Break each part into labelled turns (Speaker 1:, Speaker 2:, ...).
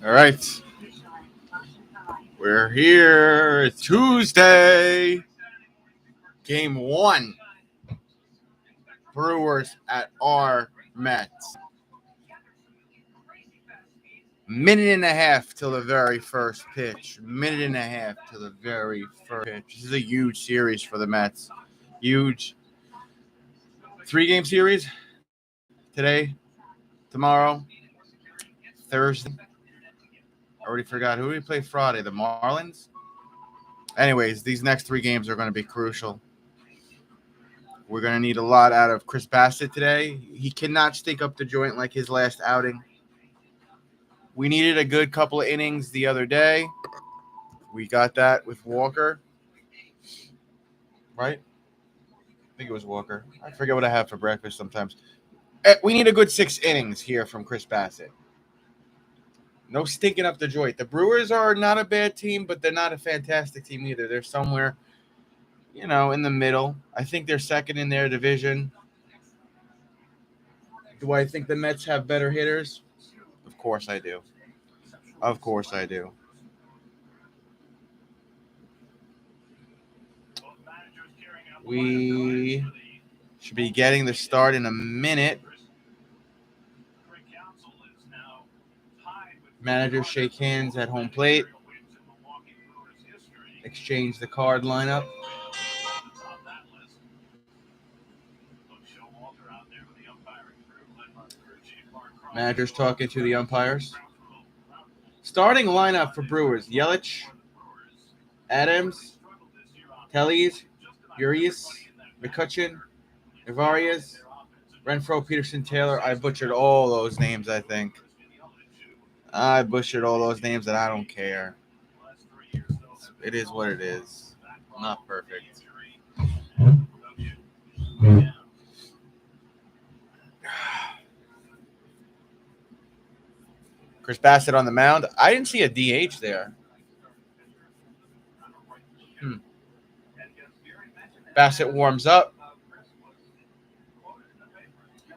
Speaker 1: All right. We're here. It's Tuesday. Game 1. Brewers at our Mets. Minute and a half till the very first pitch. Minute and a half till the very first pitch. This is a huge series for the Mets. Huge. 3-game series today, tomorrow, Thursday. I already forgot. Who did we play Friday? The Marlins? Anyways, these next 3 games are going to be crucial. We're going to need a lot out of Chris Bassett today. He cannot stink up the joint like his last outing. We needed a good couple of innings the other day. We got that with Walker. Right? I think it was Walker. I forget what I have for breakfast sometimes. We need a good 6 innings here from Chris Bassett. No stinking up the joint. The Brewers are not a bad team, but they're not a fantastic team either. They're somewhere, in the middle. I think they're second in their division. Do I think the Mets have better hitters? Of course I do. Of course I do. We should be getting the start in a minute. Managers shake hands at home plate. Exchange the card lineup. Managers talking to the umpires. Starting lineup for Brewers: Yelich, Adams, Tellez, Urias, McCutchen, Ivarias, Renfroe, Peterson, Taylor. I butchered all those names, I think. I butchered all those names, and I don't care. It is what it is. Not perfect. Chris Bassett on the mound. I didn't see a DH there. Bassett warms up.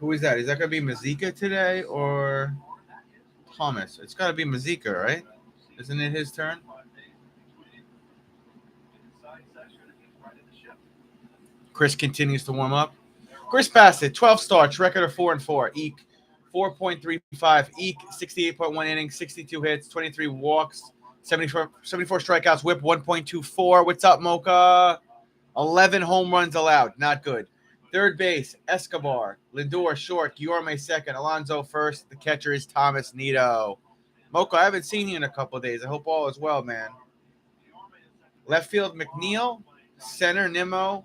Speaker 1: Who is that? Is that going to be Mazika today or Thomas? It's got to be Mazika, right? Isn't it his turn? Chris continues to warm up. Chris Bassett, 12 starts, record of 4-4. Eek, 4.35. Eek, 68.1 innings, 62 hits, 23 walks, 74 strikeouts, whip 1.24. What's up, Mocha? 11 home runs allowed. Not good. Third base, Escobar. Lindor short. Guillorme second. Alonso first. The catcher is Thomas Nido. Mocha, I haven't seen you in a couple of days. I hope all is well, man. Left field, McNeil. Center, Nimmo.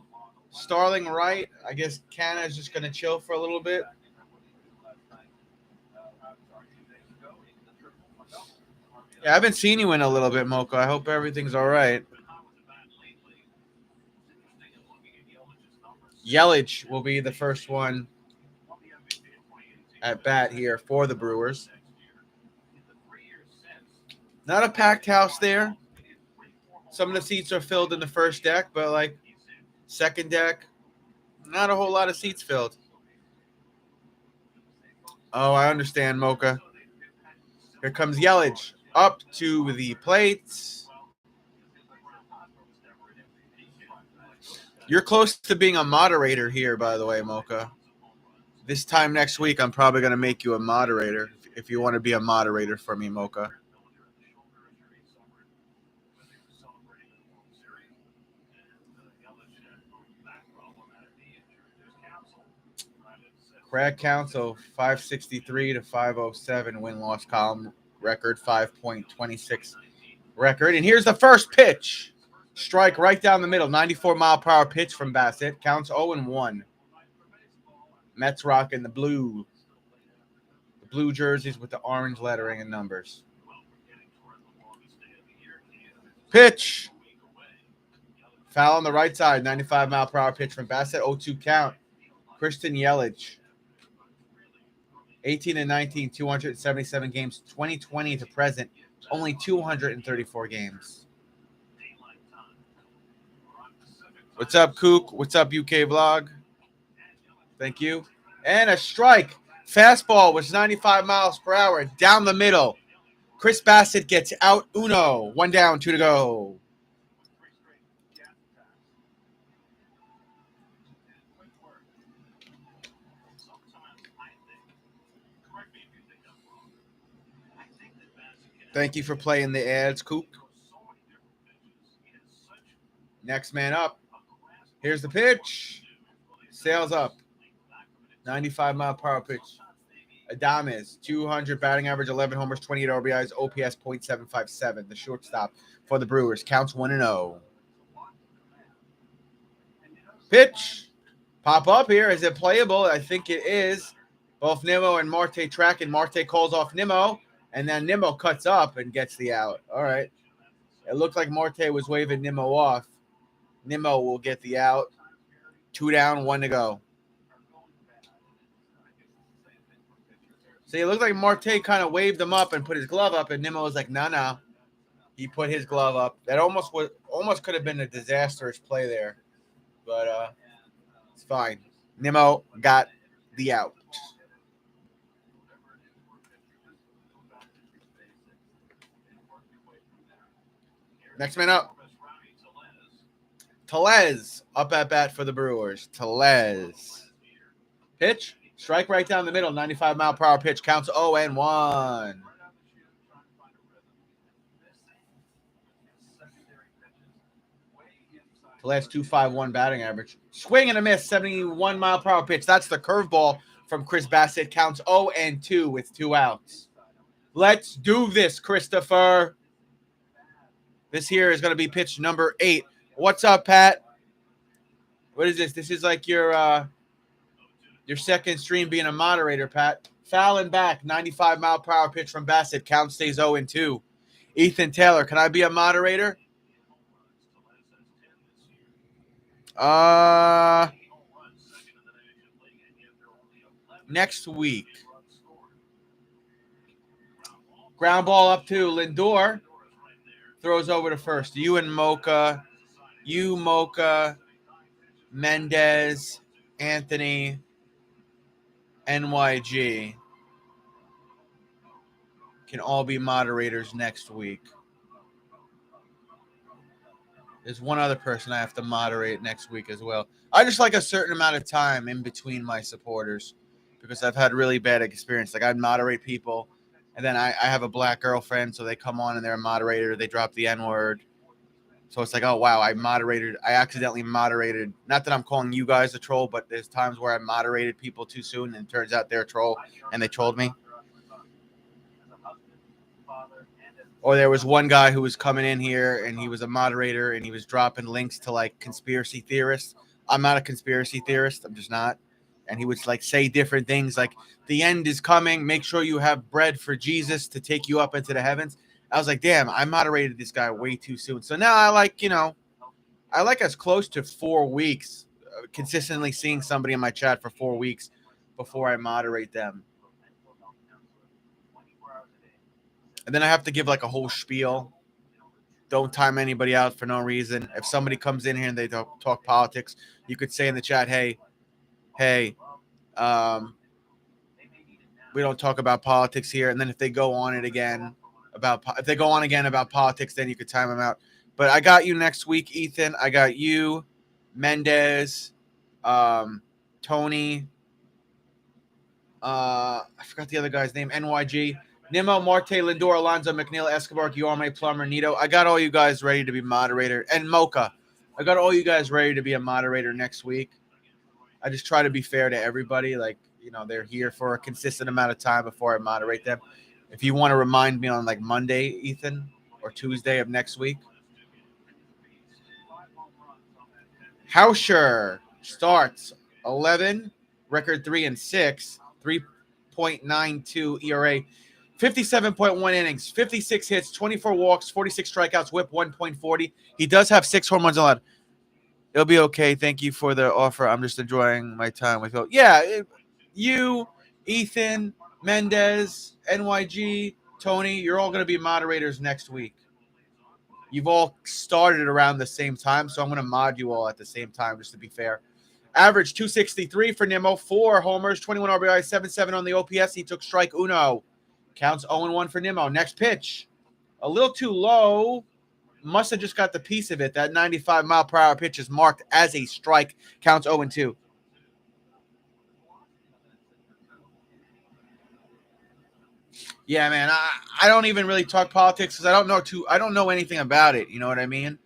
Speaker 1: Starling right. I guess Canna is just going to chill for a little bit. Yeah, I haven't seen you in a little bit, Mocha. I hope everything's all right. Yelich will be the first one at bat here for the Brewers. Not a packed house there. Some of the seats are filled in the first deck, but second deck, not a whole lot of seats filled. Oh, I understand, Mocha. Here comes Yelich up to the plate. You're close to being a moderator here, by the way, Mocha. This time next week, I'm probably going to make you a moderator if you want to be a moderator for me, Mocha. Craig Counsell, 563 to 507 win-loss column record, 5.26 record. And here's the first pitch. Strike right down the middle, 94-mile-per-hour pitch from Bassett. Counts 0-1. Mets rocking the blue jerseys with the orange lettering and numbers. Pitch. Foul on the right side, 95-mile-per-hour pitch from Bassett, 0-2 count. Christian Yelich, 18-19, 277 games, 2020 to present, only 234 games. What's up, Kook? What's up, UK Vlog? Thank you. And a strike. Fastball was 95 miles per hour down the middle. Chris Bassett gets out. Uno. 1 down, 2 to go. Thank you for playing the ads, Coop. Next man up. Here's the pitch. Sails up. 95-mile-per-hour pitch. Adames, 200 batting average, 11 homers, 28 RBIs, OPS .757. The shortstop for the Brewers. Counts 1-0. Pitch. Pop up here. Is it playable? I think it is. Both Nimmo and Marte track, and Marte calls off Nimmo, and then Nimmo cuts up and gets the out. All right. It looked like Marte was waving Nimmo off. Nimmo will get the out. 2 down, 1 to go. So it looked like Marte kind of waved him up and put his glove up, and Nimmo was like, no. He put his glove up. That almost could have been a disastrous play there. But it's fine. Nimmo got the out. Next man up. Tellez up at bat for the Brewers. Tellez. Pitch. Strike right down the middle. 95-mile-per-hour pitch. Counts 0-1. Tellez 2.51 batting average. Swing and a miss. 71-mile-per-hour pitch. That's the curveball from Chris Bassett. Counts 0-2 with 2 outs. Let's do this, Christopher. This here is going to be pitch number 8. What's up, Pat? What is this? This is like your second stream being a moderator, Pat. Fouling back, 95-mile-per-hour pitch from Bassett. Count stays 0-2. Ethan Taylor, can I be a moderator? Next week. Ground ball up to Lindor. Throws over to first. You, Mocha, Mendez, Anthony, NYG can all be moderators next week. There's one other person I have to moderate next week as well. I just like a certain amount of time in between my supporters because I've had really bad experience. Like I'd moderate people, and then I have a black girlfriend, so they come on and they're a moderator. They drop the N-word. So it's like, oh, wow, I accidentally moderated. Not that I'm calling you guys a troll, but there's times where I moderated people too soon, and it turns out they're a troll, and they trolled me. Or there was one guy who was coming in here, and he was a moderator, and he was dropping links to, like, conspiracy theorists. I'm not a conspiracy theorist. I'm just not. And he would, like, say different things, like, the end is coming. Make sure you have bread for Jesus to take you up into the heavens. I was like, damn, I moderated this guy way too soon. So now I like as close to 4 weeks, consistently seeing somebody in my chat for 4 weeks before I moderate them. And then I have to give like a whole spiel. Don't time anybody out for no reason. If somebody comes in here and they talk politics, you could say in the chat, hey, we don't talk about politics here. And then if they go on again about politics, then you could time them out. But I got you next week, Ethan. I got you, Mendez, Tony. I forgot the other guy's name. NYG. Nimmo, Marte, Lindor, Alonso, McNeil, Escobar, Guillaume, Plummer, Nito. I got all you guys ready to be moderator. And Mocha. I got all you guys ready to be a moderator next week. I just try to be fair to everybody. Like, they're here for a consistent amount of time before I moderate them. If you want to remind me on like Monday, Ethan, or Tuesday of next week. Hauscher starts 11, record 3-6, 3.92 ERA, 57.1 innings, 56 hits, 24 walks, 46 strikeouts, whip 1.40. He does have 6 home runs allowed. It'll be okay. Thank you for the offer. I'm just enjoying my time with you. Yeah, you, Ethan, Mendez, NYG, Tony, you're all going to be moderators next week. You've all started around the same time, so I'm going to mod you all at the same time just to be fair. Average 263 for Nimmo, 4 homers, 21 RBI, 7.7 on the OPS. He took strike uno. Counts 0-1 for Nimmo. Next pitch. A little too low. Must have just got the piece of it. That 95-mile-per-hour pitch is marked as a strike. Counts 0-2. Yeah, man. I don't even really talk politics because I don't know anything about it. You know what I mean?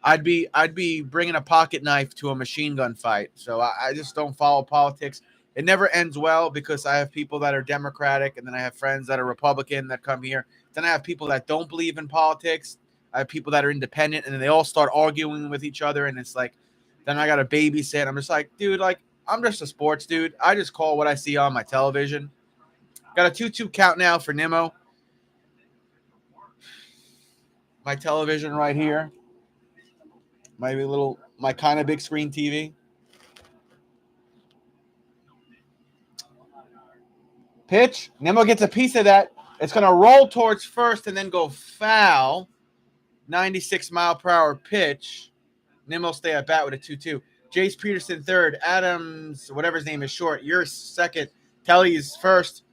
Speaker 1: I'd be bringing a pocket knife to a machine gun fight. So I just don't follow politics. It never ends well because I have people that are Democratic, and then I have friends that are Republican that come here. Then I have people that don't believe in politics. I have people that are independent, and then they all start arguing with each other, and it's like, then I got to babysit. I'm just like, dude, like, I'm just a sports dude. I just call what I see on my television. Got a 2-2 count now for Nimmo. My television right here. My kind of big screen TV. Pitch. Nimmo gets a piece of that. It's going to roll towards first and then go foul. 96-mile-per-hour pitch. Nimmo stay at bat with a 2-2. Jace Peterson third. Adams, whatever his name is, short. You're second. Kelly's first.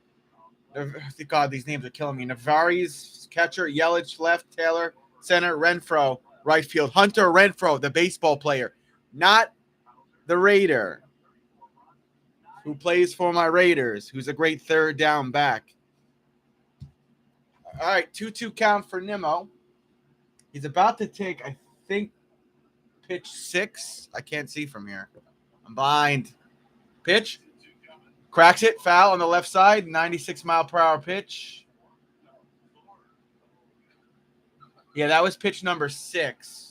Speaker 1: God, these names are killing me. Navari's catcher. Yelich left. Taylor center. Renfro right field. Hunter Renfro, the baseball player, not the Raider, who plays for my Raiders, who's a great third down back. All right, 2-2 count for Nimmo. He's about to take, I think, pitch 6. I can't see from here. I'm blind. Pitch. Cracks it. Foul on the left side. 96-mile-per-hour pitch. Yeah, that was pitch number 6.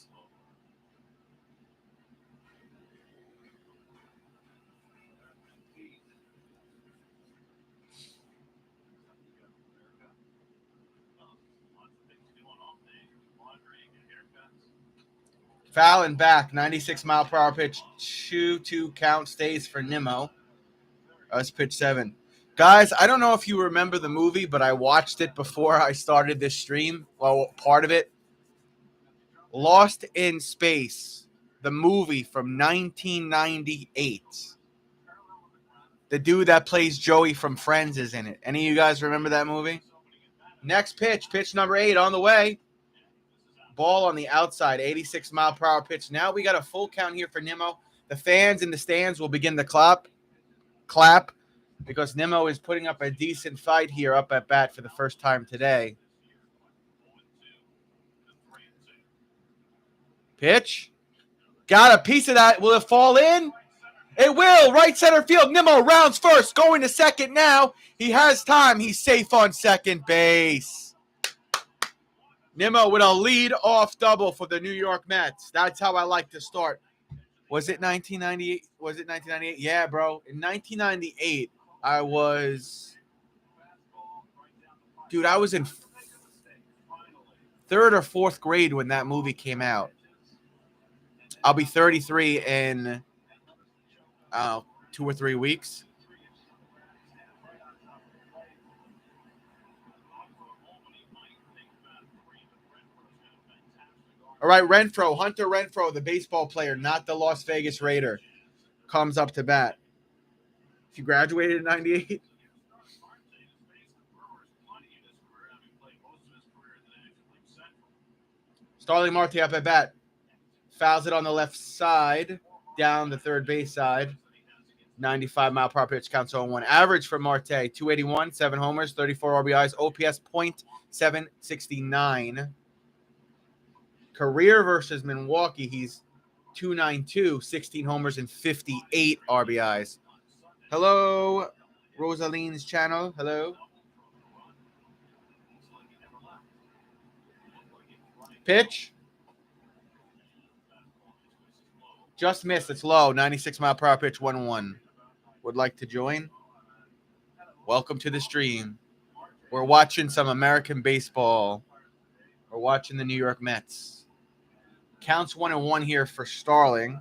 Speaker 1: Foul and back. 96-mile-per-hour pitch. 2-2 count stays for Nimmo. That's pitch 7. Guys, I don't know if you remember the movie, but I watched it before I started this stream. Well, part of it. Lost in Space, the movie from 1998. The dude that plays Joey from Friends is in it. Any of you guys remember that movie? Next pitch, pitch number 8 on the way. Ball on the outside, 86-mile-per-hour pitch. Now we got a full count here for Nimmo. The fans in the stands will begin to clap, because Nimmo is putting up a decent fight here up at bat for the first time today. Pitch. Got a piece of that. Will it fall in? It will. Right center field. Nimmo rounds first. Going to second now. He has time. He's safe on second base. Nimmo with a lead-off double for the New York Mets. That's how I like to start. Was it 1998? Was it 1998? Yeah, bro. In 1998, I was in 3rd or 4th grade when that movie came out. I'll be 33 in 2 or 3 weeks. All right, Hunter Renfro, the baseball player, not the Las Vegas Raider, comes up to bat. He graduated in 98. Starling Marte up at bat. Fouls it on the left side, down the third base side. 95-mile-per-hour pitch, counts 0-1. Average for Marte, 281, 7 homers, 34 RBIs, OPS .769. Career versus Milwaukee, he's 292, 16 homers, and 58 RBIs. Hello, Rosaline's channel. Hello. Pitch. Just missed. It's low. 96-mile-per-hour pitch, 1-1. Would like to join? Welcome to the stream. We're watching some American baseball. We're watching the New York Mets. Counts 1-1 here for Starling.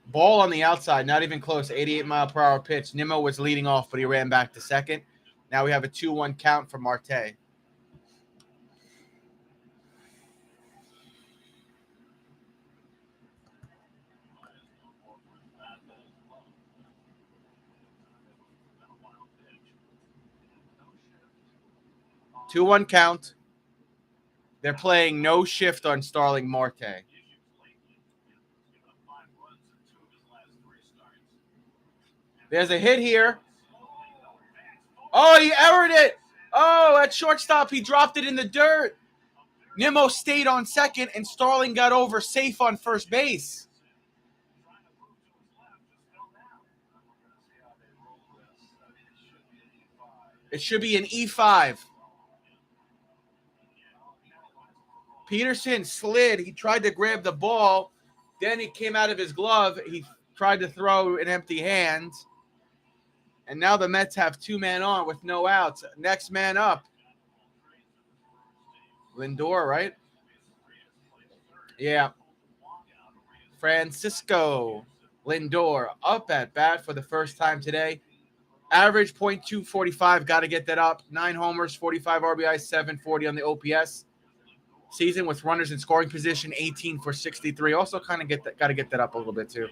Speaker 1: Ball on the outside, not even close. 88-mile-per-hour pitch. Nimmo was leading off, but he ran back to second. Now we have a 2-1 count for Marte. 2-1 count. They're playing no shift on Starling Marte. There's a hit here. Oh, he errored it. Oh, at shortstop, he dropped it in the dirt. Nimmo stayed on second, and Starling got over safe on first base. It should be an E5. Peterson slid. He tried to grab the ball. Then it came out of his glove. He tried to throw an empty hand. And now the Mets have 2 men on with no outs. Next man up. Lindor, right? Yeah. Francisco Lindor up at bat for the first time today. Average .245. Got to get that up. 9 homers, 45 RBIs, 740 on the OPS. Season with runners in scoring position, 18 for 63. Also kind of got to get that up a little bit too.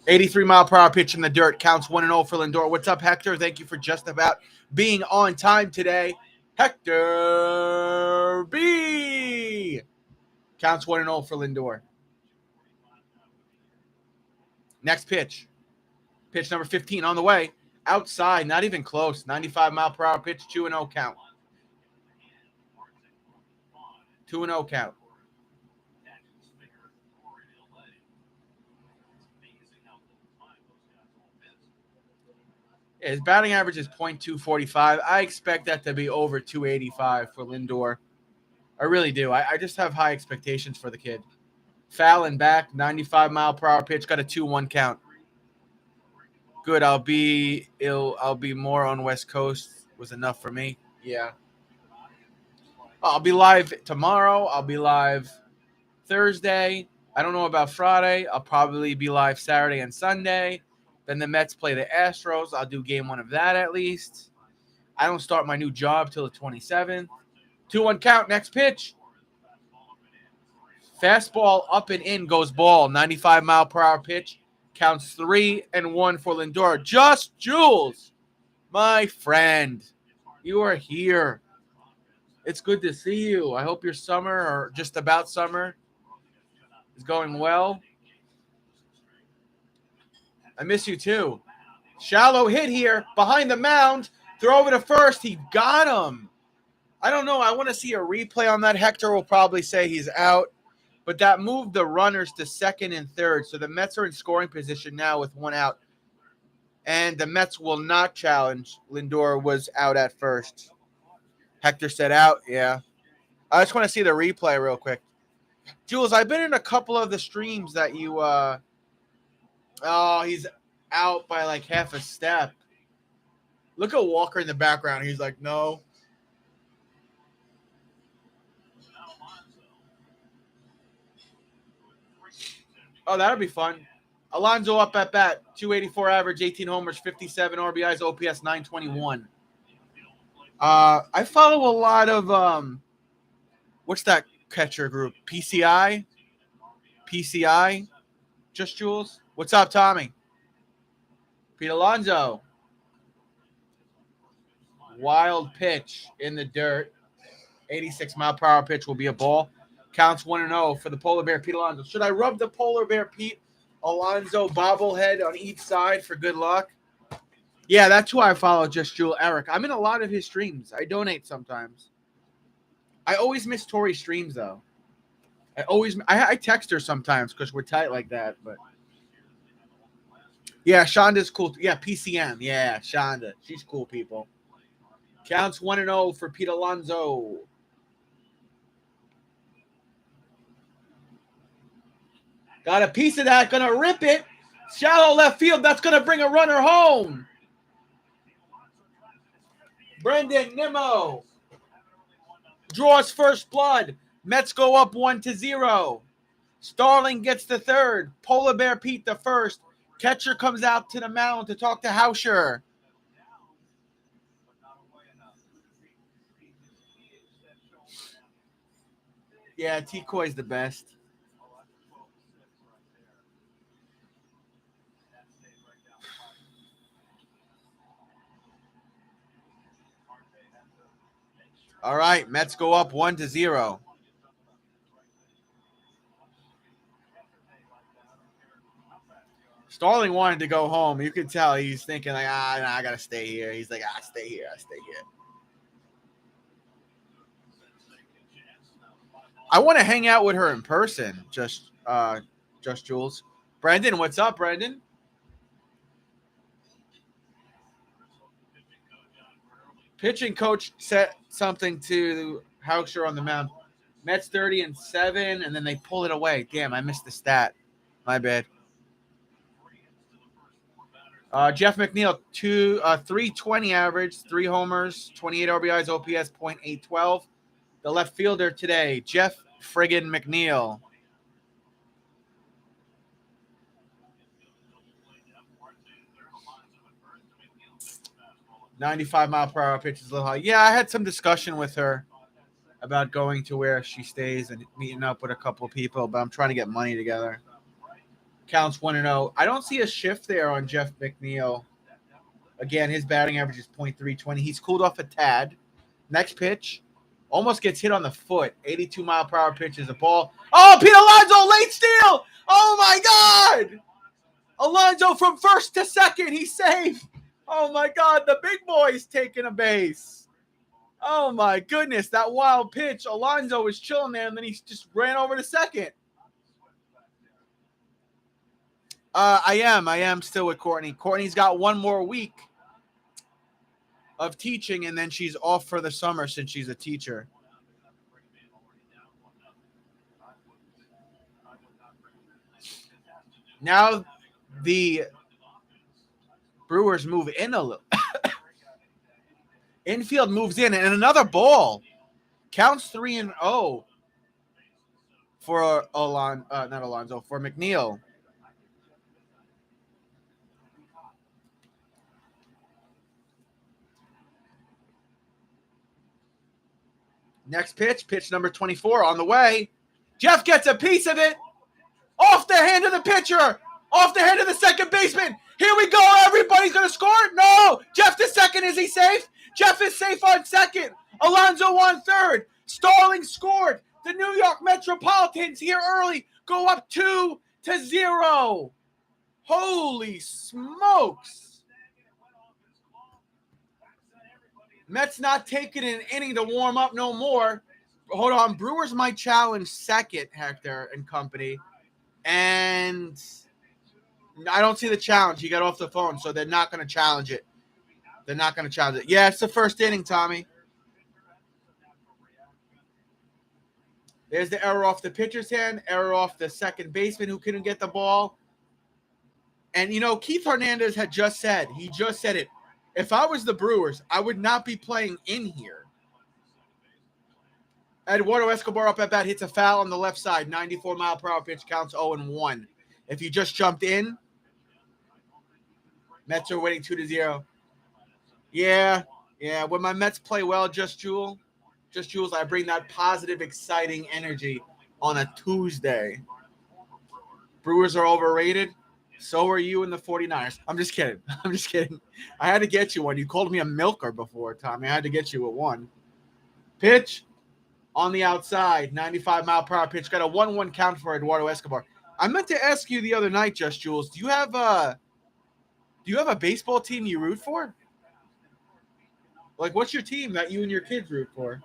Speaker 1: 83-mile-per-hour pitch in the dirt. Counts 1-0 for Lindor. What's up, Hector? Thank you for just about being on time today. Hector B. Counts 1-0 for Lindor. Next pitch. Pitch number 15 on the way. Outside, not even close. 95-mile-per-hour pitch, 2-0 count. 2-0 count. Yeah, his batting average is .245. I expect that to be over 285 for Lindor. I really do. I just have high expectations for the kid. Foul and back, 95-mile-per-hour pitch, got a 2-1 count. Good. I'll be more on West Coast. Was enough for me. Yeah. I'll be live tomorrow. I'll be live Thursday. I don't know about Friday. I'll probably be live Saturday and Sunday. Then the Mets play the Astros. I'll do game 1 of that at least. I don't start my new job till the 27th. 2-1 count. Next pitch. Fastball up and in goes ball. 95-mile-per-hour pitch. Counts 3-1 for Lindor. Just Jules, my friend, you are here. It's good to see you. I hope your summer, or just about summer, is going well. I miss you too. Shallow hit here. Behind the mound. Throw over to first. He got him. I don't know. I want to see a replay on that. Hector will probably say he's out. But that moved the runners to second and third. So the Mets are in scoring position now with 1 out. And the Mets will not challenge. Lindor was out at first. Hector said out. Yeah. I just want to see the replay real quick. Jules, I've been in a couple of the streams that you oh, he's out by like half a step. Look at Walker in the background. He's like, no. Oh, that'll be fun. Alonso up at bat. 284 average, 18 homers, 57 RBIs, OPS 921. I follow a lot of what's that catcher group? PCI? Just Jules? What's up, Tommy? Pete Alonso. Wild pitch in the dirt. 86-mile-per-hour pitch will be a ball. Counts 1-0 for the Polar Bear Pete Alonso. Should I rub the Polar Bear Pete Alonso bobblehead on each side for good luck? Yeah, that's who I follow, Just Jewel Eric. I'm in a lot of his streams. I donate sometimes. I always miss Tori's streams, though. I text her sometimes because we're tight like that. But yeah, Shonda's cool. Yeah, PCM. Yeah, Shonda. She's cool, people. Counts 1-0 for Pete Alonso. Got a piece of that. Gonna rip it. Shallow left field. That's gonna bring a runner home. Brendan Nimmo draws first blood. Mets go up 1-0. Starling gets the third. Polar Bear Pete the first. Catcher comes out to the mound to talk to Hauscher. Yeah, T-Coy's the best. All right, Mets go up 1-0. Starling wanted to go home. You could tell he's thinking like, nah, I gotta stay here. He's like, stay here. I want to hang out with her in person. Just Jules. Brandon, what's up, Brandon? Pitching coach set something to Hauser on the mound. Mets 30-7, and then they pull it away. Damn, I missed the stat. My bad. Jeff McNeil, 320 average, 3 homers, 28 RBIs, OPS .812. The left fielder today, Jeff friggin' McNeil. .95-mile-per-hour pitch is a little high. Yeah, I had some discussion with her about going to where she stays and meeting up with a couple of people, but I'm trying to get money together. Counts 1-0. I don't see a shift there on Jeff McNeil. Again, his batting average is .320. He's cooled off a tad. Next pitch, almost gets hit on the foot. 82-mile-per-hour pitch is a ball. Oh, Pete Alonso, late steal! Oh, my God! Alonso from first to second. He's safe. Oh, my God. The big boy's taking a base. Oh, my goodness. That wild pitch. Alonso was chilling there, and then he just ran over to second. I am still with Courtney. Courtney's got one more week of teaching, and then she's off for the summer since she's a teacher. Now the Brewers move in a little. Infield moves in, and another ball. Counts 3-0 for for McNeil. Next pitch number 24 on the way. Jeff gets a piece of it. Off the hand of the pitcher. Off the hand of the second baseman. Here we go. Everybody's going to score. No. Jeff to second. Is he safe? Jeff is safe on second. Alonso on third. Starling scored. The New York Metropolitans here early go up 2-0. Holy smokes. Mets not taking an inning to warm up no more. Hold on. Brewers might challenge second, Hector and company. And I don't see the challenge. He got off the phone, so they're not going to challenge it. Yeah, it's the first inning, Tommy. There's the error off the pitcher's hand, error off the second baseman who couldn't get the ball. And, Keith Hernandez had just said it. If I was the Brewers, I would not be playing in here. Eduardo Escobar up at bat, hits a foul on the left side. 94-mile-per-hour pitch, counts 0-1. If you just jumped in, Mets are winning 2-0. Yeah. When my Mets play well, Just Jules, I bring that positive, exciting energy on a Tuesday. Brewers are overrated. So are you and the 49ers. I'm just kidding. I had to get you one. You called me a milker before, Tommy. I had to get you a one. Pitch on the outside. 95-mile-per-hour pitch. Got a 1-1 count for Eduardo Escobar. I meant to ask you the other night, Just Jules, do you have a baseball team you root for? Like, what's your team that you and your kids root for?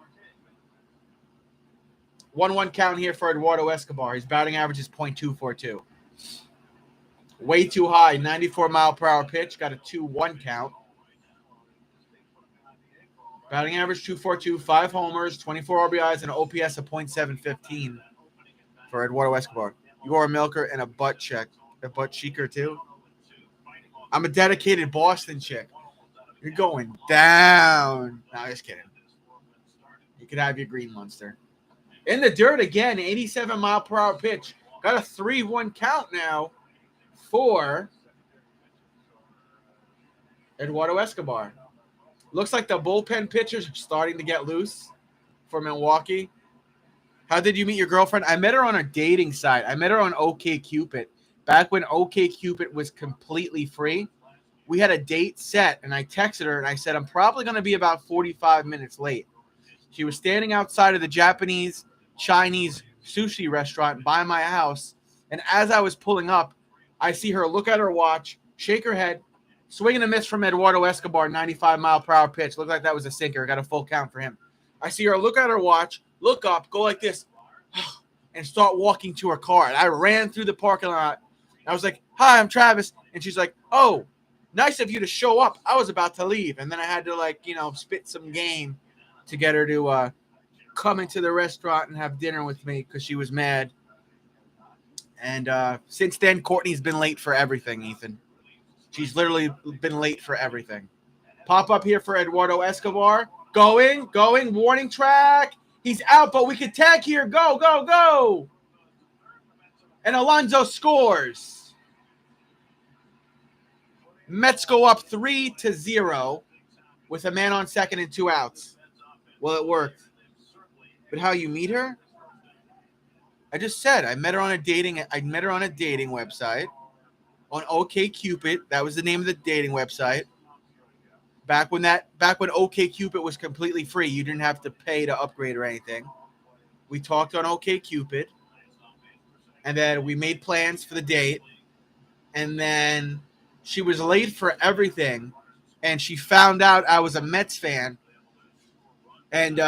Speaker 1: 1-1 count here for Eduardo Escobar. His batting average is .242. Way too high. 94-mile-per-hour pitch. Got a 2-1 count. Batting average .242, 5 homers, 24 RBIs, and an OPS of .715 for Eduardo Escobar. You are a milker and a butt cheeker too. I'm a dedicated Boston chick. You're going down. No, just kidding. You could have your green monster. In the dirt again, 87-mile-per-hour pitch. Got a 3-1 count now for Eduardo Escobar. Looks like the bullpen pitchers are starting to get loose for Milwaukee. How did you meet your girlfriend? I met her on a dating site. I met her on OkCupid. Back when OkCupid was completely free, we had a date set, and I texted her, and I said, I'm probably going to be about 45 minutes late. She was standing outside of the Japanese Chinese sushi restaurant by my house, and as I was pulling up, I see her look at her watch, shake her head, swing and a miss from Eduardo Escobar, 95-mile-per-hour pitch. Looked like that was a sinker. Got a full count for him. I see her look at her watch, look up, go like this, and start walking to her car. And I ran through the parking lot. I was like, "Hi, I'm Travis." And she's like, "Oh, nice of you to show up. I was about to leave." And then I had to, spit some game to get her to come into the restaurant and have dinner with me because she was mad. And since then, Courtney's been late for everything, Ethan. She's literally been late for everything. Pop up here for Eduardo Escobar. Going, warning track. He's out, but we can tag here. Go, go, go. And Alonso scores. Mets go up 3-0 with a man on second and 2 outs. Well, it worked. But how you meet her? I just said I met her on a dating website on OkCupid. That was the name of the dating website. Back when OkCupid was completely free, you didn't have to pay to upgrade or anything. We talked on OkCupid, and then we made plans for the date, and then she was late for everything, and she found out I was a Mets fan, and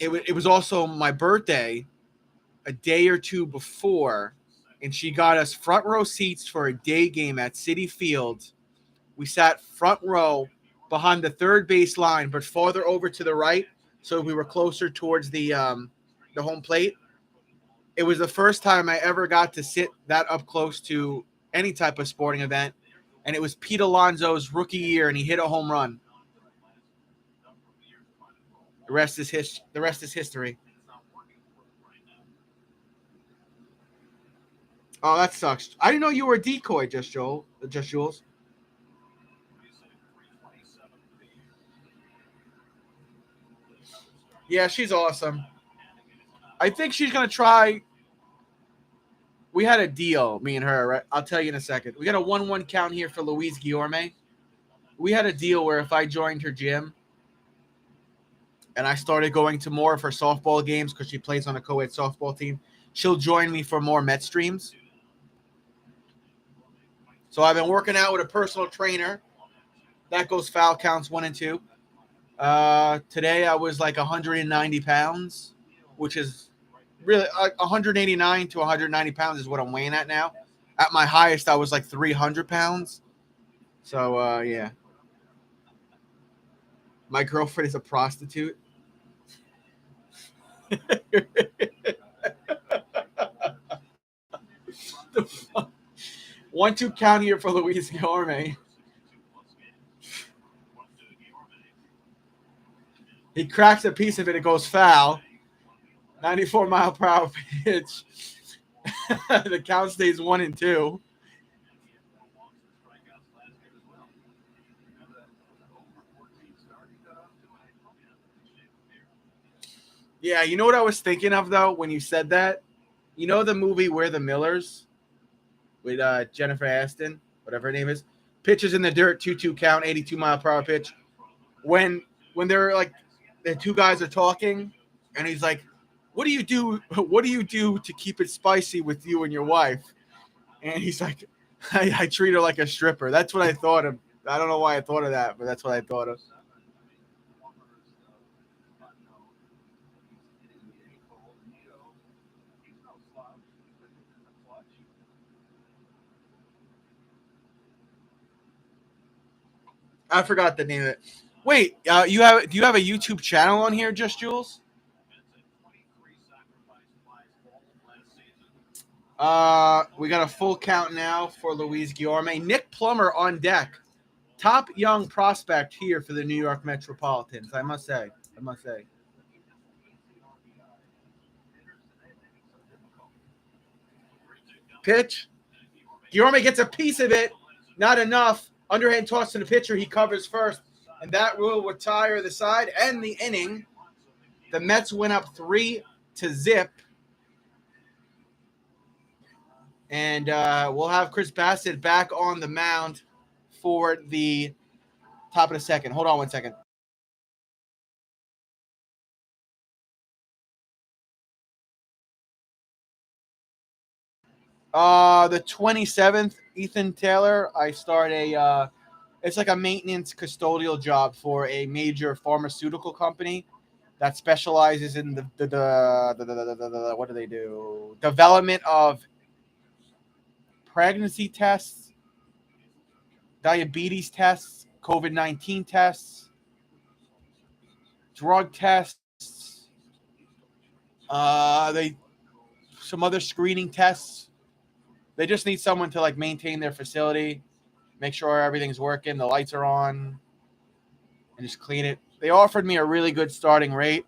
Speaker 1: it was also my birthday a day or two before, and she got us front row seats for a day game at Citi Field. We sat front row behind the third base line, but farther over to the right, so we were closer towards the home plate. It was the first time I ever got to sit that up close to any type of sporting event, and it was Pete Alonso's rookie year, and he hit a home run. The rest is history. Oh, that sucks. I didn't know you were a decoy, Just Jules. Yeah, she's awesome. I think she's going to try. We had a deal, me and her, right? I'll tell you in a second. We got a 1-1 count here for Louise Guillorme. We had a deal where if I joined her gym and I started going to more of her softball games because she plays on a co-ed softball team, she'll join me for more Met streams. So I've been working out with a personal trainer. That goes foul counts 1 and 2. Today I was like 190 pounds, which is really 189 to 190 pounds is what I'm weighing at now. At my highest, I was like 300 pounds. So, yeah. My girlfriend is a prostitute. 1-2 count here for Louise Guillorme. He cracks a piece of it. It goes foul. 94-mile-per-hour pitch. The count stays 1 and 2. Yeah, you know what I was thinking of, though, when you said that? You know the movie We're the Millers with Jennifer Aniston, whatever her name is? Pitches in the dirt, 2-2 count, 82-mile-per-hour pitch. When they're like, the two guys are talking, and he's like, what do you do to keep it spicy with you and your wife? And he's like, I treat her like a stripper. That's what I thought of. I don't know why I thought of that, but that's what I thought of. I forgot the name of it. Wait, do you have a YouTube channel on here, Just Jules? We got a full count now for Louise Guillorme. Nick Plummer on deck. Top young prospect here for the New York Metropolitans, I must say. Pitch. Guillorme gets a piece of it. Not enough. Underhand toss to the pitcher. He covers first. And that will retire the side and the inning. The Mets went up 3-0. And we'll have Chris Bassett back on the mound for the top of the second. Hold on 1 second. The 27th, Ethan Taylor. I start it's like a maintenance custodial job for a major pharmaceutical company that specializes in the what do they do? Development of pregnancy tests, diabetes tests, COVID-19 tests, drug tests, they some other screening tests. They just need someone to like maintain their facility, make sure everything's working, the lights are on, and just clean it. They offered me a really good starting rate,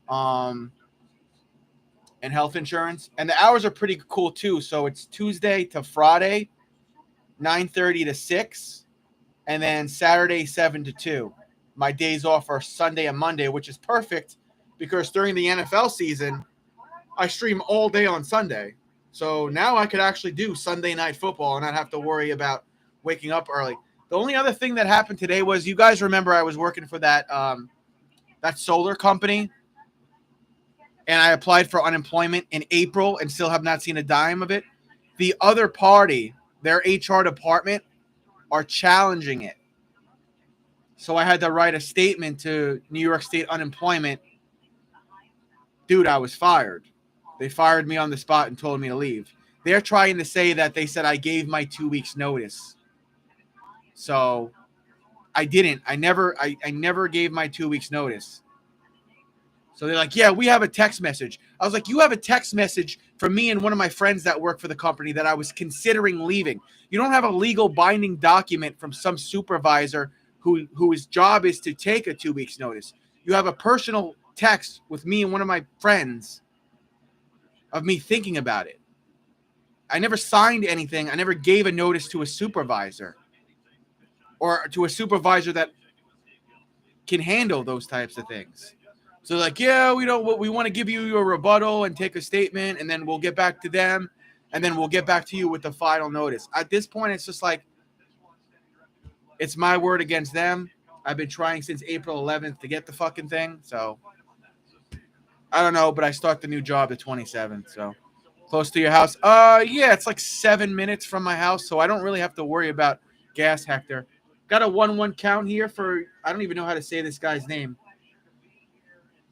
Speaker 1: and health insurance, and the hours are pretty cool too. So it's Tuesday to Friday, 9:30 to 6, and then Saturday 7 to 2. My days off are Sunday and Monday, which is perfect because during the NFL season, I stream all day on Sunday. So now I could actually do Sunday night football and not have to worry about waking up early. The only other thing that happened today was, you guys remember I was working for that solar company, and I applied for unemployment in April and still have not seen a dime of it. The other party, their HR department, are challenging it. So I had to write a statement to New York State Unemployment. Dude, I was fired. They fired me on the spot and told me to leave. They're trying to say that they said I gave my 2 weeks notice. So I didn't. I never gave my 2 weeks notice. So they're like, yeah, we have a text message. I was like, you have a text message from me and one of my friends that work for the company that I was considering leaving. You don't have a legal binding document from some supervisor whose job is to take a 2 weeks notice. You have a personal text with me and one of my friends of me thinking about it. I never signed anything. I never gave a notice to a supervisor or to a supervisor that can handle those types of things. So like, yeah, we want to give you a rebuttal and take a statement, and then we'll get back to them, and then we'll get back to you with the final notice. At this point, it's just like, it's my word against them. I've been trying since April 11th to get the fucking thing. So I don't know, but I start the new job the 27th. So close to your house. Yeah, it's like 7 minutes from my house, so I don't really have to worry about gas, Hector. Got a 1-1 count here for, I don't even know how to say this guy's name.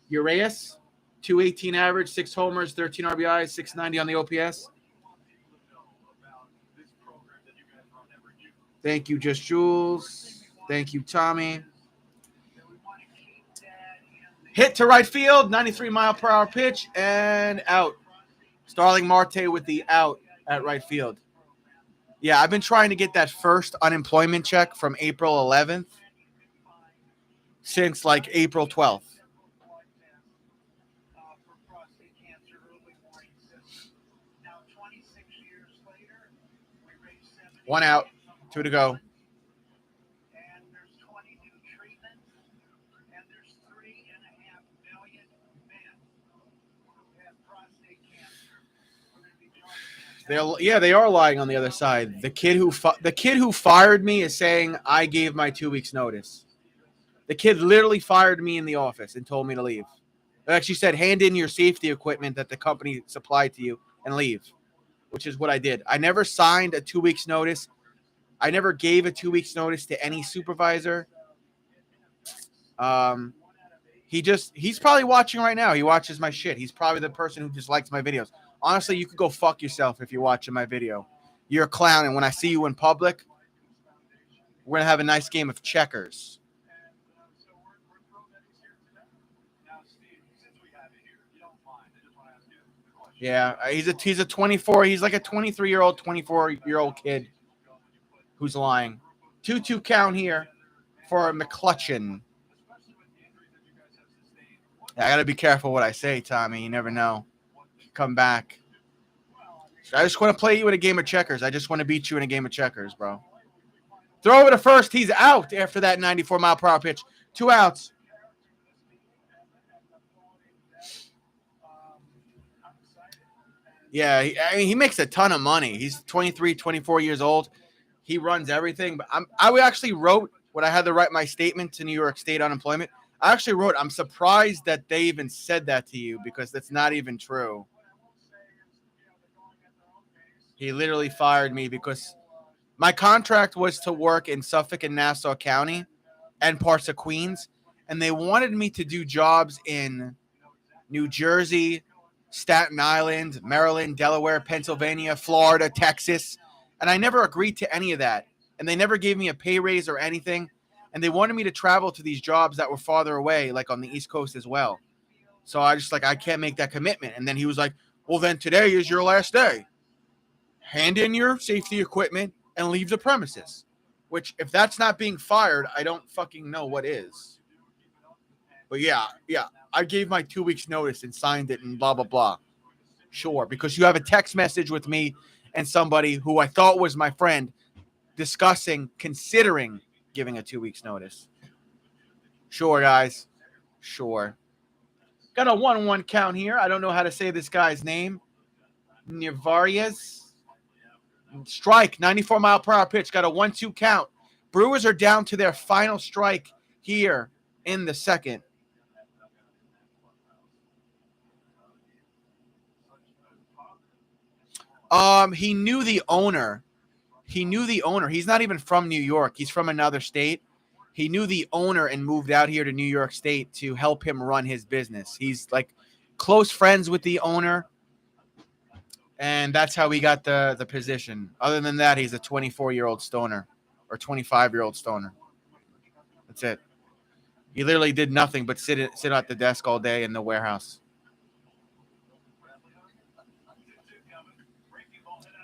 Speaker 1: Urias, 218 average, 6 homers, 13 RBIs, 690 on the OPS. Thank you, Just Jules. Thank you, Tommy. Hit to right field, 93-mile-per-hour pitch, and out. Starling Marte with the out at right field. Yeah, I've been trying to get that first unemployment check from April 11th since like April 12th. One out, 2 to go. They are lying on the other side. The kid who fired me is saying I gave my 2 weeks notice. The kid literally fired me in the office and told me to leave. They actually said, hand in your safety equipment that the company supplied to you and leave, which is what I did. I never signed a 2 weeks notice. I never gave a 2 weeks notice to any supervisor. He's probably watching right now. He watches my shit. He's probably the person who just likes my videos. Honestly, you could go fuck yourself if you're watching my video. You're a clown, and when I see you in public, we're going to have a nice game of checkers. Yeah, he's a 24. He's like a 23-year-old, 24-year-old kid who's lying. 2-2 count here for McClutchin. Yeah, I got to be careful what I say, Tommy. You never know. Come back. I just want to play you in a game of checkers. I just want to beat you in a game of checkers, bro. Throw over to first. He's out after that 94-mile-per-hour pitch. 2 outs. Yeah, he makes a ton of money. He's 23, 24 years old. He runs everything. But I actually wrote, when I had to write my statement to New York State Unemployment, I actually wrote, I'm surprised that they even said that to you because that's not even true. He literally fired me because my contract was to work in Suffolk and Nassau County and parts of Queens, and they wanted me to do jobs in New Jersey, Staten Island, Maryland, Delaware, Pennsylvania, Florida, Texas, and I never agreed to any of that. And they never gave me a pay raise or anything, and they wanted me to travel to these jobs that were farther away, like on the East Coast as well. So I just I can't make that commitment. And then he was like, well, then today is your last day. Hand in your safety equipment and leave the premises. Which, if that's not being fired, I don't fucking know what is. But yeah, I gave my 2 weeks notice and signed it and blah, blah, blah. Sure, because you have a text message with me and somebody who I thought was my friend considering giving a 2 weeks notice. Sure, guys. Sure. Got a 1-1 count here. I don't know how to say this guy's name. Nivarius. Strike, 94-mile-per-hour pitch. Got a 1-2 count. Brewers are down to their final strike here in the second. He knew the owner. He's not even from New York. He's from another state. He knew the owner and moved out here to New York State to help him run his business. He's close friends with the owner, and that's how he got the position. Other than that, he's a 24-year-old stoner or 25-year-old stoner. That's it. He literally did nothing but sit at the desk all day in the warehouse.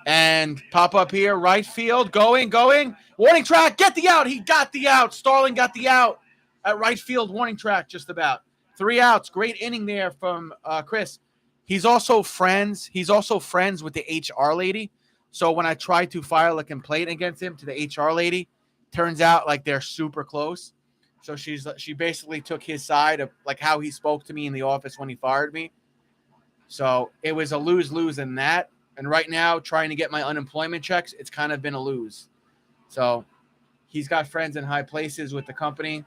Speaker 1: And pop up here, right field, going. Warning track, get the out. He got the out. Starling got the out at right field, warning track, just about. 3 outs. Great inning there from Chris. He's also friends with the HR lady. So when I tried to file a complaint against him to the HR lady, turns out they're super close. So she basically took his side of how he spoke to me in the office when he fired me. So it was a lose-lose in that. And right now, trying to get my unemployment checks, it's kind of been a lose. So he's got friends in high places with the company.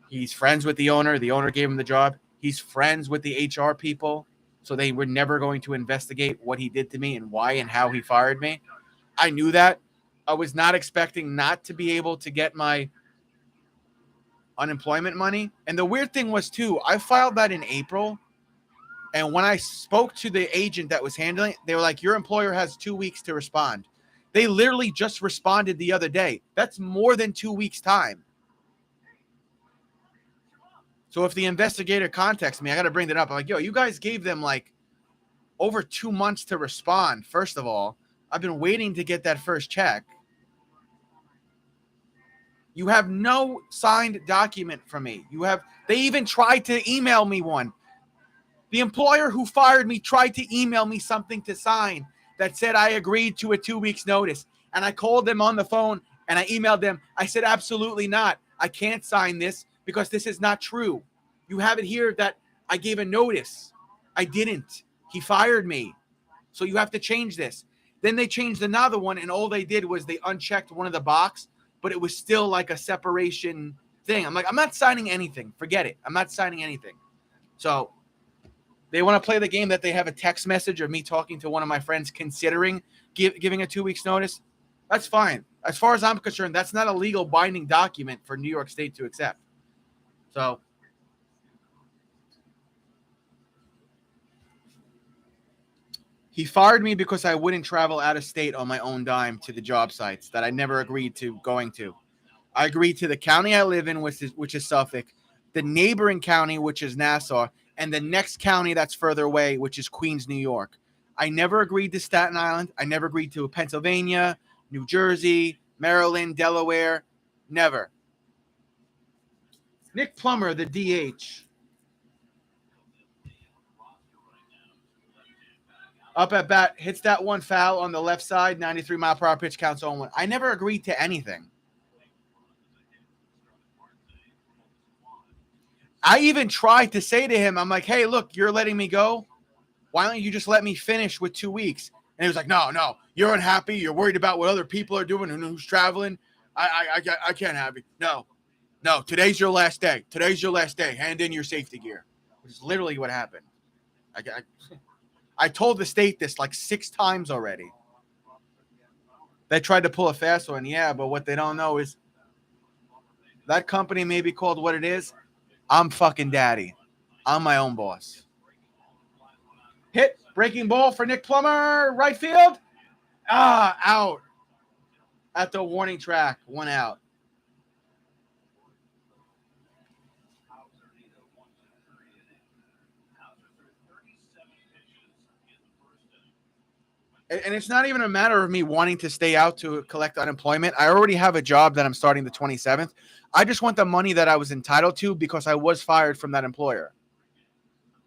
Speaker 1: He's friends with the owner. The owner gave him the job. He's friends with the HR people. So they were never going to investigate what he did to me and why and how he fired me. I knew that. I was not expecting not to be able to get my unemployment money. And the weird thing was, too, I filed that in April. And when I spoke to the agent that was handling it, they were like, your employer has 2 weeks to respond. They literally just responded the other day. That's more than 2 weeks' time. So if the investigator contacts me, I got to bring that up. I'm like, yo, you guys gave them over 2 months to respond. First of all, I've been waiting to get that first check. You have no signed document from me. They even tried to email me one. The employer who fired me tried to email me something to sign that said I agreed to a 2 weeks notice. And I called them on the phone and I emailed them. I said, absolutely not. I can't sign this because this is not true. You have it here that I gave a notice. I didn't. He fired me. So you have to change this. Then they changed another one, and all they did was they unchecked one of the box, but it was still a separation thing. I'm like, I'm not signing anything. Forget it. I'm not signing anything. So they want to play the game that they have a text message of me talking to one of my friends considering giving a 2 weeks notice. That's fine. As far as I'm concerned, that's not a legal binding document for New York State to accept. So he fired me because I wouldn't travel out of state on my own dime to the job sites that I never agreed to going to. I agreed to the county I live in, which is Suffolk, the neighboring county, which is Nassau, and the next county that's further away, which is Queens, New York. I never agreed to Staten Island. I never agreed to Pennsylvania, New Jersey, Maryland, Delaware. Never. Nick Plummer, the DH. Up at bat, hits that one foul on the left side, 93-mile-per-hour pitch, counts 0-1. I never agreed to anything. I even tried to say to him, I'm like, hey, look, you're letting me go. Why don't you just let me finish with 2 weeks? And he was like, no, you're unhappy. You're worried about what other people are doing and who's traveling. I can't have you. No, today's your last day. Hand in your safety gear, which is literally what happened. I told the state this 6 times already. They tried to pull a fast one, yeah, but what they don't know is that company may be called what it is. I'm fucking daddy. I'm my own boss. Hit, breaking ball for Nick Plummer, right field. Out at the warning track, 1 out. And it's not even a matter of me wanting to stay out to collect unemployment. I already have a job that I'm starting the 27th. I just want the money that I was entitled to because I was fired from that employer.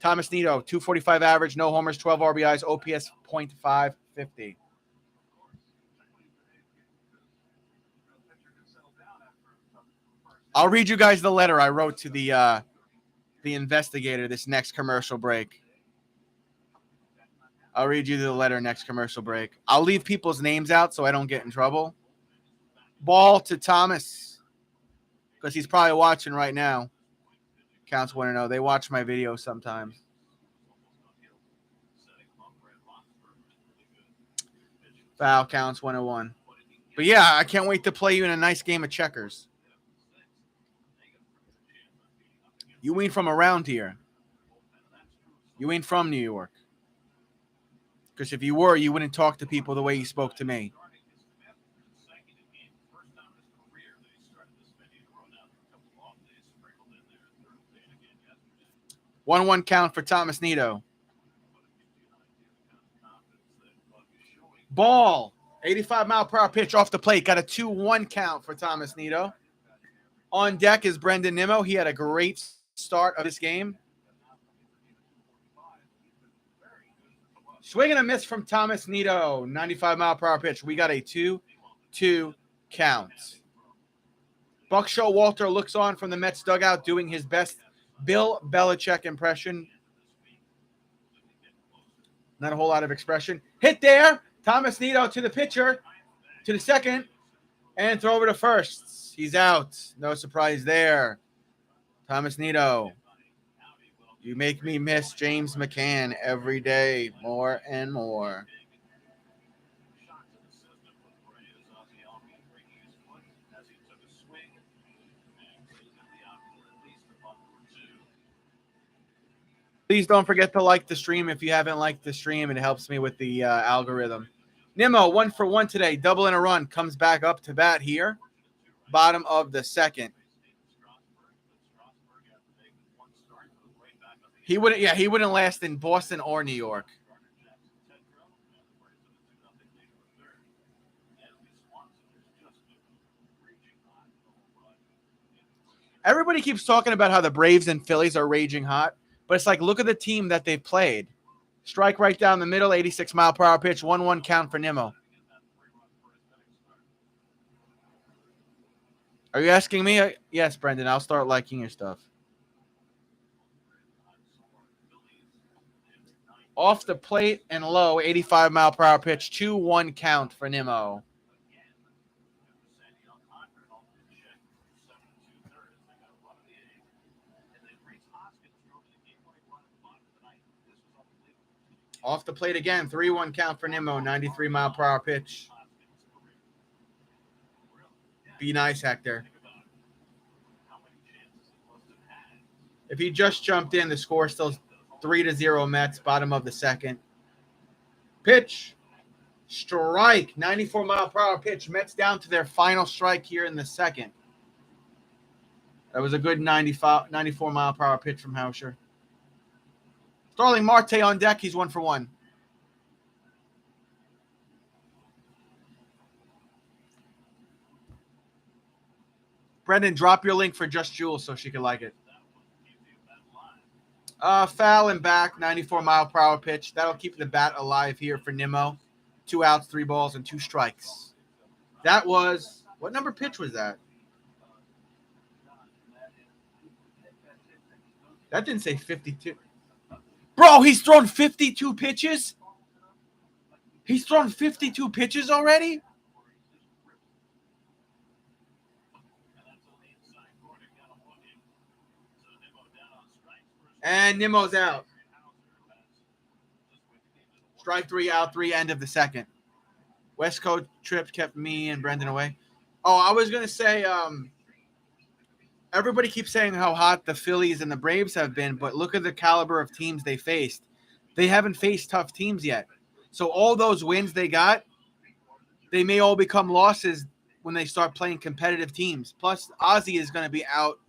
Speaker 1: Thomas Nido, 245 average, no homers, 12 RBIs, OPS .550. I'll read you guys the letter I wrote to the investigator this next commercial break. I'll read you the letter next commercial break. I'll leave people's names out so I don't get in trouble. Ball to Thomas, because he's probably watching right now. Counts 1-0. They watch my videos sometimes. Foul, counts 1-1. But yeah, I can't wait to play you in a nice game of checkers. You ain't from around here. You ain't from New York. Because if you were, you wouldn't talk to people the way you spoke to me. 1-1 count for Thomas Nido. Ball. 85-mile-per-hour pitch off the plate. Got a 2-1 count for Thomas Nido. On deck is Brendan Nimmo. He had a great start of this game. Swing and a miss from Thomas Nido. 95-mile-per-hour pitch. We got a 2-2 count. Buck Showalter looks on from the Mets dugout doing his best Bill Belichick impression. Not a whole lot of expression. Hit there. Thomas Nido to the pitcher, to the second, and throw over to first. He's out. No surprise there. Thomas Nido. You make me miss James McCann every day more and more. Please don't forget to like the stream if you haven't liked the stream. It helps me with the algorithm. Nimmo, 1 for 1 today. Double and a run. Comes back up to bat here. Bottom of the second. He wouldn't last in Boston or New York. Everybody keeps talking about how the Braves and Phillies are raging hot, but it's like, look at the team that they've played. Strike right down the middle, 86-mile-per-hour pitch, 1-1 count for Nimmo. Are you asking me? Yes, Brendan, I'll start liking your stuff. Off the plate and low, 85-mile-per-hour pitch, 2-1 count for Nimmo. Off the plate again, 3-1 count for Nimmo, 93-mile-per-hour pitch. Be nice, Hector. If he just jumped in, the score is still 3-0 Mets, bottom of the second. Pitch. Strike. 94-mile-per-hour pitch. Mets down to their final strike here in the second. That was a good 94-mile-per-hour pitch from Hauscher. Starling Marte on deck. He's 1 for 1. Brendan, drop your link for Just Jules so she can like it. Foul and back, 94-mile-per-hour pitch. That'll keep the bat alive here for Nimmo. 2 outs, 3 balls, and 2 strikes. That was – what number pitch was that? That didn't say 52. Bro, he's thrown 52 pitches? He's thrown 52 pitches already? And Nimmo's out. Strike 3, out 3, end of the second. West Coast trip kept me and Brendan away. Oh, I was gonna say, everybody keeps saying how hot the Phillies and the Braves have been, but look at the caliber of teams they faced. They haven't faced tough teams yet. So all those wins they got, they may all become losses when they start playing competitive teams. Plus, Ozzy is going to be out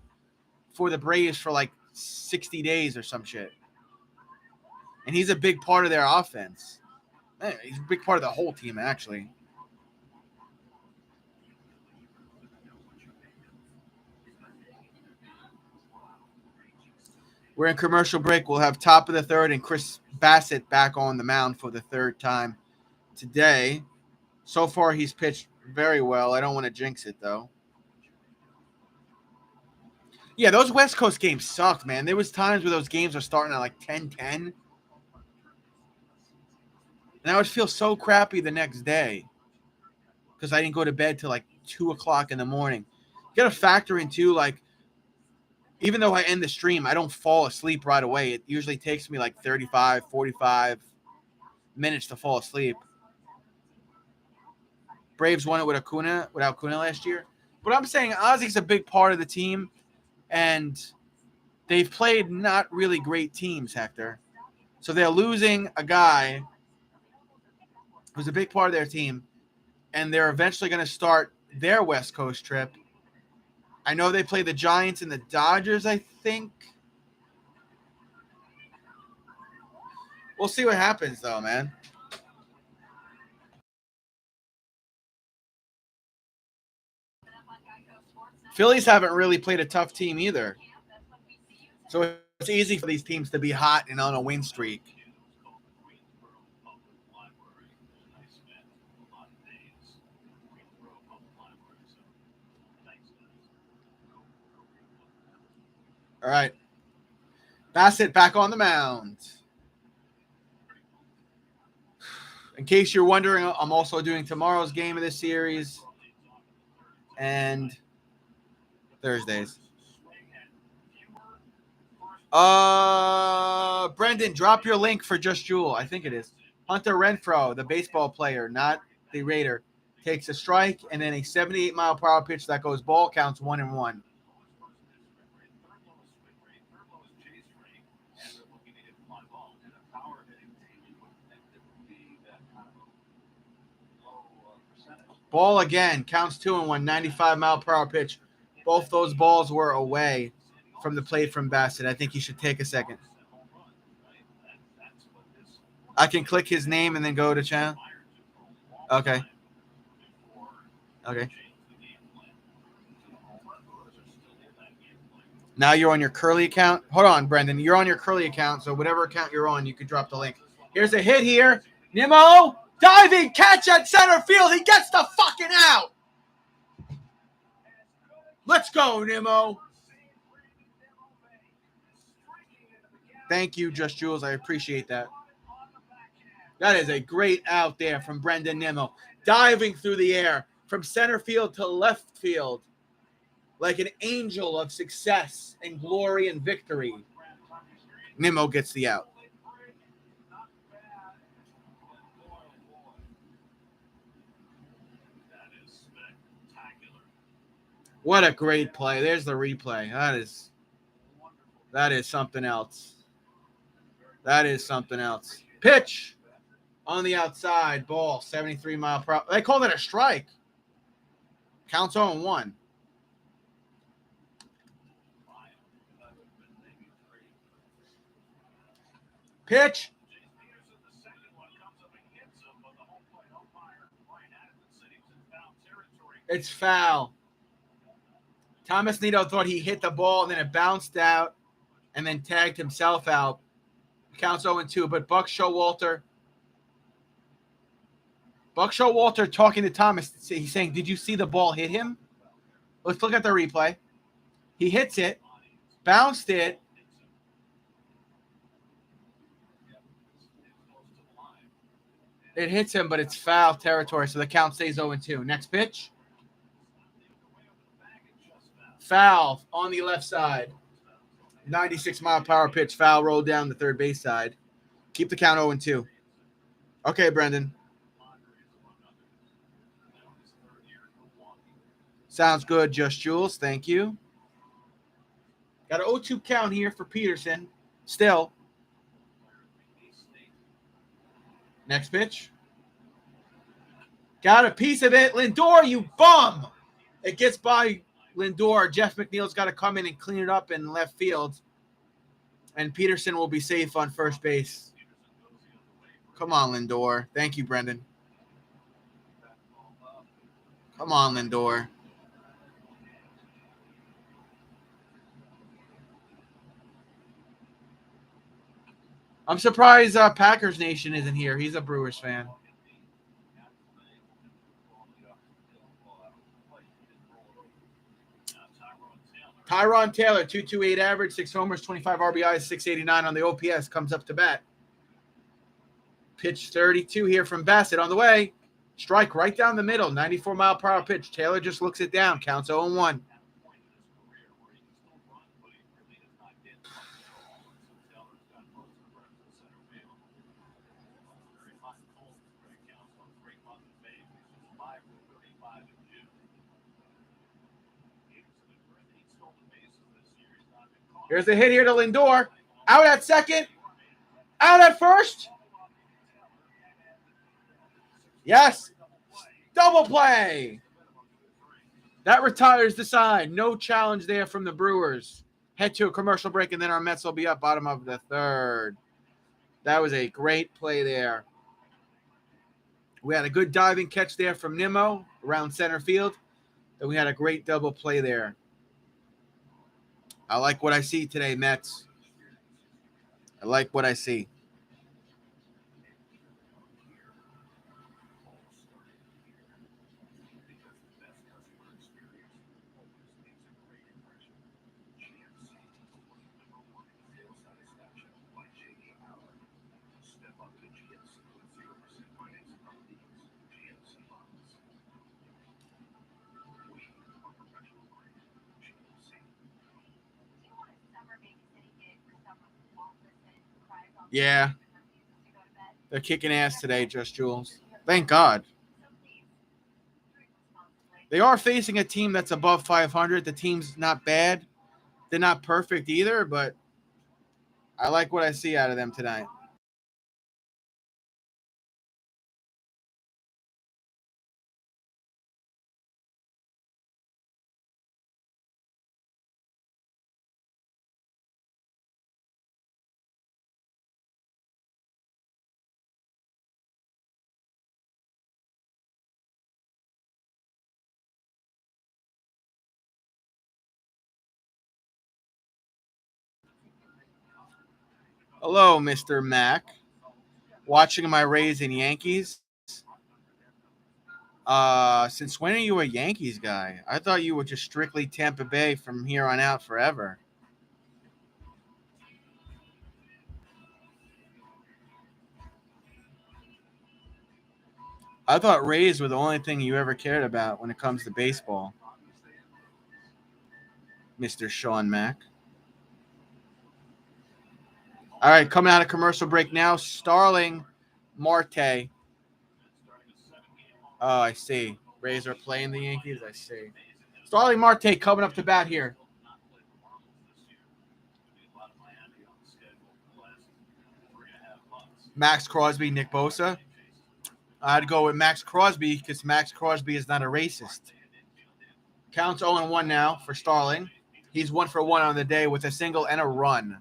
Speaker 1: for the Braves for like 60 days or some shit. And he's a big part of their offense. He's a big part of the whole team, actually. We're in commercial break. We'll have top of the third and Chris Bassett back on the mound for the third time today. So far, he's pitched very well. I don't want to jinx it, though. Yeah, those West Coast games sucked, man. There was times where those games were starting at like 10-10. And I would feel so crappy the next day because I didn't go to bed till like 2 o'clock in the morning. You got to factor in, too, like, even though I end the stream, I don't fall asleep right away. It usually takes me like 35, 45 minutes to fall asleep. Braves won it without Acuna last year. But I'm saying Ozzy's a big part of the team, and they've played not really great teams, Hector. So they're losing a guy who's a big part of their team, and they're eventually going to start their West Coast trip. I know they play the Giants and the Dodgers, I think. We'll see what happens, though, man. Phillies haven't really played a tough team either. So it's easy for these teams to be hot and on a win streak. All right. Bassett back on the mound. In case you're wondering, I'm also doing tomorrow's game of this series and Thursdays. Brendan, drop your link for Just Jewel. I think it is. Hunter Renfroe, the baseball player, not the Raider, takes a strike and then a 78-mile-per-hour pitch that goes ball, counts 1-1. Ball again, counts 2-1, 95-mile-per-hour pitch. Both those balls were away from the plate from Bassett. I think he should take a second. I can click his name and then go to channel. Okay. Now you're on your Curly account. Hold on, Brendan. You're on your Curly account, so whatever account you're on, you can drop the link. Here's a hit here. Nimmo, diving catch at center field. He gets the fucking out. Let's go, Nimmo. Thank you, Just Jules. I appreciate that. That is a great out there from Brendan Nimmo. Diving through the air from center field to left field like an angel of success and glory and victory. Nimmo gets the out. What a great play. There's the replay. That is something else. That is something else. Pitch on the outside. Ball, 73-mile-per-hour. They call that a strike. Counts 0-1. Pitch. It's foul. Thomas Nido thought he hit the ball, and then it bounced out and then tagged himself out. Counts 0-2, but Buck Showalter talking to Thomas, he's saying, did you see the ball hit him? Let's look at the replay. He hits it, bounced it. It hits him, but it's foul territory, so the count stays 0-2. Next pitch. Foul on the left side. 96-mile-per-hour pitch. Foul rolled down the third base side. Keep the count 0-2. Okay, Brendan. Sounds good, Just Jules. Thank you. Got an 0-2 count here for Peterson. Still. Next pitch. Got a piece of it. Lindor, you bum! It gets by Lindor. Jeff McNeil's got to come in and clean it up in left field. And Peterson will be safe on first base. Come on, Lindor. Thank you, Brendan. Come on, Lindor. I'm surprised Packers Nation isn't here. He's a Brewers fan. Tyron Taylor, 2.28 average, 6 homers, 25 RBIs, 689 on the OPS, comes up to bat. Pitch 32 here from Bassett on the way. Strike right down the middle, 94-mile-per-hour pitch. Taylor just looks it down, counts 0-1. Here's the hit here to Lindor. Out at second. Out at first. Yes. Double play. That retires the side. No challenge there from the Brewers. Head to a commercial break, and then our Mets will be up bottom of the third. That was a great play there. We had a good diving catch there from Nimmo around center field. Then we had a great double play there. I like what I see today, Mets. I like what I see. Yeah. They're kicking ass today, Just Jules. Thank God. They are facing a team that's above 500. The team's not bad. They're not perfect either, but I like what I see out of them tonight. Hello, Mr. Mac. Watching my Rays and Yankees. Since when are you a Yankees guy? I thought you were just strictly Tampa Bay from here on out forever. I thought Rays were the only thing you ever cared about when it comes to baseball. Mr. Sean Mack. All right, coming out of commercial break now. Starling Marte. Oh, I see. Rays are playing the Yankees. I see. Starling Marte coming up to bat here. Max Crosby, Nick Bosa. I'd go with Max Crosby because Max Crosby is not a racist. Counts 0-1 now for Starling. He's 1 for 1 on the day with a single and a run.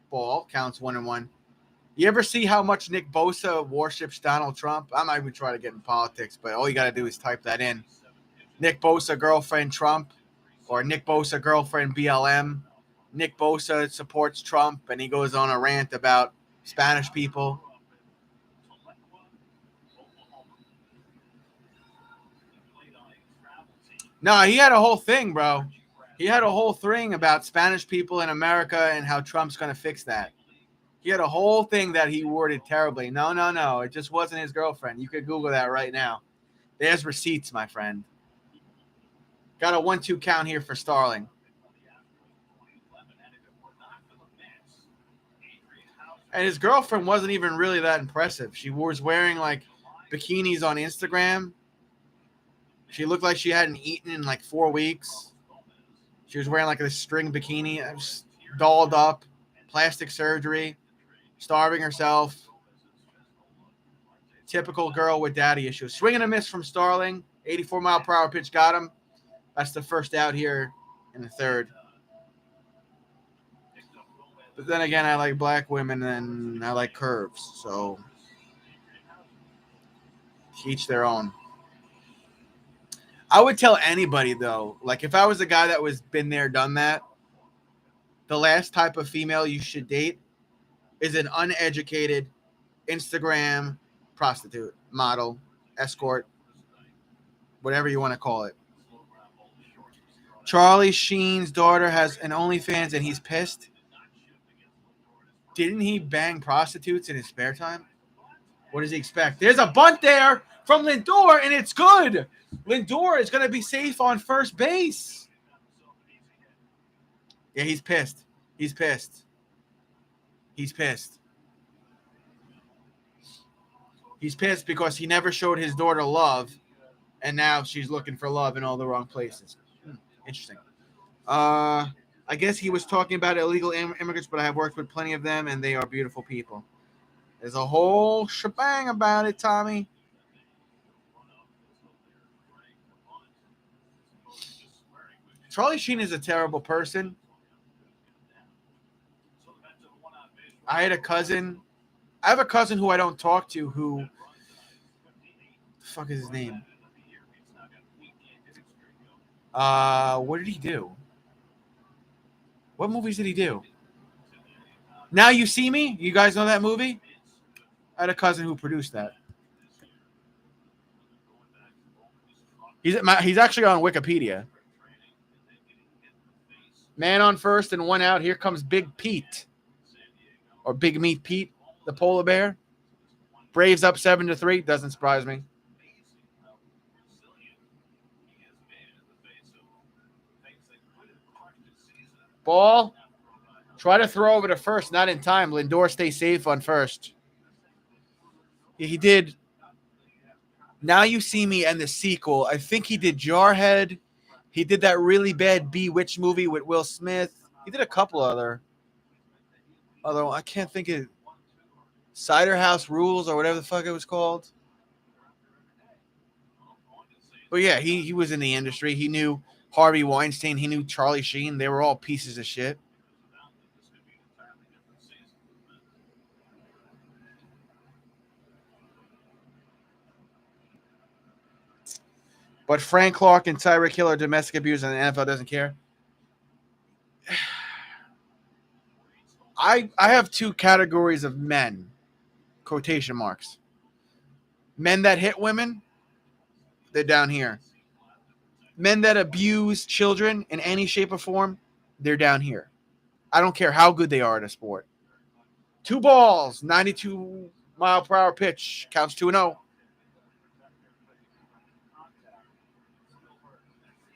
Speaker 1: Ball counts 1-1. You ever see how much Nick Bosa worships Donald Trump? I'm not even trying to get in politics, but all you got to do is type that in. Nick Bosa, girlfriend Trump, or Nick Bosa, girlfriend BLM. Nick Bosa supports Trump, and he goes on a rant about Spanish people. No, he had a whole thing, bro. He had a whole thing about Spanish people in America and how Trump's going to fix that. He had a whole thing that he worded terribly. No. It just wasn't his girlfriend. You could Google that right now. There's receipts, my friend. Got a 1-2 count here for Starling. And his girlfriend wasn't even really that impressive. She was wearing like bikinis on Instagram. She looked like she hadn't eaten in like 4 weeks. She was wearing like a string bikini, just dolled up, plastic surgery, starving herself. Typical girl with daddy issues. Swing and a miss from Starling. 84-mile-per-hour pitch got him. That's the first out here in the third. But then again, I like black women and I like curves. So each their own. I would tell anybody, though, like if I was a guy that was been there, done that, the last type of female you should date is an uneducated Instagram prostitute, model, escort, whatever you want to call it. Charlie Sheen's daughter has an OnlyFans and he's pissed. Didn't he bang prostitutes in his spare time? What does he expect? There's a bunt there from Lindor, and it's good. Lindor is going to be safe on first base. Yeah, he's pissed. He's pissed. He's pissed. He's pissed because he never showed his daughter love, and now she's looking for love in all the wrong places. Interesting. I guess he was talking about illegal immigrants, but I have worked with plenty of them, and they are beautiful people. There's a whole shebang about it, Tommy. Charlie Sheen is a terrible person. I have a cousin who I don't talk to who, the fuck is his name? What did he do? What movies did he do? Now You See Me? You guys know that movie? I had a cousin who produced that. He's actually on Wikipedia. Man on first and one out. Here comes Big Pete. Or Big Meat Pete, the polar bear. Braves up 7-3. Doesn't surprise me. Ball. Try to throw over to first. Not in time. Lindor stays safe on first. He did Now You See Me and the sequel. I think he did Jarhead. He did that really bad Bewitched movie with Will Smith. He did a couple other I can't think of Cider House Rules or whatever the fuck it was called. But yeah, he was in the industry. He knew Harvey Weinstein. He knew Charlie Sheen. They were all pieces of shit. But Frank Clark and Tyreek Hill are domestic abuse, and the NFL doesn't care. I have two categories of men, quotation marks. Men that hit women, they're down here. Men that abuse children in any shape or form, they're down here. I don't care how good they are at a sport. 2 balls, 92-mile-per-hour pitch, counts 2-0.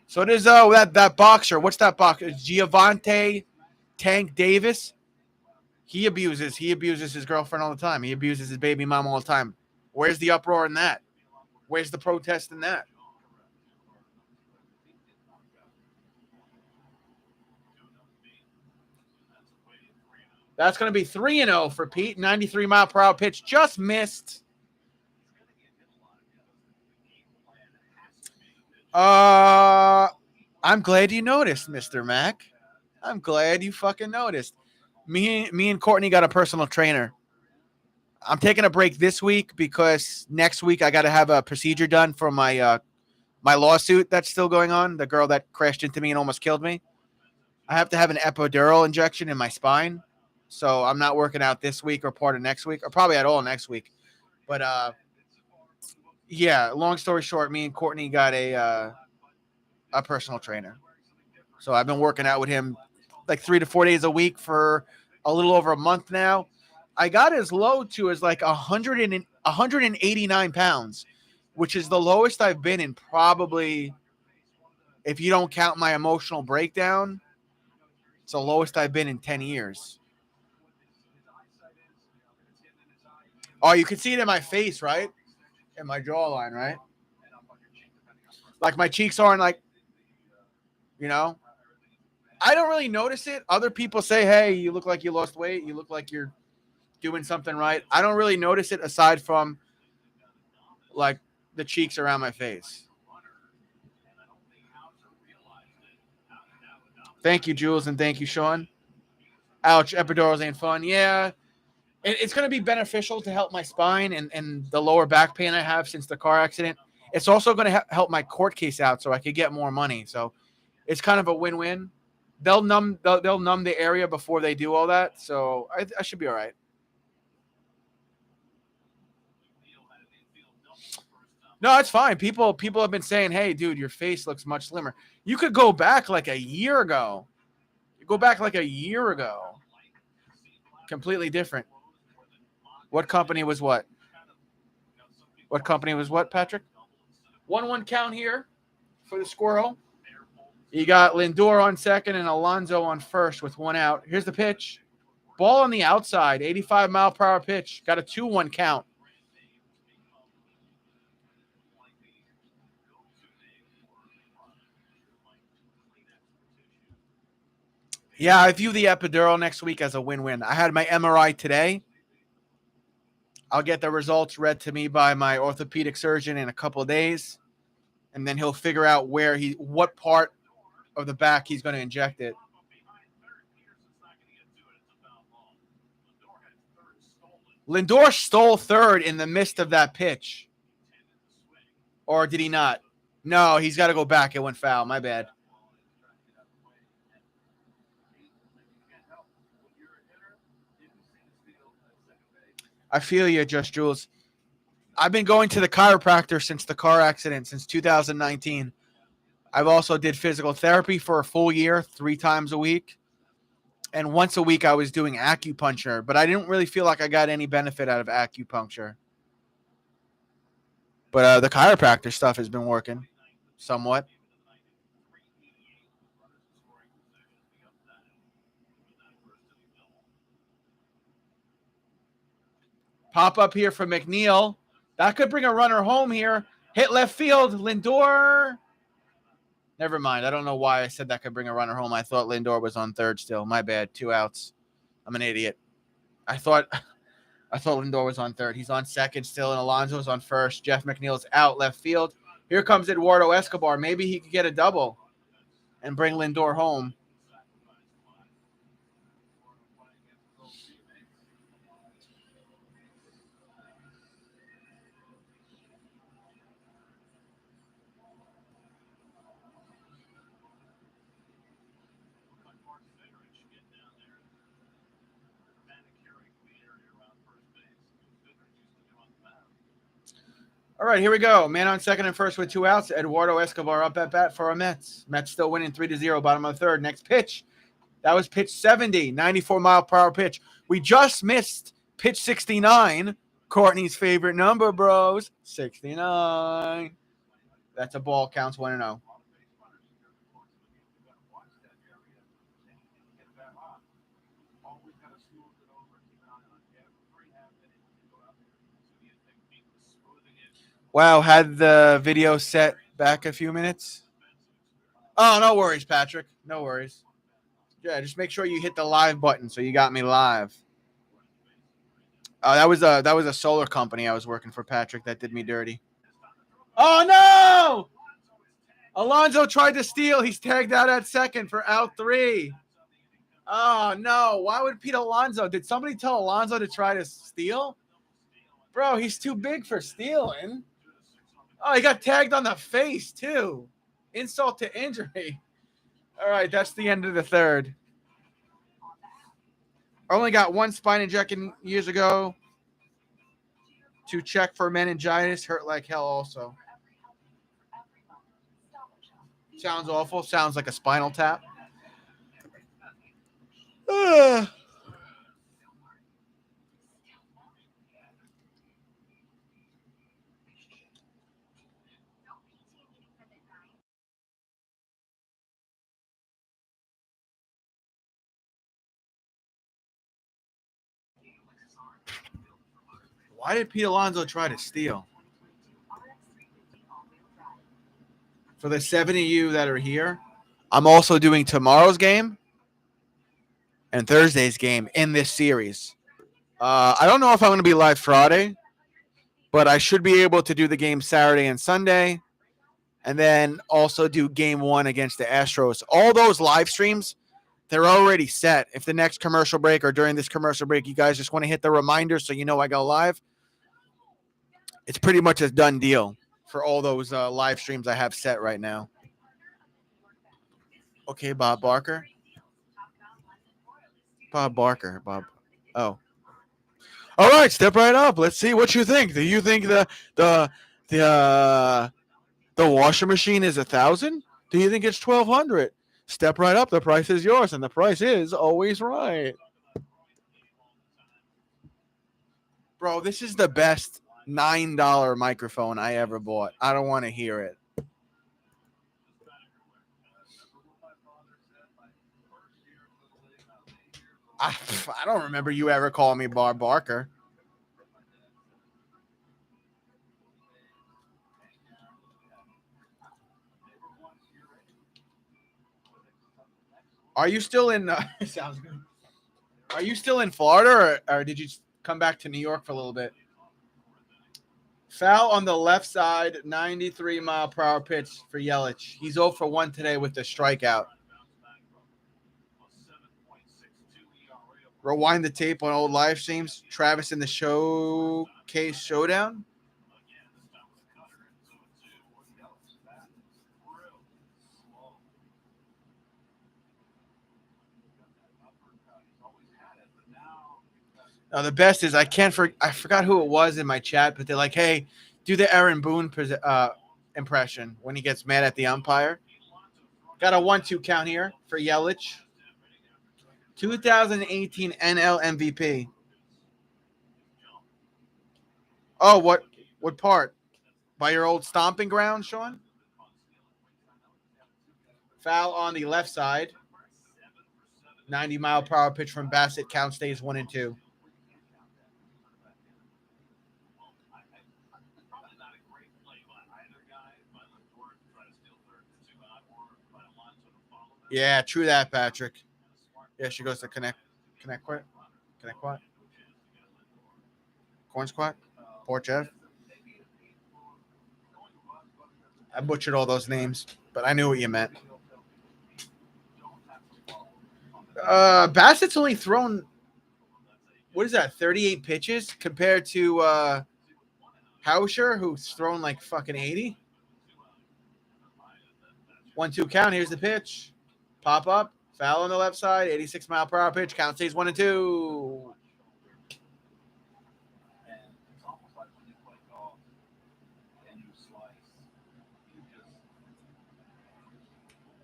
Speaker 1: So there's that boxer. What's that boxer? Giovanni Tank Davis. He abuses his girlfriend all the time. He abuses his baby mom all the time. Where's the uproar in that? Where's the protest in that? That's going to be 3-0 for Pete. 93-mile-per-hour pitch just missed. I'm glad you noticed, Mr. Mac. I'm glad you fucking noticed. Me and Courtney got a personal trainer. I'm taking a break this week because next week I got to have a procedure done for my my lawsuit that's still going on. The girl that crashed into me and almost killed me. I have to have an epidural injection in my spine. So I'm not working out this week or part of next week or probably at all next week. But yeah, long story short, me and Courtney got a personal trainer. So I've been working out with him like 3 to 4 days a week for a little over a month now. I got as low to as like 189 pounds, which is the lowest I've been in probably, if you don't count my emotional breakdown, it's the lowest I've been in 10 years. Oh, you can see it in my face, right? In my jawline, right? Like my cheeks aren't like, you know. I don't really notice it. Other people say, "Hey, you look like you lost weight. You look like you're doing something right." I don't really notice it aside from like the cheeks around my face. Thank you, Jules, and thank you, Sean. Ouch, epidurals ain't fun. Yeah, it's going to be beneficial to help my spine and the lower back pain I have since the car accident. It's also going to help my court case out so I could get more money. So it's kind of a win-win. They'll numb the area before they do all that, so I should be all right. No, it's fine. People have been saying, "Hey, dude, your face looks much slimmer." You could go back like a year ago. You go back like a year ago. Completely different. What company was what? What company was what, Patrick? 1-1 count here for the squirrel. You got Lindor on second and Alonso on first with one out. Here's the pitch. Ball on the outside, 85-mile-per-hour pitch. Got a 2-1 count. Yeah, I view the epidural next week as a win-win. I had my MRI today. I'll get the results read to me by my orthopedic surgeon in a couple of days, and then he'll figure out what part of the back he's going to inject it. Lindor stole third in the midst of that pitch. Or did he not? No, he's got to go back. It went foul. My bad. I feel you, Just Jules. I've been going to the chiropractor since the car accident, since 2019. I've also did physical therapy for a full year, 3 times a week. And once a week I was doing acupuncture, but I didn't really feel like I got any benefit out of acupuncture. But the chiropractor stuff has been working somewhat. Pop up here for McNeil. That could bring a runner home here. Hit left field. Lindor. Never mind. I don't know why I said that could bring a runner home. I thought Lindor was on third still. My bad. 2 outs. I'm an idiot. I thought Lindor was on third. He's on second still, and Alonso's on first. Jeff McNeil's out left field. Here comes Eduardo Escobar. Maybe he could get a double and bring Lindor home. All right, here we go. Man on second and first with 2 outs. Eduardo Escobar up at bat for our Mets. Mets still winning 3-0, bottom of the third. Next pitch. That was pitch 70, 94-mile-per-hour pitch. We just missed pitch 69. Courtney's favorite number, bros. 69. That's a ball. Counts 1-0. Wow, had the video set back a few minutes. Oh, no worries, Patrick. No worries. Yeah, just make sure you hit the live button so you got me live. That was a solar company I was working for, Patrick, that did me dirty. Oh no! Alonso tried to steal. He's tagged out at second for out 3. Oh no! Why would Pete Alonso? Did somebody tell Alonso to try to steal? Bro, he's too big for stealing. Oh, he got tagged on the face too. Insult to injury. All right, that's the end of the third. I only got 1 spine injection years ago to check for meningitis. Hurt like hell also. Sounds awful. Sounds like a spinal tap. Why did Pete Alonso try to steal? For the 70 of you that are here, I'm also doing tomorrow's game and Thursday's game in this series. I don't know if I'm going to be live Friday, but I should be able to do the game Saturday and Sunday, and then also do game 1 against the Astros. All those live streams, they're already set. If the next commercial break or during this commercial break, you guys just want to hit the reminder so you know I go live, it's pretty much a done deal for all those live streams I have set right now. Okay, Bob Barker. Bob Barker. Bob. Oh. All right, step right up. Let's see what you think. Do you think the washing machine is 1,000? Do you think it's 1,200? Step right up. The price is yours, and the price is always right. Bro, this is the best $9 microphone I ever bought. I don't want to hear it. I don't remember you ever calling me Bob Barker. Are you still in? Sounds good. Are you still in Florida, or did you come back to New York for a little bit? Foul on the left side, 93-mile-per-hour pitch for Yelich. He's 0 for 1 today with the strikeout. Rewind the tape on old live streams. Travis in the Showcase Showdown. The best is I forgot who it was in my chat, but they're like, hey, do the Aaron Boone impression when he gets mad at the umpire. Got a 1-2 count here for Yelich. 2018 NL MVP. Oh, what part? By your old stomping ground, Sean? Foul on the left side. 90-mile-per-hour pitch from Bassett. Count stays 1-2. Yeah, true that, Patrick. Yeah, she goes to connect what? Corn squat? Porch F? I butchered all those names, but I knew what you meant. Bassett's only thrown, what is that, 38 pitches compared to Hauscher, who's thrown like fucking 80. 1-2 count. Here's the pitch. Pop up. Foul on the left side. 86-mile-per-hour pitch. Count stays 1-2.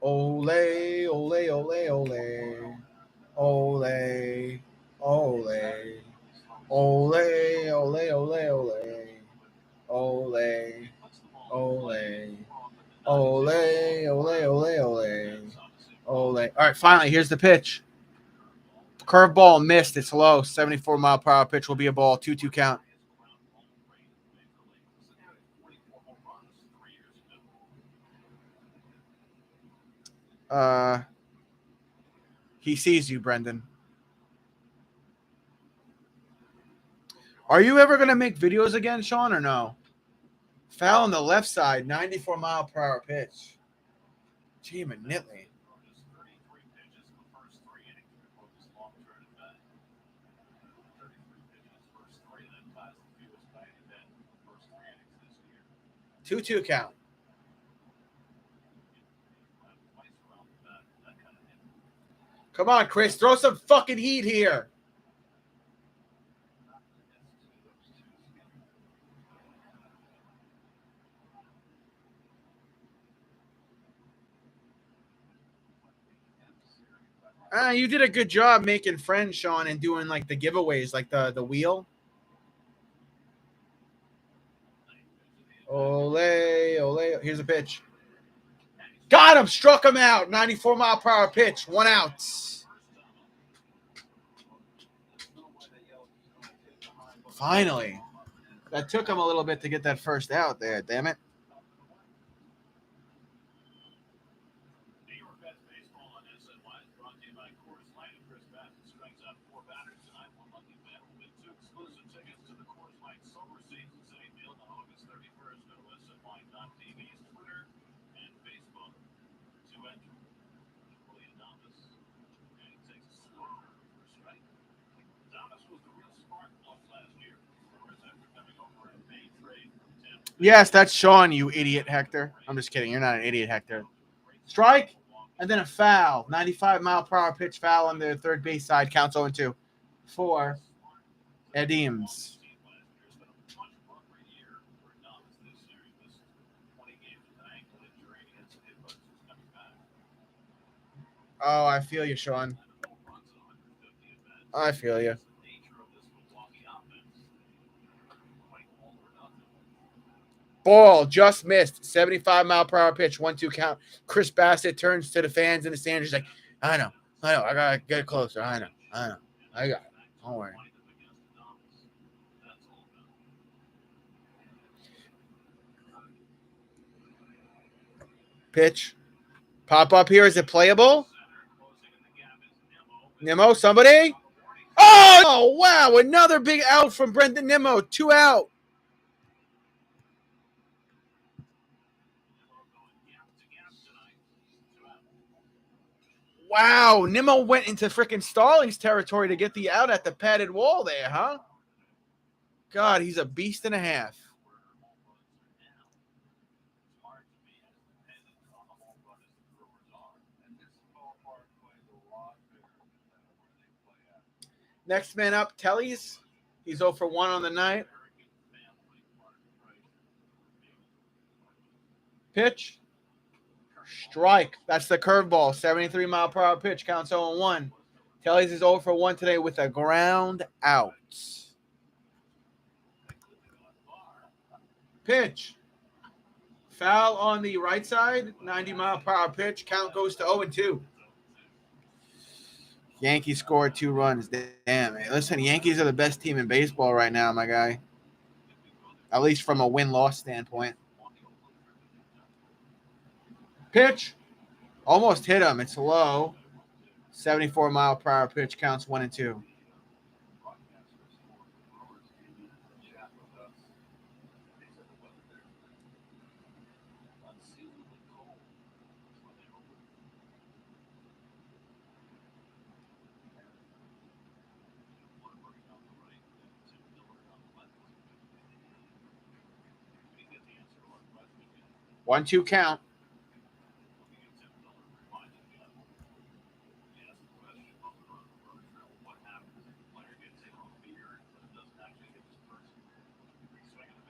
Speaker 1: Ole, ole, ole, ole. Ole, ole. Ole, ole, ole, ole. Ole, ole. Ole, ole, ole, ole. Ole. All right, finally, here's the pitch. Curveball missed. It's low. 74-mile-per-hour pitch will be a ball. 2-2 count. He sees you, Brendan. Are you ever going to make videos again, Sean, or no? Foul on the left side, 94-mile-per-hour pitch. Gee, Nitley. Two count. Come on, Chris. Throw some fucking heat here. You did a good job making friends, Sean, and doing like the giveaways, like the wheel. Ole, ole. Here's a pitch. Got him. Struck him out. 94-mile-per-hour pitch. 1 out. Finally. That took him a little bit to get that first out there, damn it. Yes, that's Sean, you idiot, Hector. I'm just kidding. You're not an idiot, Hector. Strike, and then a foul. 95-mile-per-hour pitch foul on the third base side. Counts 0-2 for Edems. Oh, I feel you, Sean. I feel you. Ball just missed. 75-mile-per-hour pitch. 1-2 count. Chris Bassett turns to the fans in the stands. He's like, I know. I gotta get closer. I know. I got it. Don't worry. Pitch. Pop up here. Is it playable? Nimmo, somebody? Oh, wow. Another big out from Brendan Nimmo. 2 out. Wow. Nimmo went into freaking Stallings territory to get the out at the padded wall there, huh? God, he's a beast and a half. Next man up, Tellys. He's 0 for 1 on the night. Pitch. Strike. That's the curveball. 73-mile-per-hour pitch. Counts 0-1. Tellys is 0 for 1 today with a ground out. Pitch. Foul on the right side. 90-mile-per-hour pitch. Count goes to 0-2. Yankees scored 2 runs. Damn. Hey, listen, Yankees are the best team in baseball right now, my guy. At least from a win-loss standpoint. Pitch. Almost hit him. It's low. 74-mile-per-hour pitch. Counts 1-2. One, two count.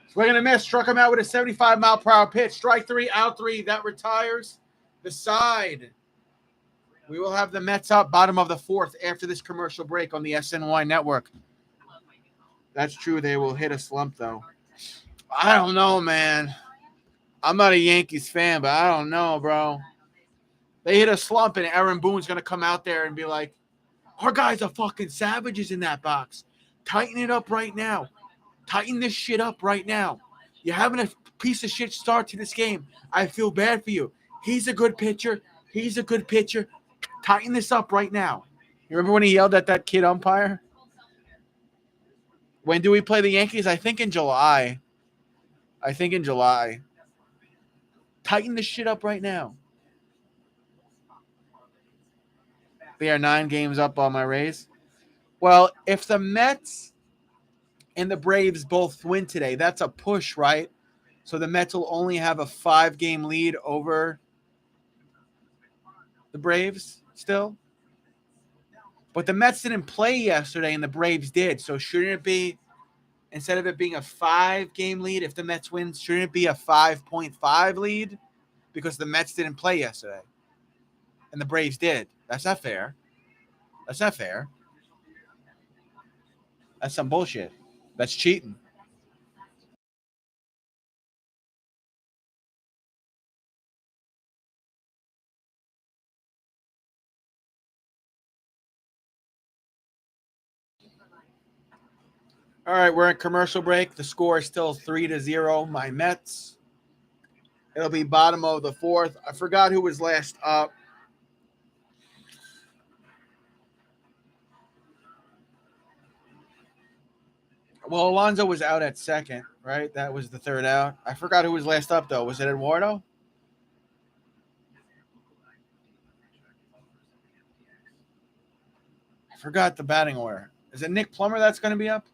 Speaker 1: Swing and a miss. Struck him out with a 75-mile-per-hour pitch. Strike 3, out 3. That retires the side. We will have the Mets up bottom of the 4th after this commercial break on the SNY network. That's true. They will hit a slump, though. I don't know, man. I'm not a Yankees fan, but I don't know, bro. They hit a slump, and Aaron Boone's going to come out there and be like, our guys are fucking savages in that box. Tighten it up right now. Tighten this shit up right now. You're having a piece of shit start to this game. I feel bad for you. He's a good pitcher. He's a good pitcher. Tighten this up right now. You remember when he yelled at that kid umpire? When do we play the Yankees? I think in July. Tighten this shit up right now. They are 9 games up on my Rays. Well, if the Mets and the Braves both win today, that's a push, right? So the Mets will only have a 5-game lead over the Braves still. But the Mets didn't play yesterday and the Braves did. So shouldn't it be, instead of it being a 5-game lead, if the Mets win, shouldn't it be a 5.5 lead? Because the Mets didn't play yesterday and the Braves did. That's not fair. That's some bullshit. That's cheating. All right, we're in commercial break. The score is still 3-0. My Mets. It'll be bottom of the fourth. I forgot who was last up. Well, Alonso was out at second, right? That was the third out. I forgot who was last up, though. Was it Eduardo? I forgot the batting order. Is it Nick Plummer that's going to be up?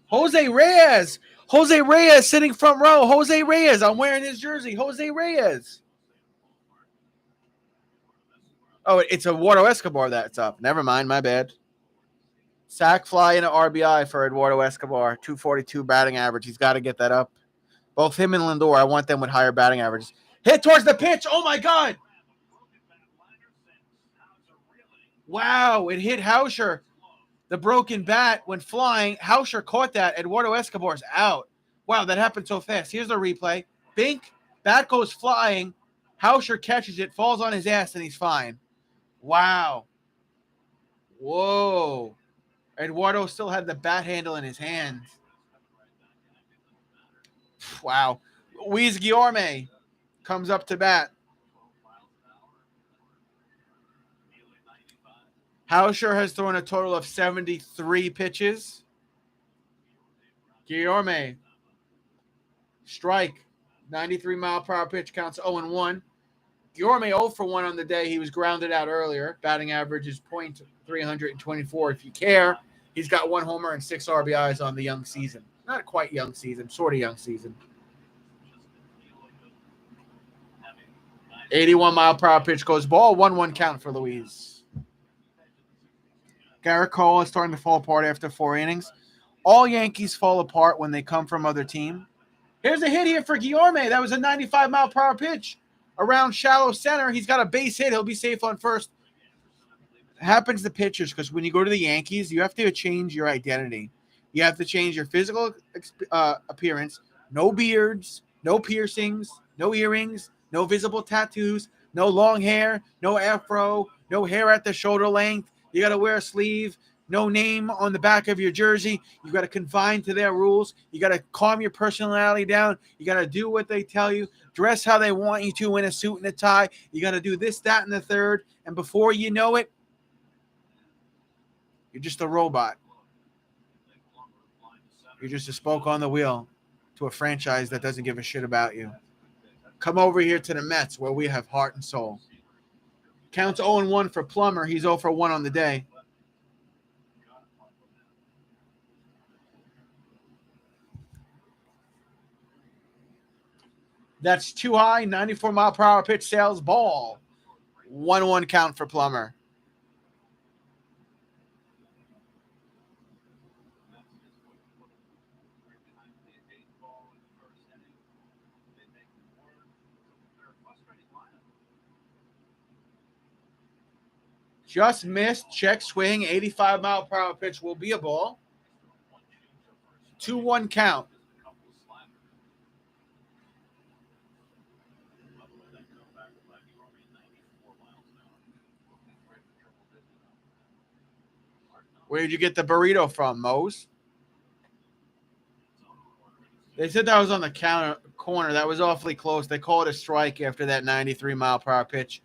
Speaker 1: Jose Reyes. Jose Reyes sitting front row. Jose Reyes. I'm wearing his jersey. Jose Reyes. Oh, it's Eduardo Escobar that's up. Never mind. My bad. Sack fly and an RBI for Eduardo Escobar. 242 batting average. He's got to get that up. Both him and Lindor, I want them with higher batting averages. Hit towards the pitch. Oh, my God. Wow. It hit Hauscher. The broken bat went flying. Hauscher caught that. Eduardo Escobar's out. Wow, that happened so fast. Here's the replay. Bink. Bat goes flying. Hauscher catches it, falls on his ass, and he's fine. Wow. Whoa. Eduardo still had the bat handle in his hands. Wow. Luis Guillorme comes up to bat. Hauscher has thrown a total of 73 pitches. Guillorme. Strike. 93-mile-per-hour pitch counts 0-1. Guillorme 0 for 1 on the day. He was grounded out earlier. Batting average is .324 if you care. He's got 1 homer and 6 RBIs on the young season. Not quite young season, sort of young season. 81-mile-per-hour pitch goes ball. 1-1 count for Luis. Garrett Cole is starting to fall apart after 4 innings. All Yankees fall apart when they come from other team. Here's a hit here for Guillorme. That was a 95-mile-per-hour pitch around shallow center. He's got a base hit. He'll be safe on first. It happens to pitchers because when you go to the Yankees, you have to change your identity. You have to change your physical appearance. No beards, no piercings, no earrings, no visible tattoos, no long hair, no afro, no hair at the shoulder length. You got to wear a sleeve. No name on the back of your jersey. You got to confine to their rules. You got to calm your personality down. You got to do what they tell you. Dress how they want you to in a suit and a tie. You got to do this, that, and the third. And before you know it, you're just a robot. You're just a spoke on the wheel to a franchise that doesn't give a shit about you. Come over here to the Mets where we have heart and soul. Counts 0-1 for Plummer. He's 0 for 1 on the day. That's too high. 94-mile-per-hour pitch sails ball. 1-1 count for Plummer. Just missed. Check swing. 85-mile-per-hour pitch will be a ball. 2-1 count. Where did you get the burrito from, Mose? They said that was on the corner. That was awfully close. They called it a strike after that 93-mile-per-hour pitch.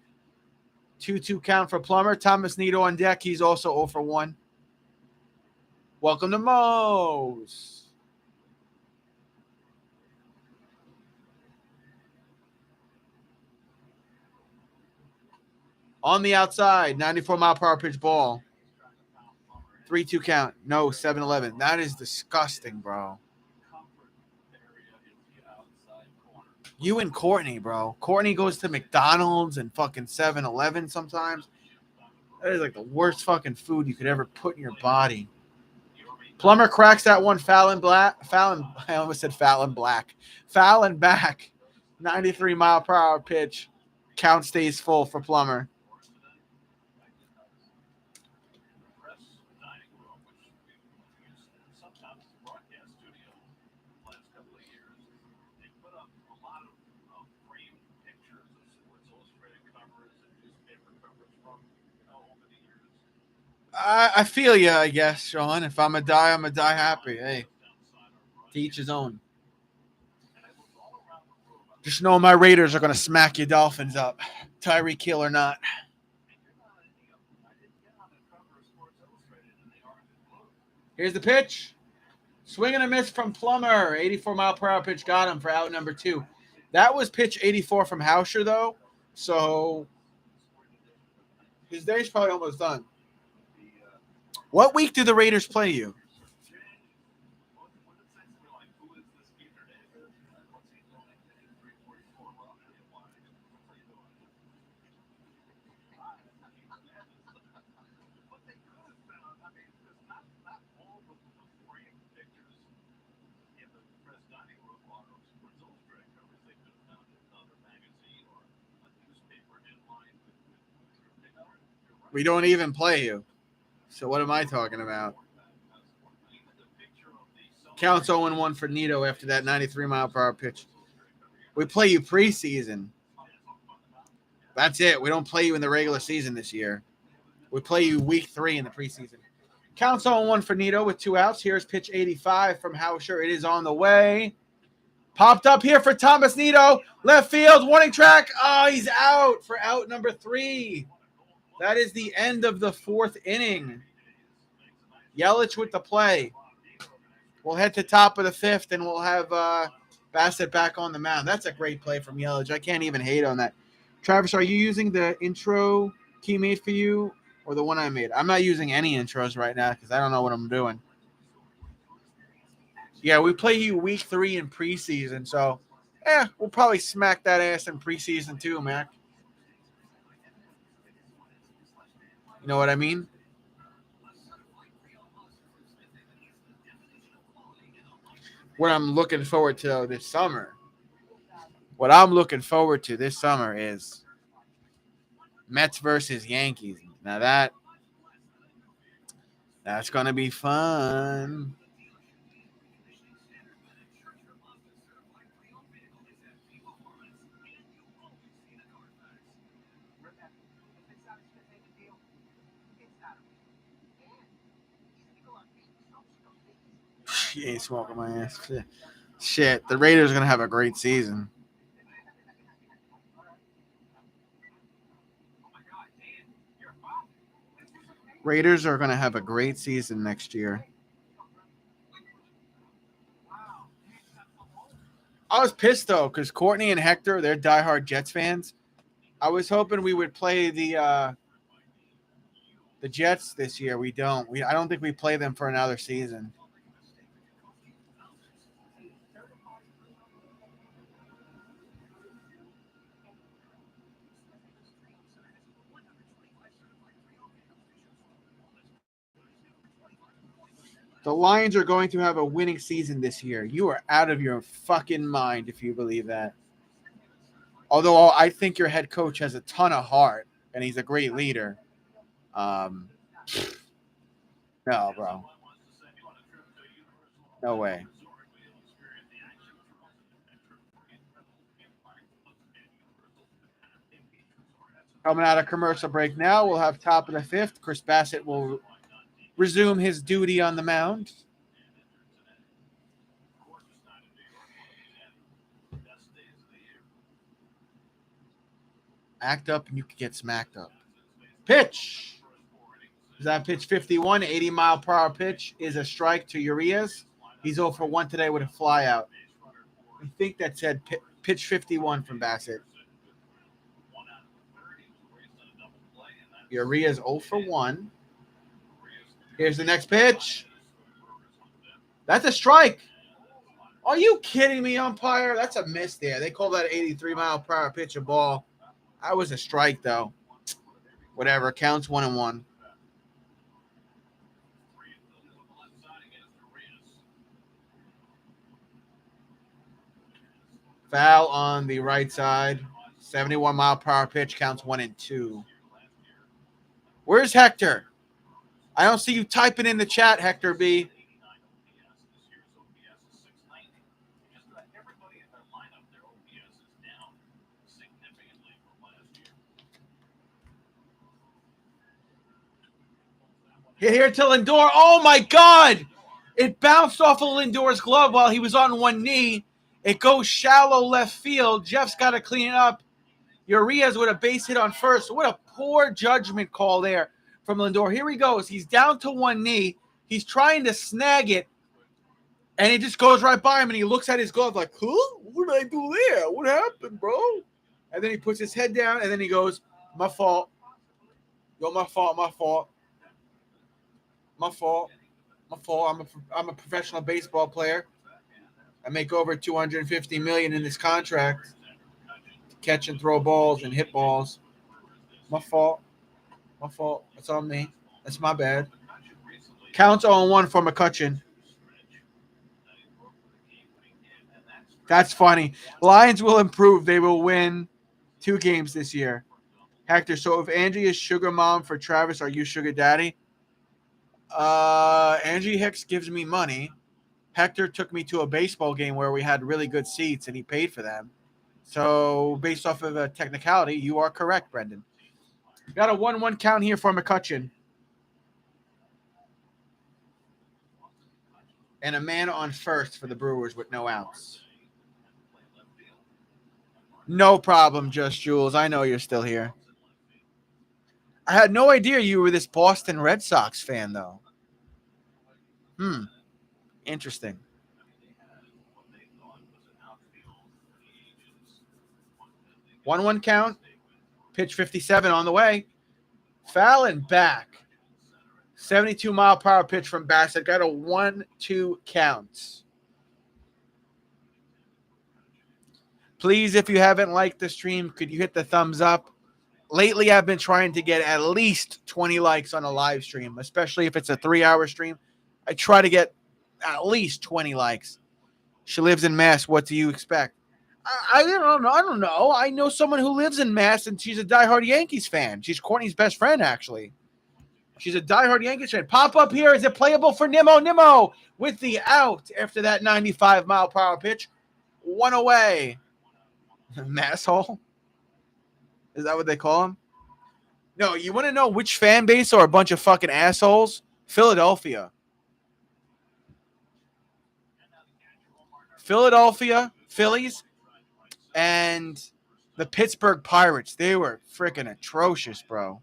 Speaker 1: 2-2 count for Plummer. Thomas Nido on deck. He's also 0 for 1. Welcome to Mose. On the outside, 94-mile-per-hour pitch ball. 3-2 count. No, 7-11. That is disgusting, bro. You and Courtney, bro. Courtney goes to McDonald's and fucking 7-Eleven sometimes. That is like the worst fucking food you could ever put in your body. Plummer cracks that one foul and black. I almost said foul and black. Foul and back. 93-mile-per-hour pitch. Count stays full for Plummer. I feel you, I guess, Sean. If I'm a die, I'm a die happy. Hey, to each his own. Just know my Raiders are going to smack your Dolphins up, Tyreek Hill or not. Here's the pitch. Swing and a miss from Plummer. 84-mile-per-hour pitch got him for out number 2. That was pitch 84 from Hauscher, though. So his day's probably almost done. What week do the Raiders play you? We don't even play you. So what am I talking about? Counts 0-1 for Nito after that 93-mile-per-hour pitch. We play you preseason. That's it. We don't play you in the regular season this year. We play you week 3 in the preseason. Counts 0-1 for Nito with 2 outs. Here's pitch 85 from Hauscher. It is on the way. Popped up here for Thomas Nito. Left field, warning track. Oh, he's out for out number 3. That is the end of the 4th inning. Yelich with the play. We'll head to top of the 5th, and we'll have Bassett back on the mound. That's a great play from Yelich. I can't even hate on that. Travis, are you using the intro key made for you or the one I made? I'm not using any intros right now because I don't know what I'm doing. Yeah, we play you week 3 in preseason, so we'll probably smack that ass in preseason too, Mac. You know what I mean? What I'm looking forward to this summer. What I'm looking forward to this summer is Mets versus Yankees. Now that's going to be fun. He ain't smoking my ass. Shit, the Raiders are going to have a great season. Raiders are going to have a great season next year. I was pissed, though, because Courtney and Hector, they're diehard Jets fans. I was hoping we would play the Jets this year. We don't. I don't think we play them for another season. The Lions are going to have a winning season this year. You are out of your fucking mind if you believe that. Although I think your head coach has a ton of heart and he's a great leader. No, bro. No way. Coming out of commercial break now, we'll have top of the 5th. Chris Bassett will resume his duty on the mound. Act up and you can get smacked up. Pitch. Is that pitch 51? 80-mile-per-hour pitch is a strike to Urias. He's 0 for 1 today with a flyout. I think that said pitch 51 from Bassett. Urias 0 for 1. Here's the next pitch. That's a strike. Are you kidding me, umpire? That's a miss there. They call that 83-mile-per-hour pitch a ball. That was a strike, though. Whatever. Counts 1-1. Foul on the right side. 71-mile-per-hour pitch. Counts 1-2. Where's Hector? I don't see you typing in the chat, Hector B. Here to Lindor. Oh, my God. It bounced off of Lindor's glove while he was on one knee. It goes shallow left field. Jeff's got to clean it up. Urias with a base hit on first. What a poor judgment call there from Lindor. Here he goes. He's down to one knee. He's trying to snag it, and it just goes right by him, and he looks at his glove like, huh? What did I do there? What happened, bro? And then he puts his head down, and then he goes, my fault. Yo, my fault. I'm a professional baseball player. I make over $250 million in this contract to catch and throw balls and hit balls. My fault. That's on me. That's my bad. Counts 0-1 for McCutcheon. That's funny. Lions will improve. They will win 2 games this year. Hector, so if Angie is sugar mom for Travis, are you sugar daddy? Angie Hicks gives me money. Hector took me to a baseball game where we had really good seats, and he paid for them. So based off of a technicality, you are correct, Brendan. Got a 1-1 count here for McCutcheon. And a man on first for the Brewers with no outs. No problem, Just Jules. I know you're still here. I had no idea you were this Boston Red Sox fan, though. Interesting. One count. Pitch 57 on the way. Foul and back. 72-mile-per-hour pitch from Bassett. Got a 1-2 count. Please, if you haven't liked the stream, could you hit the thumbs up? Lately, I've been trying to get at least 20 likes on a live stream, especially if it's a 3-hour stream. I try to get at least 20 likes. She lives in Mass. What do you expect? I don't know. I know someone who lives in Mass, and she's a diehard Yankees fan. She's Courtney's best friend, actually. She's a diehard Yankees fan. Pop up here. Is it playable for Nimmo? Nimmo with the out after that 95-mile-per-hour pitch. 1 away. Masshole? Is that what they call him? No, you want to know which fan base are a bunch of fucking assholes? Philadelphia. Phillies, and the Pittsburgh Pirates. They were freaking atrocious, bro.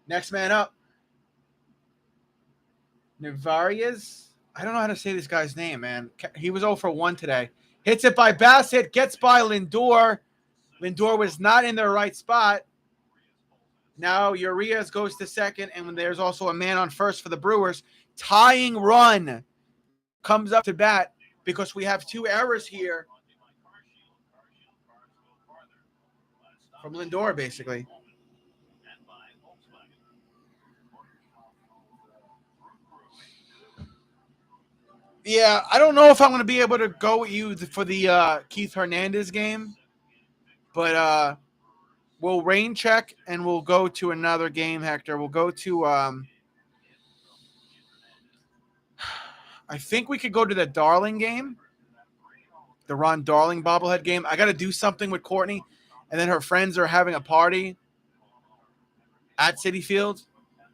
Speaker 1: Next man up. Navarias. I don't know how to say this guy's name, man. He was 0 for 1 today. Hits it by Bassett. Gets by Lindor. Lindor was not in the right spot. Now Urias goes to second, and there's also a man on first for the Brewers. Tying run comes up to bat because we have 2 errors here from Lindor, basically. Yeah, I don't know if I'm going to be able to go with you for the Keith Hernandez game, but we'll rain check and we'll go to another game, Hector. We'll go to I think we could go to the Darling game, the Ron Darling bobblehead game. I got to do something with Courtney, and then her friends are having a party at Citi Field,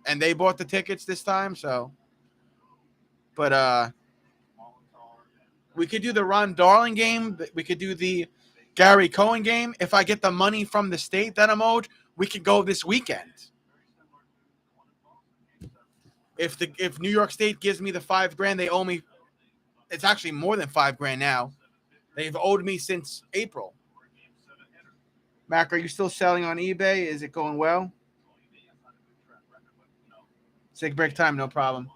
Speaker 1: and they bought the tickets this time, so. But we could do the Ron Darling game. We could do the Gary Cohen game. If I get the money from the state that I'm owed, we could go this weekend. If New York State gives me the $5,000 they owe me, it's actually more than $5,000 now. They've owed me since April. Mac, are you still selling on eBay? Is it going well? Take break time, no problem.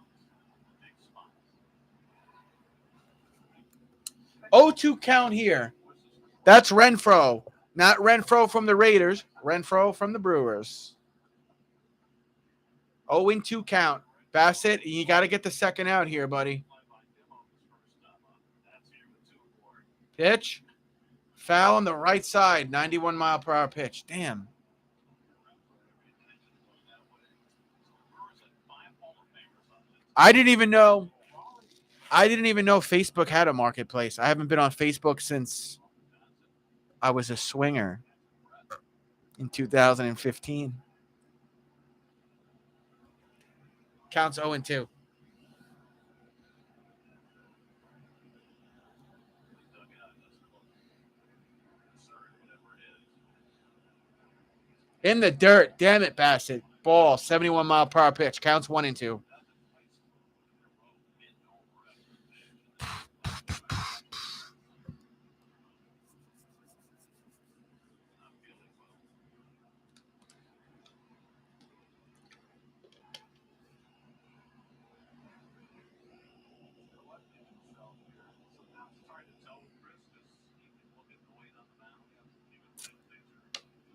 Speaker 1: 0-2 count here. That's Renfroe. Not Renfroe from the Raiders. Renfroe from the Brewers. 0-2 count. Bassett, you got to get the second out here, buddy. Pitch. Foul on the right side. 91-mile-per-hour pitch. Damn. I didn't even know Facebook had a marketplace. I haven't been on Facebook since I was a swinger in 2015. Counts 0-2. In the dirt. Damn it, Bassett. Ball. 71-mile-per-hour pitch. Counts 1-2.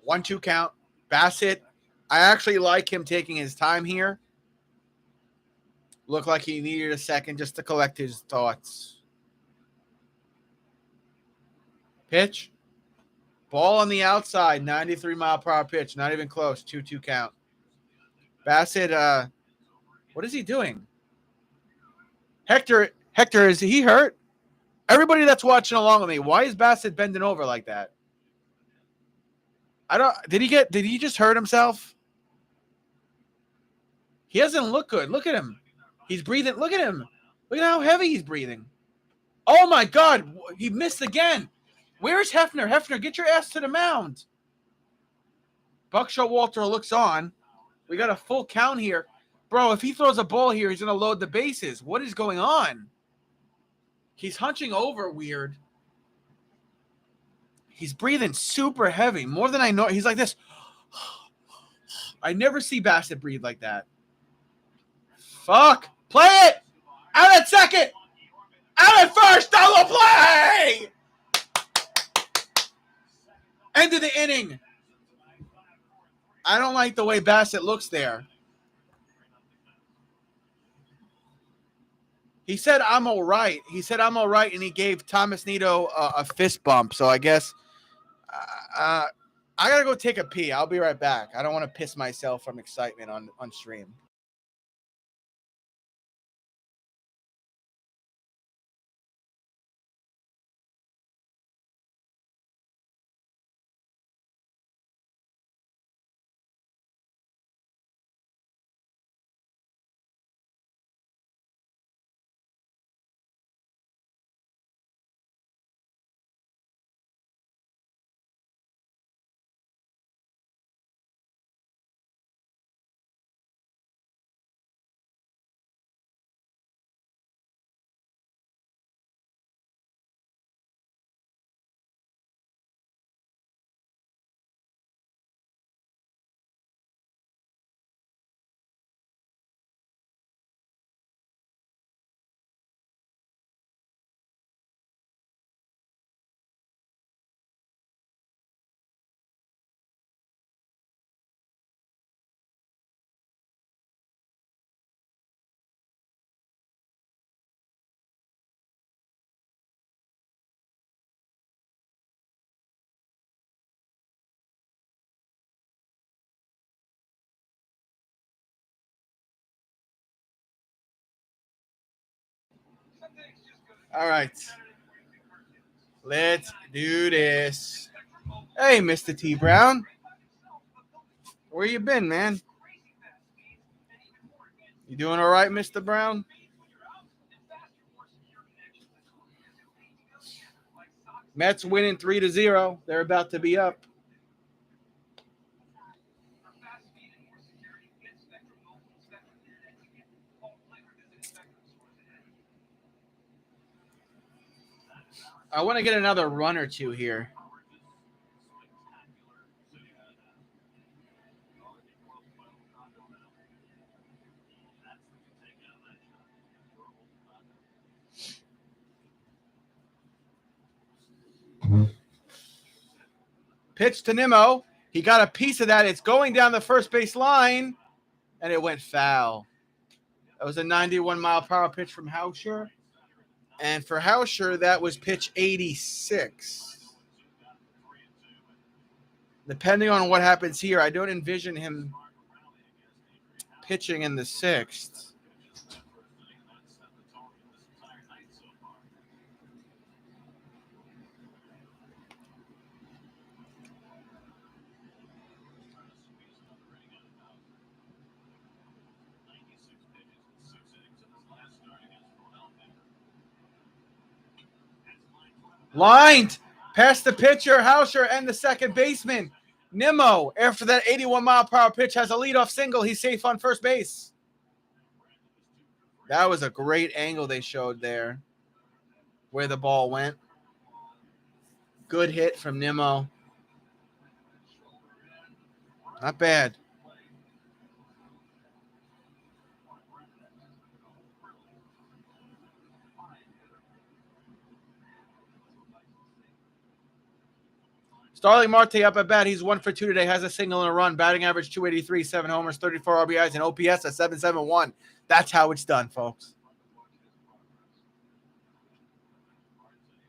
Speaker 1: One-two count. Bassett. I actually like him taking his time here. Looked like he needed a second just to collect his thoughts. Pitch. Ball on the outside. 93-mile-per-hour pitch. Not even close. 2-2 count. Bassett, what is he doing? Hector, is he hurt? Everybody that's watching along with me, why is Bassett bending over like that? Did he just hurt himself? He doesn't look good. Look at him. He's breathing. Look at him. Look at how heavy he's breathing. Oh my God. He missed again. Where's Hefner? Hefner, get your ass to the mound. Buckshot Walter looks on. We got a full count here. Bro, if he throws a ball here, he's going to load the bases. What is going on? He's hunching over weird. He's breathing super heavy, more than I know. He's like this. I never see Bassett breathe like that. Fuck. Play it. Out at second. Out at first. Double play. End of the inning. I don't like the way Bassett looks there. He said, I'm all right. And he gave Thomas Nido a fist bump. So I guess I got to go take a pee. I'll be right back. I don't want to piss myself from excitement on stream. All right. Let's do this. Hey, Mr. T. Brown. Where you been, man? You doing all right, Mr. Brown? Mets winning 3-0. They're about to be up. I want to get another run or two here. Pitch to Nimmo. He got a piece of that. It's going down the first base line, and it went foul. That was a 91-mile-per-hour pitch from Hauscher. And for Hauscher, that was pitch 86. Depending on what happens here, I don't envision him pitching in the sixth. Lined past the pitcher, Hauscher, and the second baseman. Nimmo, after that 81-mile-per-hour pitch, has a leadoff single. He's safe on first base. That was a great angle they showed there where the ball went. Good hit from Nimmo. Not bad. Starling Marte up at bat. He's 1 for 2 today. Has a single and a run. Batting average 283, 7 homers, 34 RBIs, and OPS at 771. That's how it's done, folks.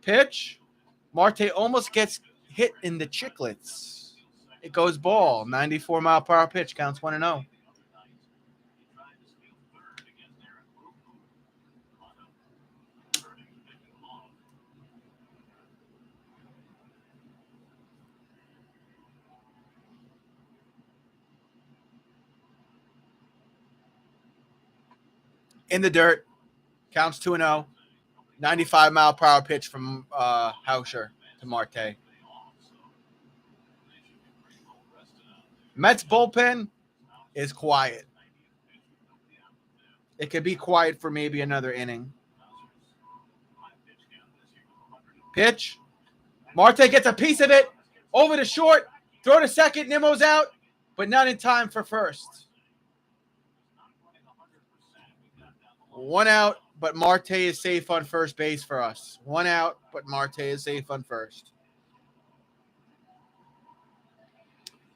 Speaker 1: Pitch. Marte almost gets hit in the chiclets. It goes ball. 94-mile-per-hour pitch. Counts 1-0. In the dirt. Counts 2-0. 95-mile-per-hour pitch from Hauscher to Marte. Mets bullpen is quiet. It could be quiet for maybe another inning. Pitch. Marte gets a piece of it. Over to short. Throw to second. Nimmo's out, but not in time for first. 1 out, but Marte is safe on first base for us. 1 out, but Marte is safe on first.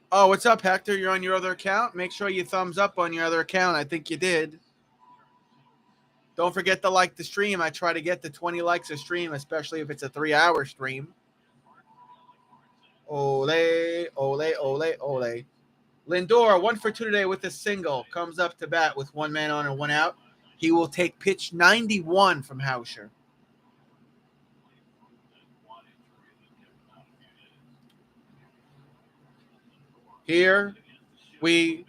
Speaker 1: Oh, what's up, Hector? You're on your other account? Make sure you thumbs up on your other account. I think you did. Don't forget to like the stream. I try to get to 20 likes a stream, especially if it's a 3-hour stream. Ole, ole, ole, ole. Lindor, 1 for 2 today with a single. Comes up to bat with 1 man on and 1 out. He will take pitch 91 from Hauscher. Here we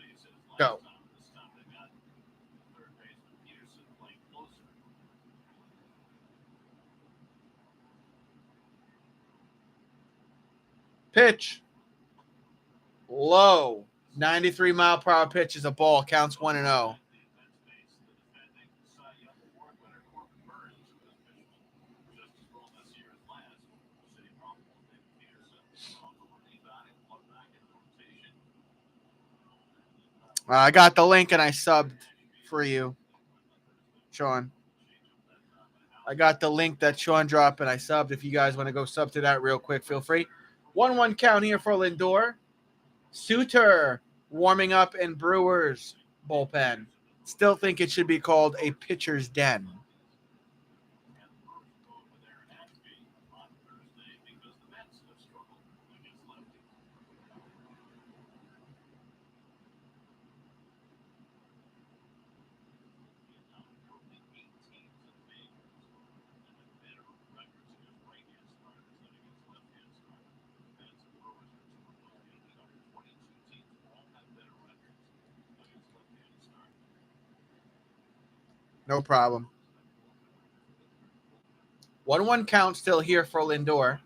Speaker 1: go. Pitch. Low. 93-mile-per-hour pitch is a ball. Counts 1-0. I got the link and I subbed for you, Sean. I got the link that Sean dropped and I subbed. If you guys want to go sub to that real quick, feel free. 1-1 count here for Lindor. Suter warming up in Brewers bullpen. Still think it should be called a pitcher's den. No problem. 1-1 count still here for Lindor.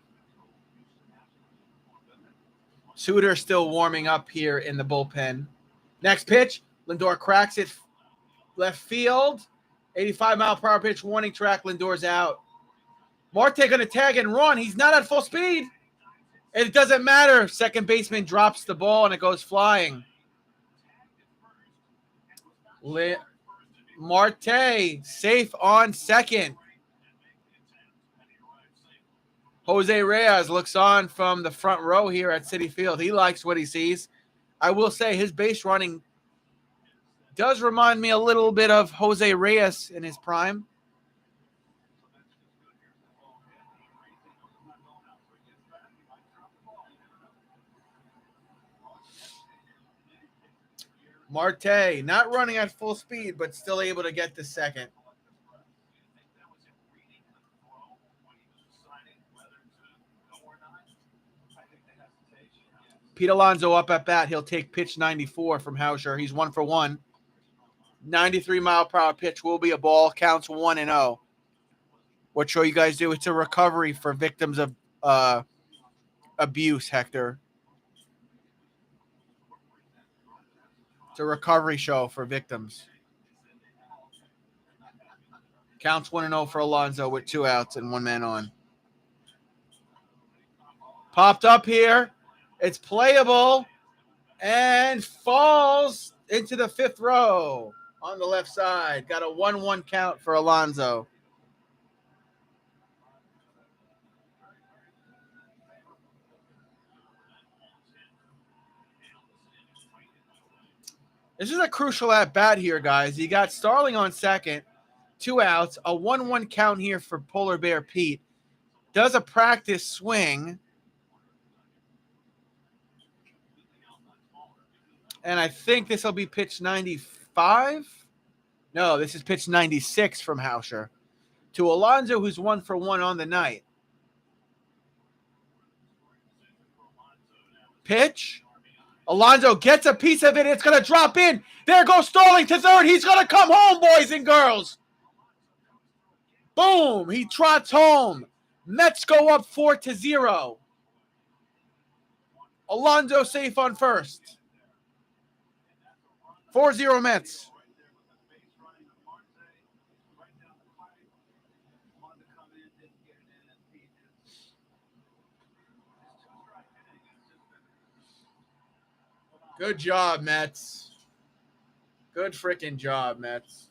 Speaker 1: Suter still warming up here in the bullpen. Next pitch, Lindor cracks it left field. 85-mile-per-hour pitch, warning track. Lindor's out. Marte going to tag and run. He's not at full speed. It doesn't matter. Second baseman drops the ball and it goes flying. Marte safe on second. Jose Reyes looks on from the front row here at Citi Field. He likes what he sees. I will say his base running does remind me a little bit of Jose Reyes in his prime. Marte not running at full speed, but still able to get to second. Pete Alonso up at bat. He'll take pitch 94 from Hauscher. He's 1 for 1. 93-mile-per-hour pitch will be a ball. Counts 1-0. What show you guys do? It's a recovery for victims of abuse, Hector. It's a recovery show for victims. Counts 1-0 for Alonso with 2 outs and 1 man on. Popped up here. It's playable and falls into the 5th row on the left side. Got a 1-1 count for Alonso. This is a crucial at bat here, guys. You got Starling on second, 2 outs, a 1-1 count here for Polar Bear Pete. Does a practice swing. And I think this will be pitch 95. No, this is pitch 96 from Hauscher to Alonso, who's 1 for 1 on the night. Pitch. Alonso gets a piece of it. It's going to drop in. There goes Starling to third. He's going to come home, boys and girls. Boom. He trots home. Mets go up 4-0. Alonso safe on first. 4-0 Mets. Good job, Mets. Good freaking job, Mets.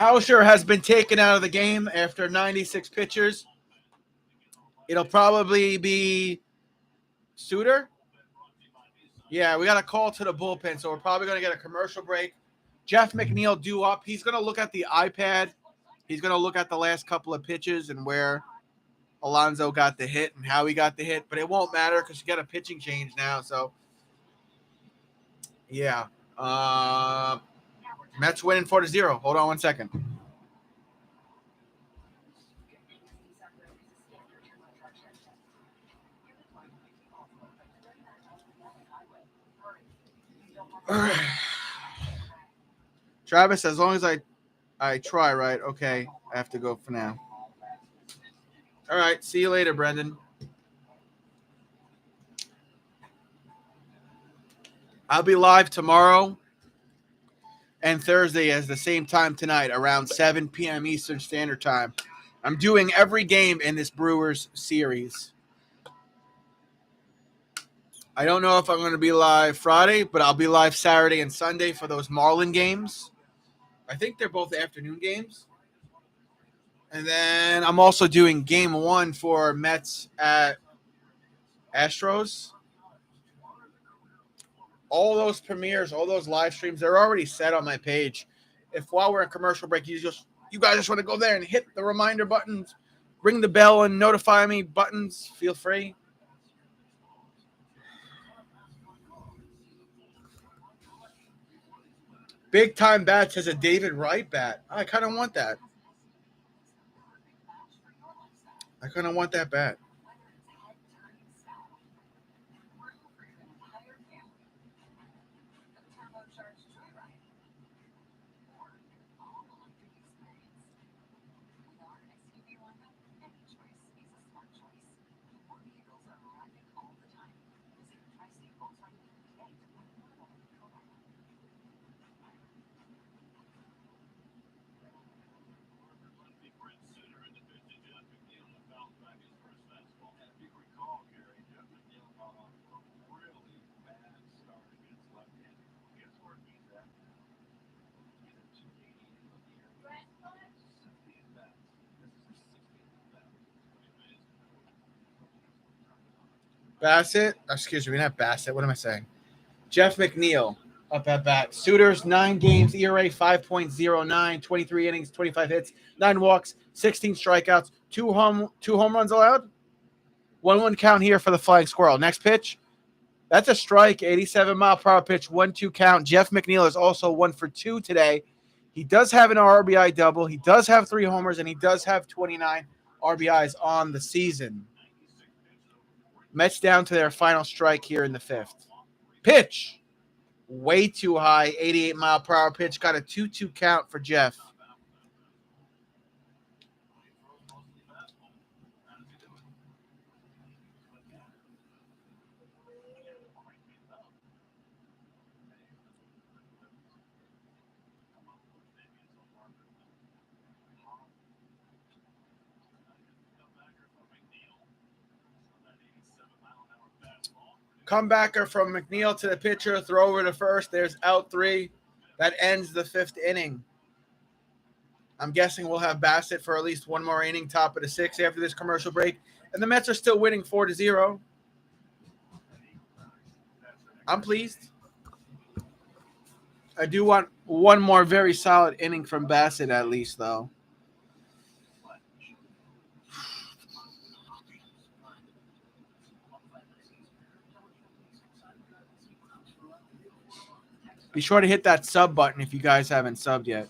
Speaker 1: Hauscher has been taken out of the game after 96 pitchers. It'll probably be Suter. Yeah, we got a call to the bullpen, so we're probably going to get a commercial break. Jeff McNeil due up. He's going to look at the iPad. He's going to look at the last couple of pitches and where Alonso got the hit and how he got the hit. But it won't matter because you got a pitching change now. So, yeah. Mets winning 4-0. Hold on one second. Travis, as long as I try, right? Okay, I have to go for now. All right, see you later, Brendan. I'll be live tomorrow and Thursday at the same time tonight, around 7 p.m. Eastern Standard Time. I'm doing every game in this Brewers series. I don't know if I'm going to be live Friday, but I'll be live Saturday and Sunday for those Marlin games. I think they're both afternoon games. And then I'm also doing game 1 for Mets at Astros. All those premieres, all those live streams, they're already set on my page. If while we're in commercial break, you guys just want to go there and hit the reminder buttons, ring the bell and notify me buttons, feel free. Big Time Bats has a David Wright bat. I kind of want that. I kind of want that bat. Bassett, excuse me, not Bassett. What am I saying? Jeff McNeil up at bat. Suter's 9 games, ERA 5.09, 23 innings, 25 hits, 9 walks, 16 strikeouts, 2 home runs allowed. 1-1 count here for the Flying Squirrel. Next pitch, that's a strike, 87-mile-per-hour pitch, 1-2 count. Jeff McNeil is also 1 for 2 today. He does have an RBI double. He does have 3 homers, and he does have 29 RBIs on the season. Mets down to their final strike here in the 5th. Pitch. Way too high. 88-mile-per-hour pitch. Got a 2-2 count for Jeff. Comebacker from McNeil to the pitcher. Throw over to first. There's out 3. That ends the 5th inning. I'm guessing we'll have Bassett for at least one more inning, top of the 6th after this commercial break. And the Mets are still winning 4-0. I'm pleased. I do want one more very solid inning from Bassett at least, though. Be sure to hit that sub button if you guys haven't subbed yet.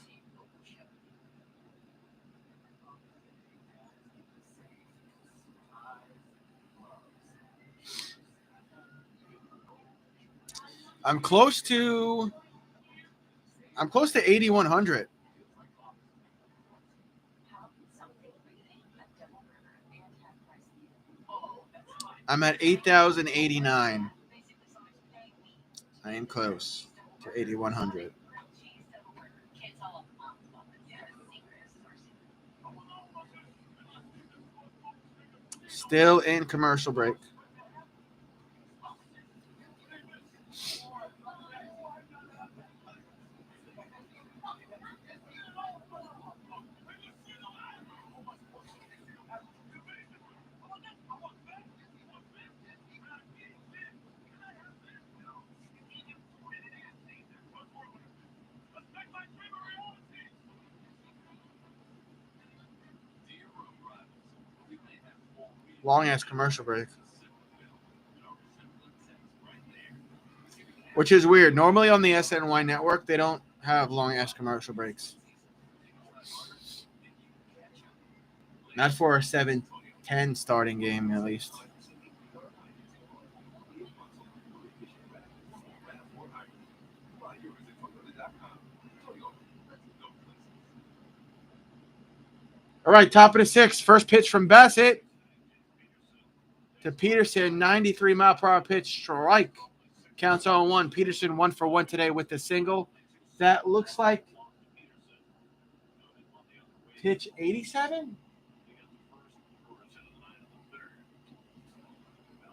Speaker 1: I'm close to 8,100. I'm at 8,089. I am close to 8,100. Still in commercial break. Long ass commercial break. Which is weird. Normally on the SNY network, they don't have long ass commercial breaks. Not for a 7-10 starting game, at least. All right, top of the 6th. First pitch from Bassett to Peterson. 93-mile-per-hour pitch, strike. Counts 0-1. Peterson 1 for 1 today with the single. That looks like pitch 87?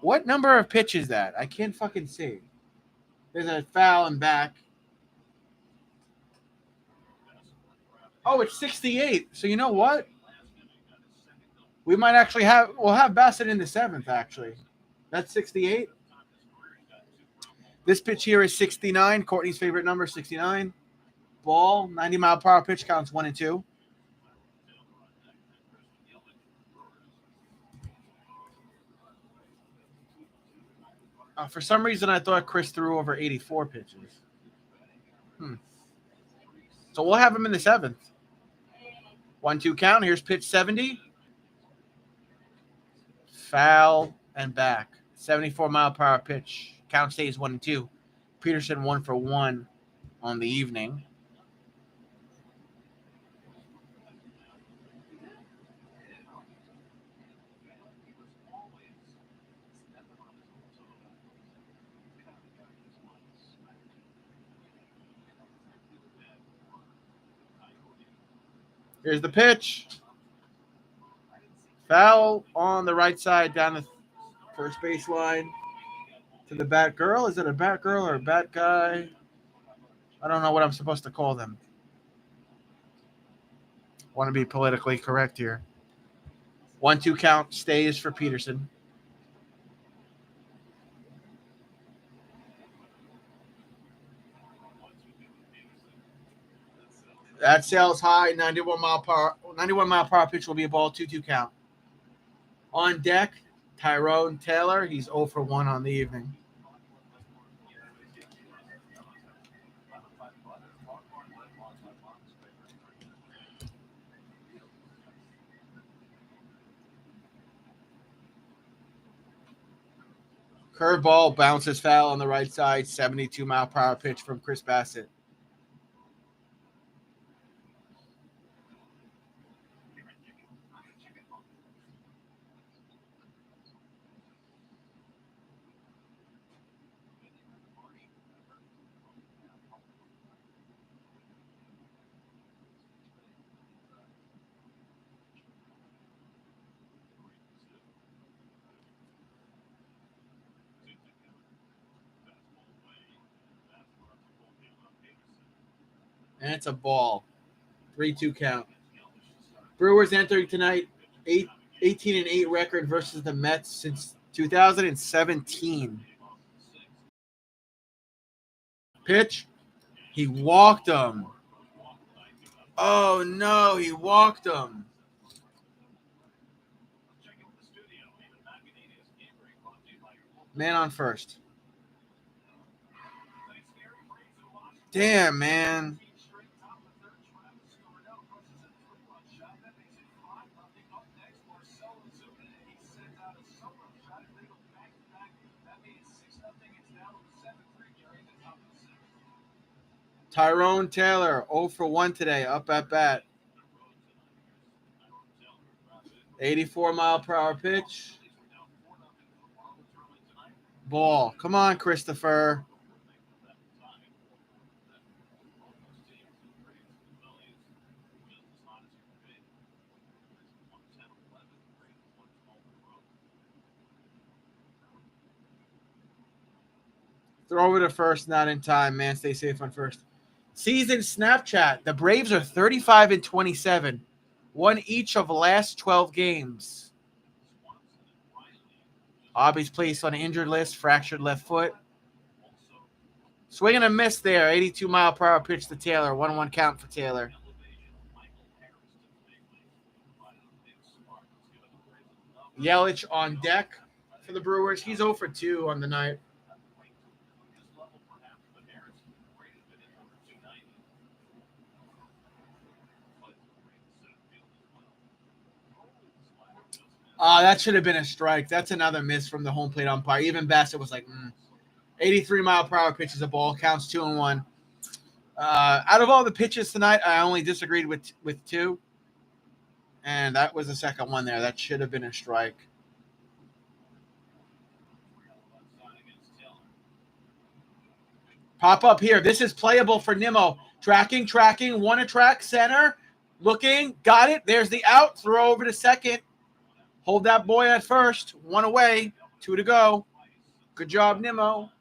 Speaker 1: What number of pitch is that? I can't fucking see. There's a foul and back. Oh, it's 68. So you know what? We might actually we'll have Bassett in the 7th, actually. That's 68. This pitch here is 69. Courtney's favorite number, 69. Ball, 90-mile-per-hour pitch, counts 1 and 2. For some reason, I thought Chris threw over 84 pitches. So we'll have him in the 7th. 1-2 count. Here's pitch 70. Foul and back. 74-mile-per-hour pitch. Count stays 1 and 2. Peterson 1 for 1 on the evening. Here's the pitch. Foul on the right side down the first baseline to the bat girl. Is it a bat girl or a bat guy? I don't know what I'm supposed to call them. Want to be politically correct here. 1-2 count stays for Peterson. That sails high. 91 mile per hour pitch will be a ball. 2-2 count. On deck, Tyrone Taylor. He's 0 for 1 on the evening. Curveball bounces foul on the right side. 72-mile-per-hour pitch from Chris Bassett. And it's a ball. 3-2 count. Brewers entering tonight 18-8 record versus the Mets since 2017. Pitch. He walked him. Oh, no, he walked him. Man on first. Damn, man. Tyrone Taylor, 0 for 1 today, up at bat. 84-mile-per-hour pitch. Ball. Come on, Christopher. Throw it to first, not in time, man. Stay safe on first. Season Snapchat. The Braves are 35-27. Won each of the last 12 games. Hobby's placed on an injured list, fractured left foot. Swing and a miss there. 82-mile-per-hour pitch to Taylor. 1-1 count for Taylor. Yelich on deck for the Brewers. He's 0 for 2 on the night. That should have been a strike. That's another miss from the home plate umpire. Even Bassett was like, 83-mile-per-hour pitch is a ball. Counts 2-1. Out of all the pitches tonight, I only disagreed with 2. And that was the second one there. That should have been a strike. Pop up here. This is playable for Nimmo. Tracking. One to track. Center. Looking. Got it. There's the out. Throw over to second. Hold that boy at first. 1 away. 2 to go. Good job, Nimmo.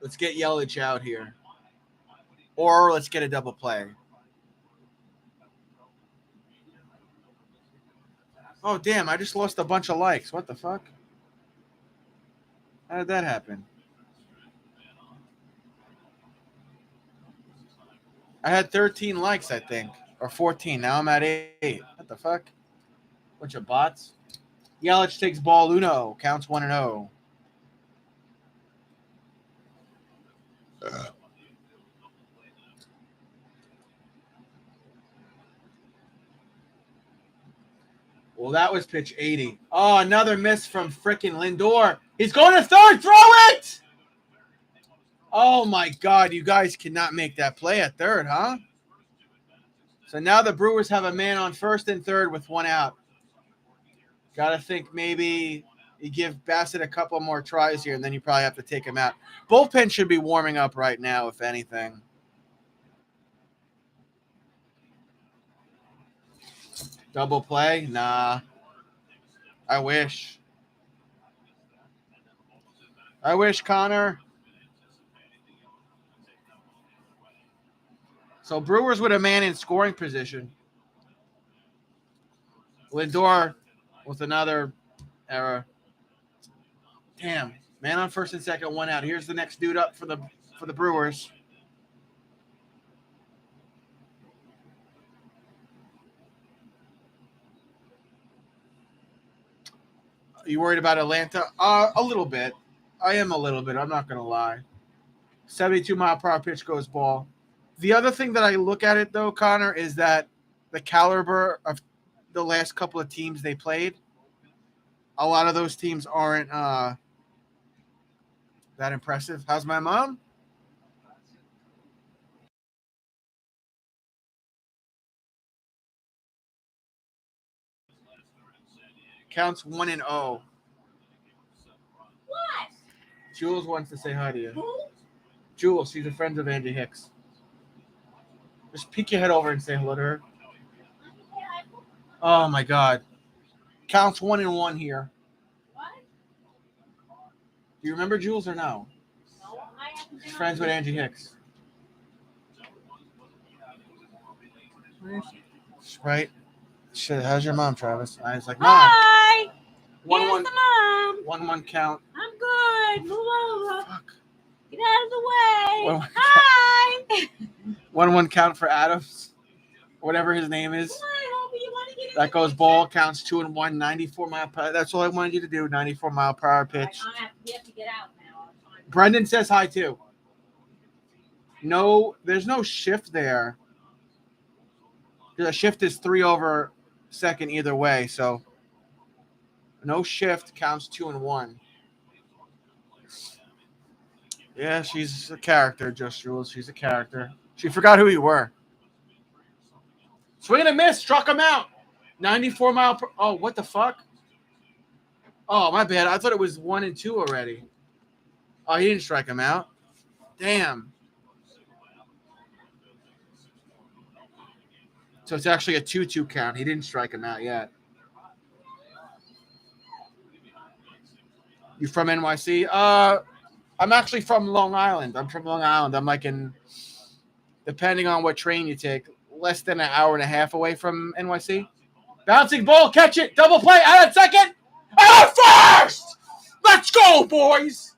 Speaker 1: Let's get Yelich out here. Or let's get a double play. Oh, damn. I just lost a bunch of likes. What the fuck? How did that happen? I had 13 likes, I think. Or 14. Now I'm at 8. What the fuck? Bunch of bots. Yelich takes ball uno. Counts 1-0. Well, that was pitch 80. Oh, another miss from frickin' Lindor. He's going to third. Throw it! Oh, my God. You guys cannot make that play at third, huh? So now the Brewers have a man on first and third with 1 out. Got to think maybe you give Bassett a couple more tries here, and then you probably have to take him out. Bullpen should be warming up right now, if anything. Double play? Nah. I wish. Connor. So Brewers with a man in scoring position. Lindor with another error. Damn. Man on first and second, 1 out. Here's the next dude up for the Brewers. Are you worried about Atlanta? A little bit. I am a little bit. I'm not going to lie. 72-mile-per-hour pitch goes ball. The other thing that I look at it, though, Connor, is that the caliber of the last couple of teams they played, a lot of those teams aren't that impressive. How's my mom? Counts 1-0. What? Jules wants to say hi to you. Who? Jules, she's a friend of Andy Hicks. Just peek your head over and say hello to her. Oh my God. Counts 1-1 here. What? Do you remember Jules or no? No, I haven't. She's friends with Angie Hicks. Right? Shit, how's your mom, Travis? I was like, Mom.
Speaker 2: Hi.
Speaker 1: 1-1.
Speaker 2: The mom.
Speaker 1: 1-1 count.
Speaker 2: I'm good. Move over.
Speaker 1: Fuck.
Speaker 2: Get out of the way.
Speaker 1: 1-1
Speaker 2: Hi.
Speaker 1: 1-1 count for Adams. Whatever his name is. That goes ball, counts 2-1, 94 mile per hour. That's all I wanted you to do, 94 mile per hour pitch.
Speaker 2: We have to get out now.
Speaker 1: Brendan says hi too. No, there's no shift there. The shift is 3 over second either way, so no shift, counts 2-1. Yeah, she's a character, Just Jules. She's a character. She forgot who you were. Swing and a miss, struck him out. 94 mile per. Oh, what the fuck? Oh, my bad. I thought it was 1 and 2 already. Oh, he didn't strike him out. Damn. So it's actually a 2-2 count. He didn't strike him out yet. You from NYC? I'm actually from Long Island. I'm from Long Island. I'm like depending on what train you take, less than an hour and a half away from NYC. Bouncing ball, catch it, double play, out at second, out at first! Let's go, boys!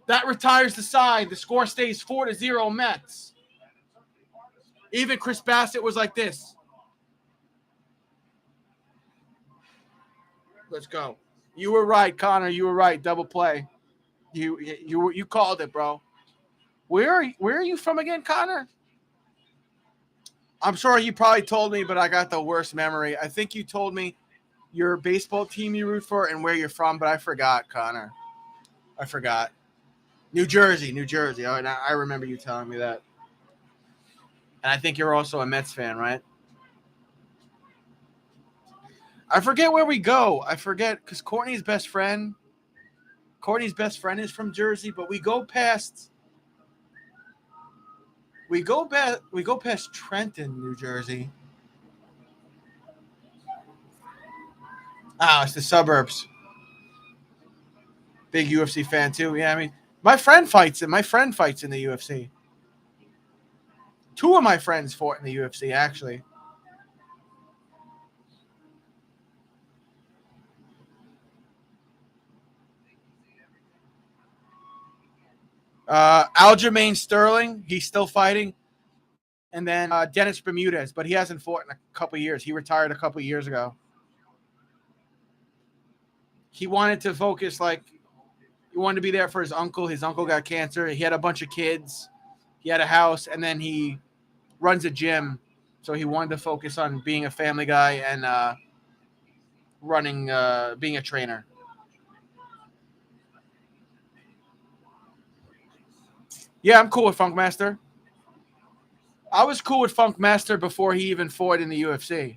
Speaker 1: That retires the side. The score stays 4-0 Mets. Even Chris Bassett was like this. Let's go. You were right, Connor. You were right. Double play. You called it, bro. Where are you from again, Connor? I'm sorry you probably told me, but I got the worst memory. I think you told me your baseball team you root for and where you're from, but I forgot, Connor. I forgot. New Jersey. Oh, and I remember you telling me that. And I think you're also a Mets fan, right? I forget where we go. I forget because Courtney's best friend is from Jersey, but we go past Trenton, New Jersey. Oh, it's the suburbs. Big UFC fan too. Yeah, I mean, my friend fights in the UFC. 2 of my friends fought in the UFC, actually. Aljamain Sterling, he's still fighting. And then Dennis Bermudez, but he hasn't fought in a couple of years. He retired a couple of years ago. He wanted to focus, he wanted to be there for his uncle. His uncle got cancer. He had a bunch of kids. He had a house, and then he runs a gym. So he wanted to focus on being a family guy and being a trainer. Yeah, I'm cool with Funkmaster. I was cool with Funkmaster before he even fought in the UFC.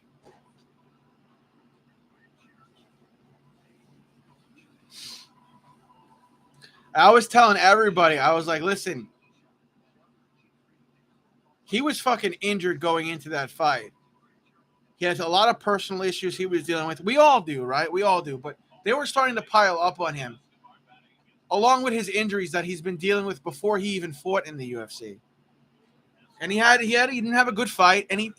Speaker 1: I was telling everybody, I was like, listen, he was fucking injured going into that fight. He has a lot of personal issues he was dealing with. We all do, right? We all do. But they were starting to pile up on him, along with his injuries that he's been dealing with before he even fought in the UFC. And he didn't have a good fight. And he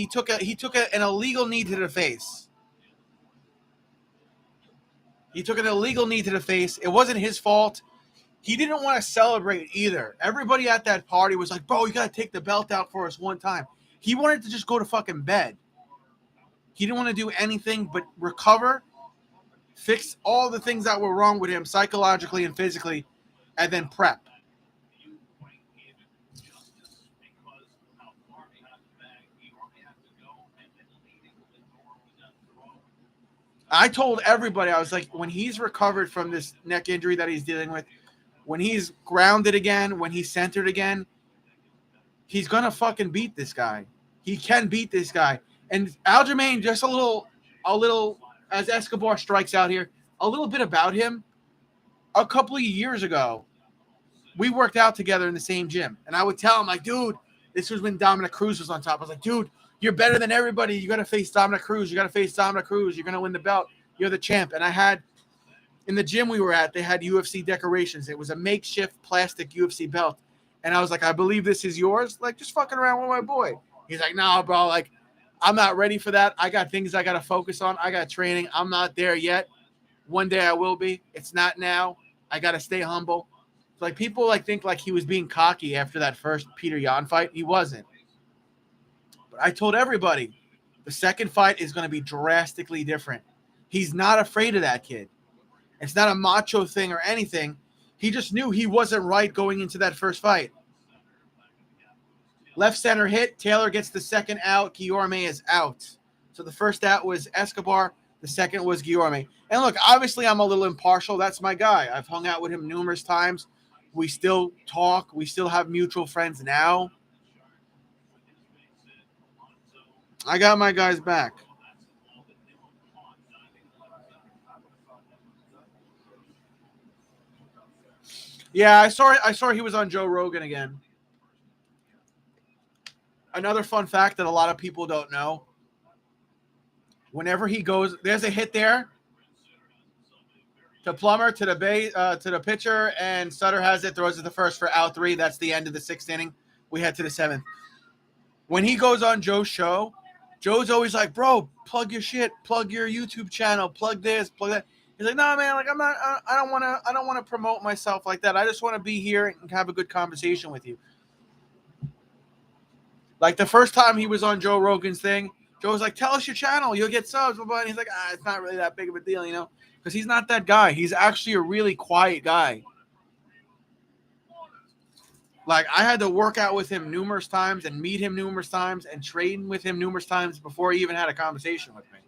Speaker 1: took an illegal knee to the face. He took an illegal knee to the face. It wasn't his fault. He didn't want to celebrate either. Everybody at that party was like, bro, you got to take the belt out for us one time. He wanted to just go to fucking bed. He didn't want to do anything but recover, fix all the things that were wrong with him psychologically and physically, and then prep. I told everybody, I was like, when he's recovered from this neck injury that he's dealing with, when he's grounded again, when he's centered again, he's going to fucking beat this guy. He can beat this guy. And Aljamain, just a little, as Escobar strikes out here, a little bit about him. A couple of years ago, we worked out together in the same gym. And I would tell him, like, dude, this was when Dominic Cruz was on top. I was like, dude, you're better than everybody. You got to face Dominic Cruz. You got to face Dominic Cruz. You're going to win the belt. You're the champ. And I had, in the gym we were at, they had UFC decorations. It was a makeshift plastic UFC belt. And I was like, I believe this is yours. Like, just fucking around with my boy. He's like, no, bro. Like, I'm not ready for that. I got things I got to focus on. I got training. I'm not there yet. One day I will be. It's not now. I got to stay humble. Like, people like think like he was being cocky after that first Peter Yan fight. He wasn't. But I told everybody the second fight is going to be drastically different. He's not afraid of that kid. It's not a macho thing or anything. He just knew he wasn't right going into that first fight. Left center hit. Taylor gets the second out. Guillorme is out. So the first out was Escobar. The second was Guillorme. And look, obviously I'm a little impartial. That's my guy. I've hung out with him numerous times. We still talk. We still have mutual friends now. I got my guys back. Yeah, I saw he was on Joe Rogan again. Another fun fact that a lot of people don't know. Whenever he goes, there's a hit there to Plummer, to the pitcher, and Sutter has it, throws it the first for out 3. That's the end of the 6th inning. We head to the 7th. When he goes on Joe's show, Joe's always like, bro, plug your shit, plug your YouTube channel, plug this, plug that. He's like, no, man, like I don't want to promote myself like that. I just want to be here and have a good conversation with you. Like the first time he was on Joe Rogan's thing, Joe was like, tell us your channel, you'll get subs. And he's like, it's not really that big of a deal, you know, because he's not that guy. He's actually a really quiet guy. Like, I had to work out with him numerous times and meet him numerous times and train with him numerous times before he even had a conversation with me.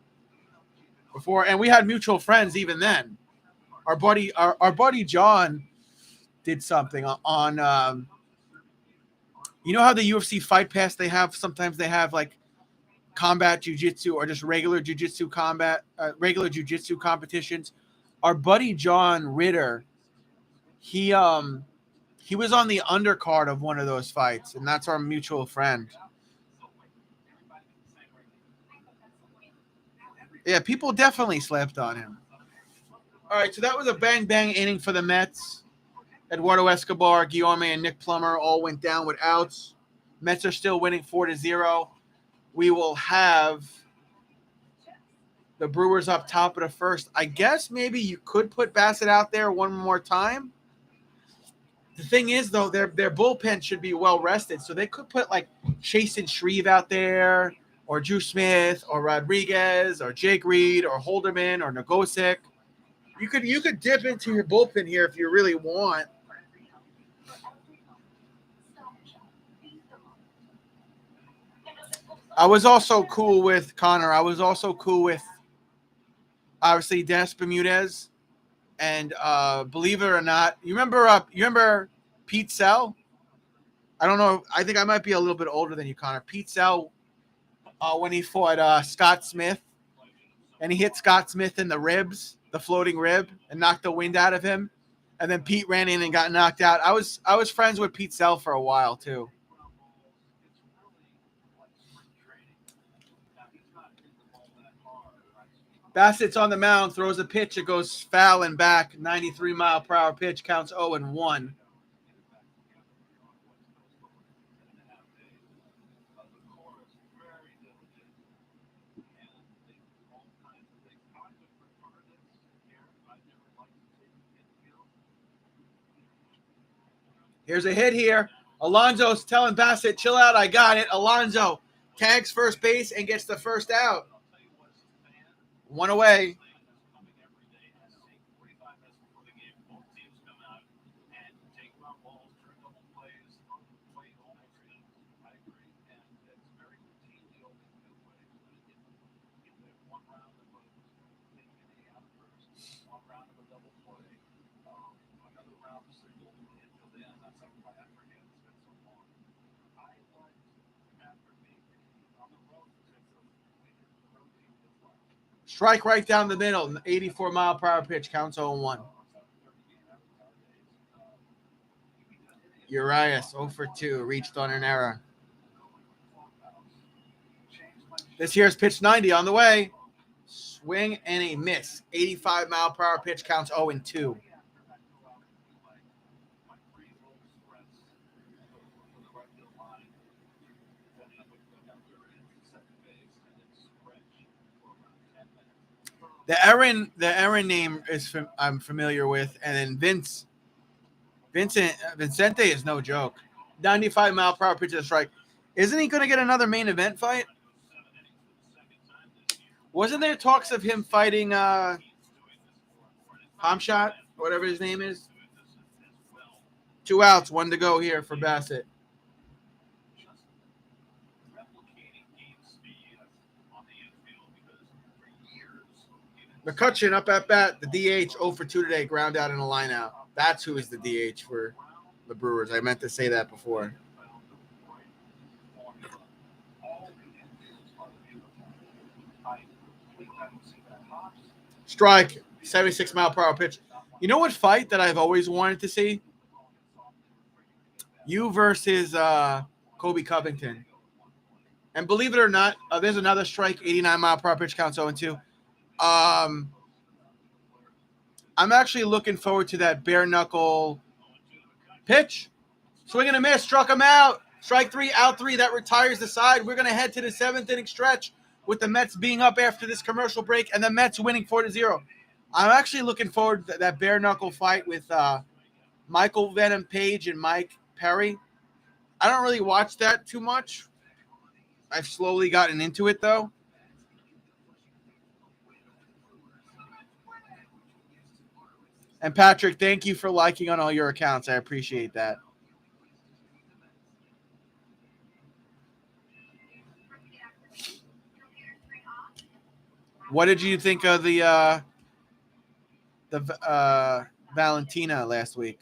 Speaker 1: And we had mutual friends even then. Our buddy John did something on you know how the UFC Fight Pass sometimes they have like combat jiu-jitsu or just regular jiu-jitsu competitions. Our buddy John Ritter, he was on the undercard of one of those fights, and that's our mutual friend. Yeah, people definitely slept on him. All right, so that was a bang-bang inning for the Mets. Eduardo Escobar, Guillorme, and Nick Plummer all went down with outs. Mets are still winning 4-0. We will have the Brewers up top of the first. I guess maybe you could put Bassett out there one more time. The thing is, though, their bullpen should be well rested, so they could put like Chase and Shreve out there, or Drew Smith, or Rodriguez, or Jake Reed, or Holderman, or Nogosic. You could dip into your bullpen here if you really want. I was also cool with Connor. I was also cool with obviously Dennis Bermudez. And believe it or not, you remember Pete Sell? I don't know. I think I might be a little bit older than you, Connor. Pete Sell, when he fought Scott Smith, and he hit Scott Smith in the ribs, the floating rib, and knocked the wind out of him. And then Pete ran in and got knocked out. I was friends with Pete Sell for a while too. Bassett's on the mound, throws a pitch, it goes foul and back. 93-mile-per-hour pitch, counts 0-1. Here's a hit here. Alonso's telling Bassett, chill out, I got it. Alonso tags first base and gets the first out. One away. Strike right down the middle. 84-mile-per-hour pitch. Counts 0-1. Urias 0 for 2. Reached on an error. This here's pitch 90 on the way. Swing and a miss. 85-mile-per-hour pitch. Counts 0-2. The Aaron name is I'm familiar with, and then Vincente is no joke. 95-mile-per-hour pitch to strike. Isn't he going to get another main event fight? Wasn't there talks of him fighting Hamshot, whatever his name is? 2 outs, 1 to go here for Bassett. McCutcheon up at bat, the DH 0 for 2 today, ground out and a line out. That's who is the DH for the Brewers. I meant to say that before. Strike, 76-mile-per-hour pitch. You know what fight that I've always wanted to see? You versus Kobe Covington. And believe it or not, there's another strike, 89-mile-per-hour pitch, counts 0-2. I'm actually looking forward to that bare knuckle pitch. Swing and a miss, struck him out. Strike 3, out 3. That retires the side. We're going to head to the 7th inning stretch with the Mets being up after this commercial break and the Mets winning 4-0. I'm actually looking forward to that bare knuckle fight with Michael Venom Page and Mike Perry. I don't really watch that too much. I've slowly gotten into it, though. And Patrick, thank you for liking on all your accounts. I appreciate that. What did you think of the Valentina last week?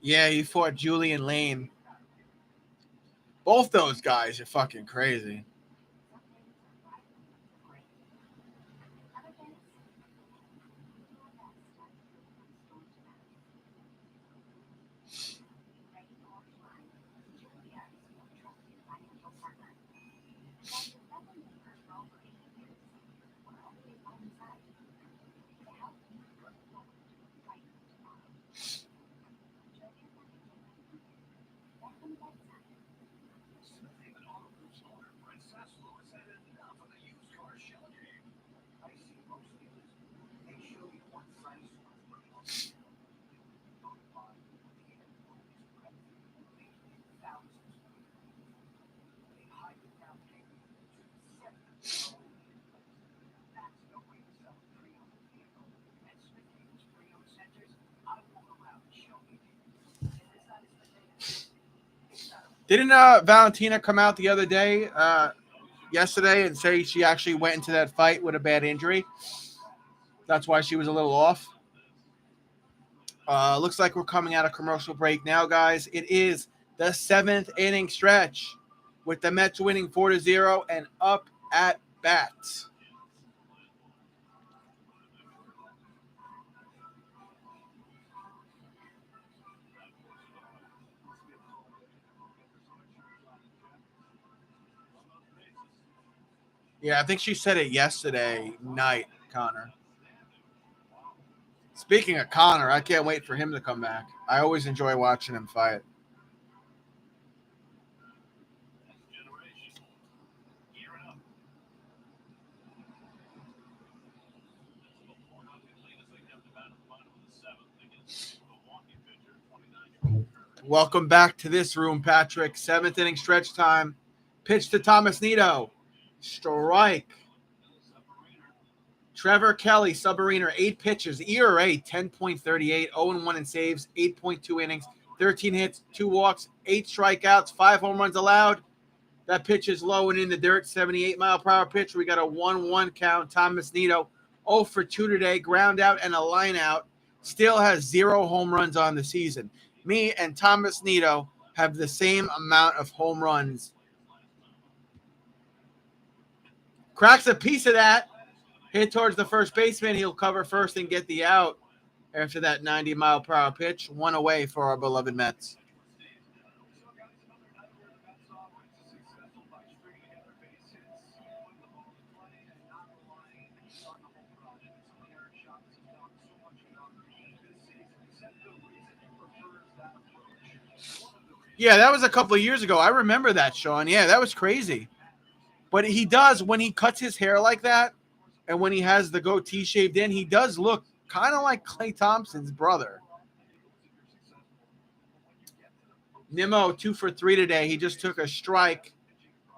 Speaker 1: Yeah, he fought Julian Lane. Both those guys are fucking crazy. Didn't Valentina come out the other day, yesterday, and say she actually went into that fight with a bad injury? That's why she was a little off. Looks like we're coming out of commercial break now, guys. It is the 7th inning stretch with the Mets winning 4-0 and up at bat. Yeah, I think she said it yesterday night, Connor. Speaking of Connor, I can't wait for him to come back. I always enjoy watching him fight. Welcome back to this room, Patrick. 7th inning stretch time. Pitch to Thomas Nido. Strike. Trevor Kelly, Submariner, 8 pitches. ERA 10.38, 0-1 in saves, 8.2 innings, 13 hits, 2 walks, 8 strikeouts, 5 home runs allowed. That pitch is low and in the dirt. 78-mile-per-hour pitch. We got a 1-1 count. Thomas Nido, 0 for 2 today. Ground out and a line out. Still has 0 home runs on the season. Me and Thomas Nido have the same amount of home runs. Cracks a piece of that. Hit towards the first baseman. He'll cover first and get the out after that 90-mile-per-hour pitch. 1 away for our beloved Mets. Yeah, that was a couple of years ago. I remember that, Sean. Yeah, that was crazy. But he does, when he cuts his hair like that and when he has the goatee shaved in, he does look kind of like Klay Thompson's brother. Nimmo, 2 for 3 today. He just took a strike.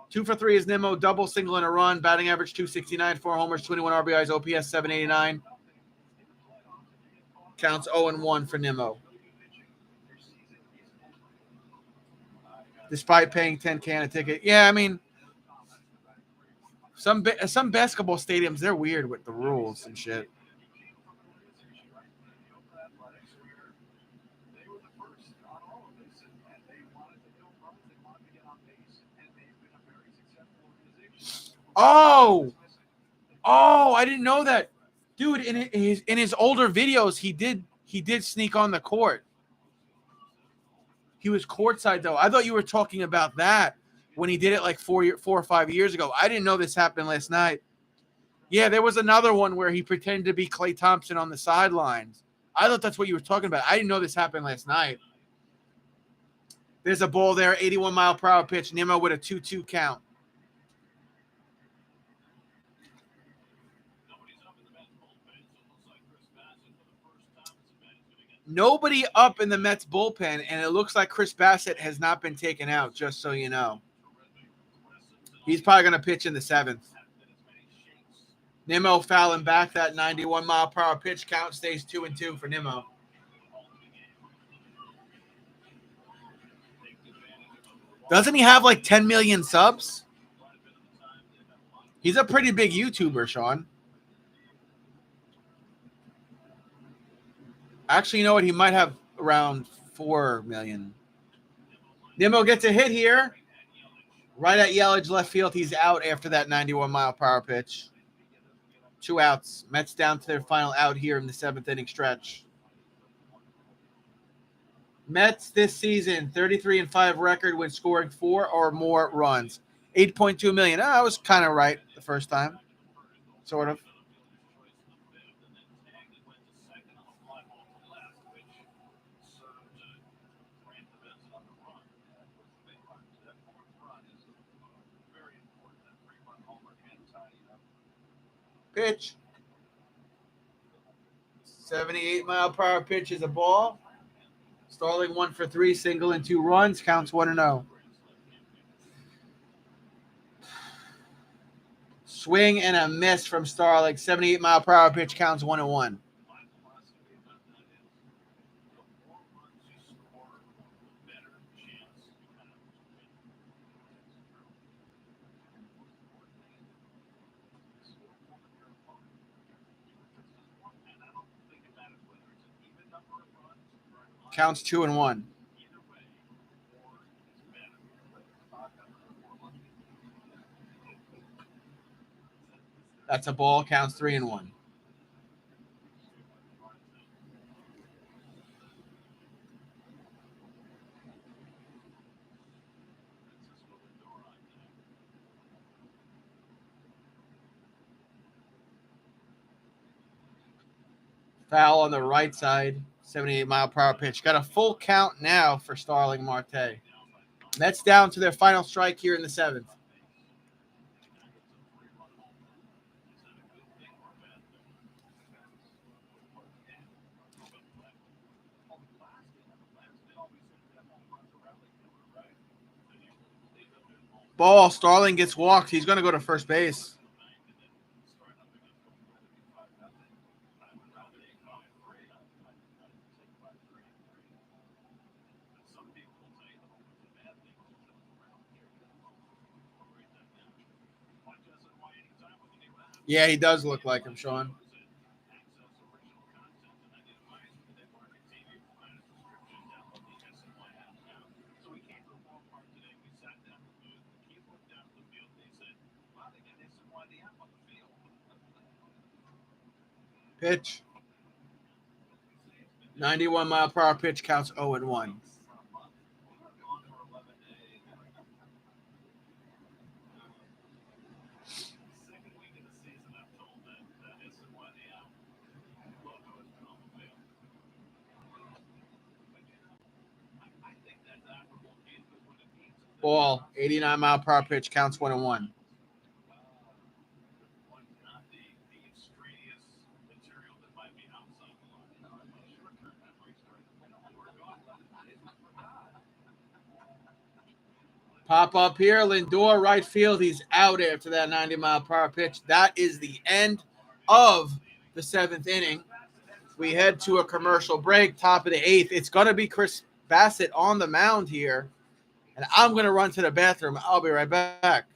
Speaker 1: 2 for 3 is Nimmo, double, single, and a run. Batting average 269, 4 homers, 21 RBIs, OPS 789. Counts 0-1 for Nimmo. Despite paying $10K a ticket. Yeah, I mean, some basketball stadiums, they're weird with the rules and shit. Oh, I didn't know that. Dude, in his older videos, he did sneak on the court. He was courtside, though. I thought you were talking about that when he did it like 4 or 5 years ago. I didn't know this happened last night. Yeah, there was another one where he pretended to be Klay Thompson on the sidelines. I thought that's what you were talking about. I didn't know this happened last night. There's a ball there, 81-mile-per-hour pitch. Nimmo with a 2-2 count. Nobody up in the Mets bullpen, and it looks like Chris Bassett has not been taken out, just so you know. He's probably going to pitch in the 7th. Nimmo fouling back. That 91-mile-per-hour pitch count stays 2-2 for Nimmo. Doesn't he have like 10 million subs? He's a pretty big YouTuber, Sean. Actually, you know what? He might have around 4 million. Nimmo gets a hit here. Right at Yelich left field. He's out after that 91-mile-per-hour pitch. 2 outs. Mets down to their final out here in the 7th inning stretch. Mets this season, 33-5 record when scoring 4 or more runs. 8.2 million. I was kind of right the first time. Sort of. Pitch. 78-mile-per-hour pitch is a ball. Starling 1 for 3, single and 2 runs. Counts 1-0. Swing and a miss from Starling. 78-mile-per-hour pitch counts 1-1. Counts 2-1. That's a ball. Counts 3-1. Foul on the right side. 78-mile-per-hour pitch. Got a full count now for Starling Marte. Mets down to their final strike here in the 7th. Ball. Starling gets walked. He's going to go to first base. Yeah, he does look like him, Sean. Pitch. 91-mile-per-hour pitch counts 0-1. Ball. 89-mile-per-hour pitch counts 1-1. Pop up here. Lindor, right field. He's out after that 90-mile-per-hour pitch. That is the end of the 7th inning. We head to a commercial break, top of the 8th. It's going to be Chris Bassett on the mound here. And I'm going to run to the bathroom. I'll be right back.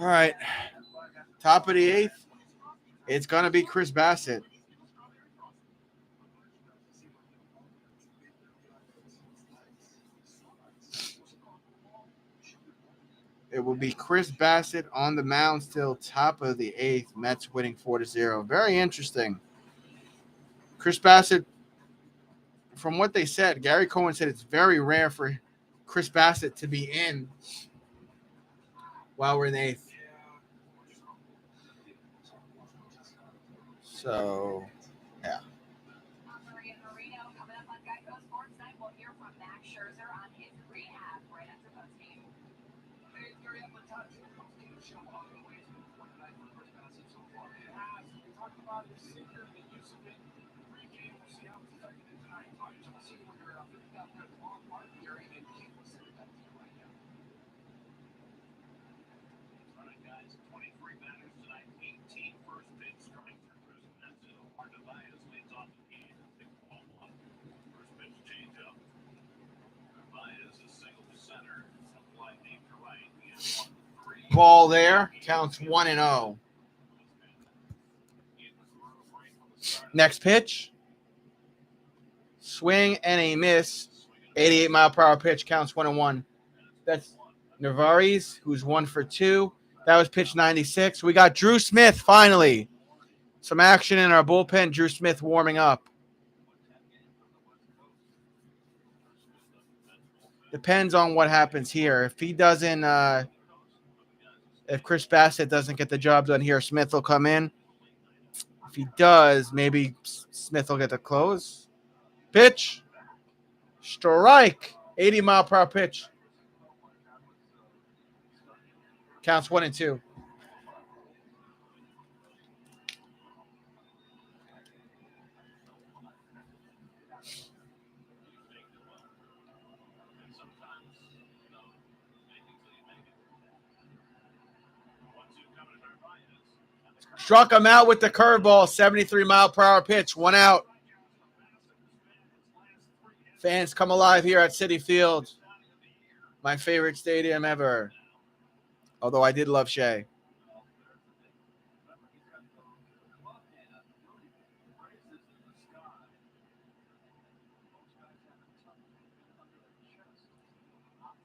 Speaker 1: All right. Top of the 8th. It's going to be Chris Bassett. It will be Chris Bassett on the mound still, top of the 8th. Mets winning 4-0. Very interesting. Chris Bassett, from what they said, Gary Cohen said it's very rare for Chris Bassett to be in while we're in the 8th. So, yeah. Ball there. Counts 1-0. Next pitch. Swing and a miss. 88-mile-per-hour pitch counts 1-1. That's Narvaez, who's 1 for 2. That was pitch 96. We got Drew Smith finally. Some action in our bullpen. Drew Smith warming up. Depends on what happens here. If he doesn't, if Chris Bassett doesn't get the job done here, Smith will come in. If he does, maybe Smith will get the close. Pitch. Strike. 80-mile-per-hour pitch. Counts 1-2. Struck him out with the curveball. 73-mile-per-hour pitch. 1 out. Fans come alive here at Citi Field. My favorite stadium ever. Although I did love Shea.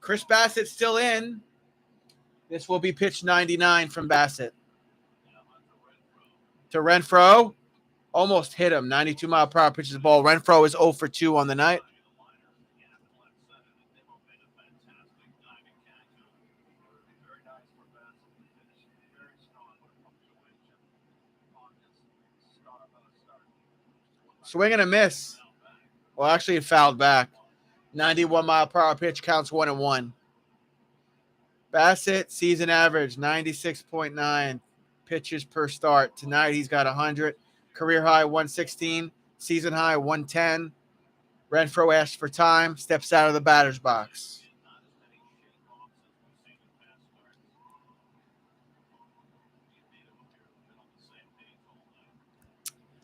Speaker 1: Chris Bassett still in. This will be pitch 99 from Bassett. To Renfroe. Almost hit him. 92-mile-per-hour pitches the ball. Renfroe is 0 for 2 on the night. Swing and a miss. Well, actually, it fouled back. 91-mile-per-hour pitch counts 1-1. Bassett, season average, 96.9 pitches per start. Tonight, he's got 100. Career high, 116. Season high, 110. Renfroe asks for time, steps out of the batter's box.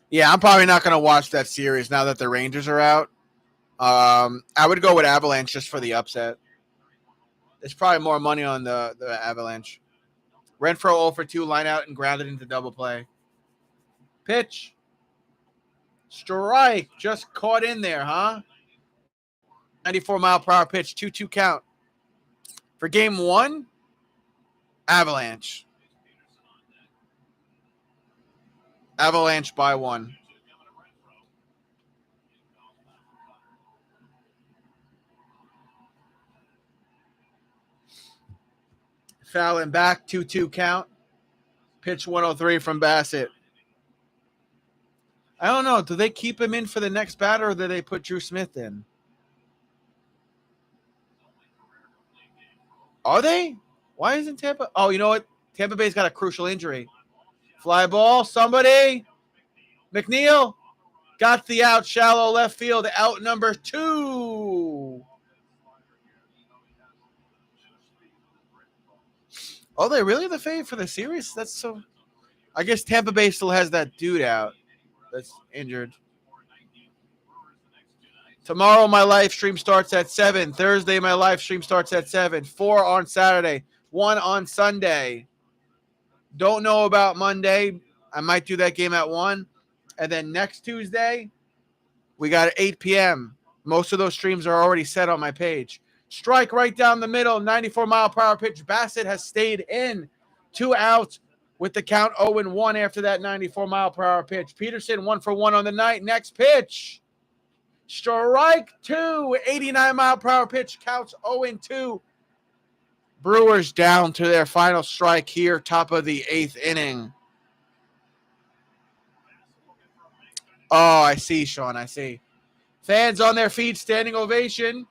Speaker 1: Yeah, I'm probably not going to watch that series now that the Rangers are out. I would go with Avalanche just for the upset. There's probably more money on the Avalanche. Renfroe 0 for 2, line out and grounded into double play. Pitch. Strike. Just caught in there, huh? 94-mile-per-hour pitch, 2-2 count. For game 1, Avalanche. Avalanche by 1. Fouling back, 2-2 count. Pitch 103 from Bassett. I don't know. Do they keep him in for the next batter or do they put Drew Smith in? Are they? Why isn't Tampa? Oh, you know what? Tampa Bay's got a crucial injury. Fly ball, somebody. McNeil got the out, shallow left field, out number 2. Oh, they really the fave for the series? That's so. I guess Tampa Bay still has that dude out that's injured. Tomorrow, my live stream starts at 7. Thursday, my live stream starts at 7. 4 on Saturday. 1 on Sunday. Don't know about Monday. I might do that game at 1. And then next Tuesday, we got 8 p.m. Most of those streams are already set on my page. Strike right down the middle. 94-mile-per-hour pitch. Bassett has stayed in. 2 outs with the count 0-1 after that 94-mile-per-hour pitch. Peterson 1 for 1 on the night. Next pitch. Strike 2, 89-mile-per-hour pitch, counts 0-2. Brewers down to their final strike here, top of the 8th inning. Oh, I see, Sean, I see. Fans on their feet, standing ovation.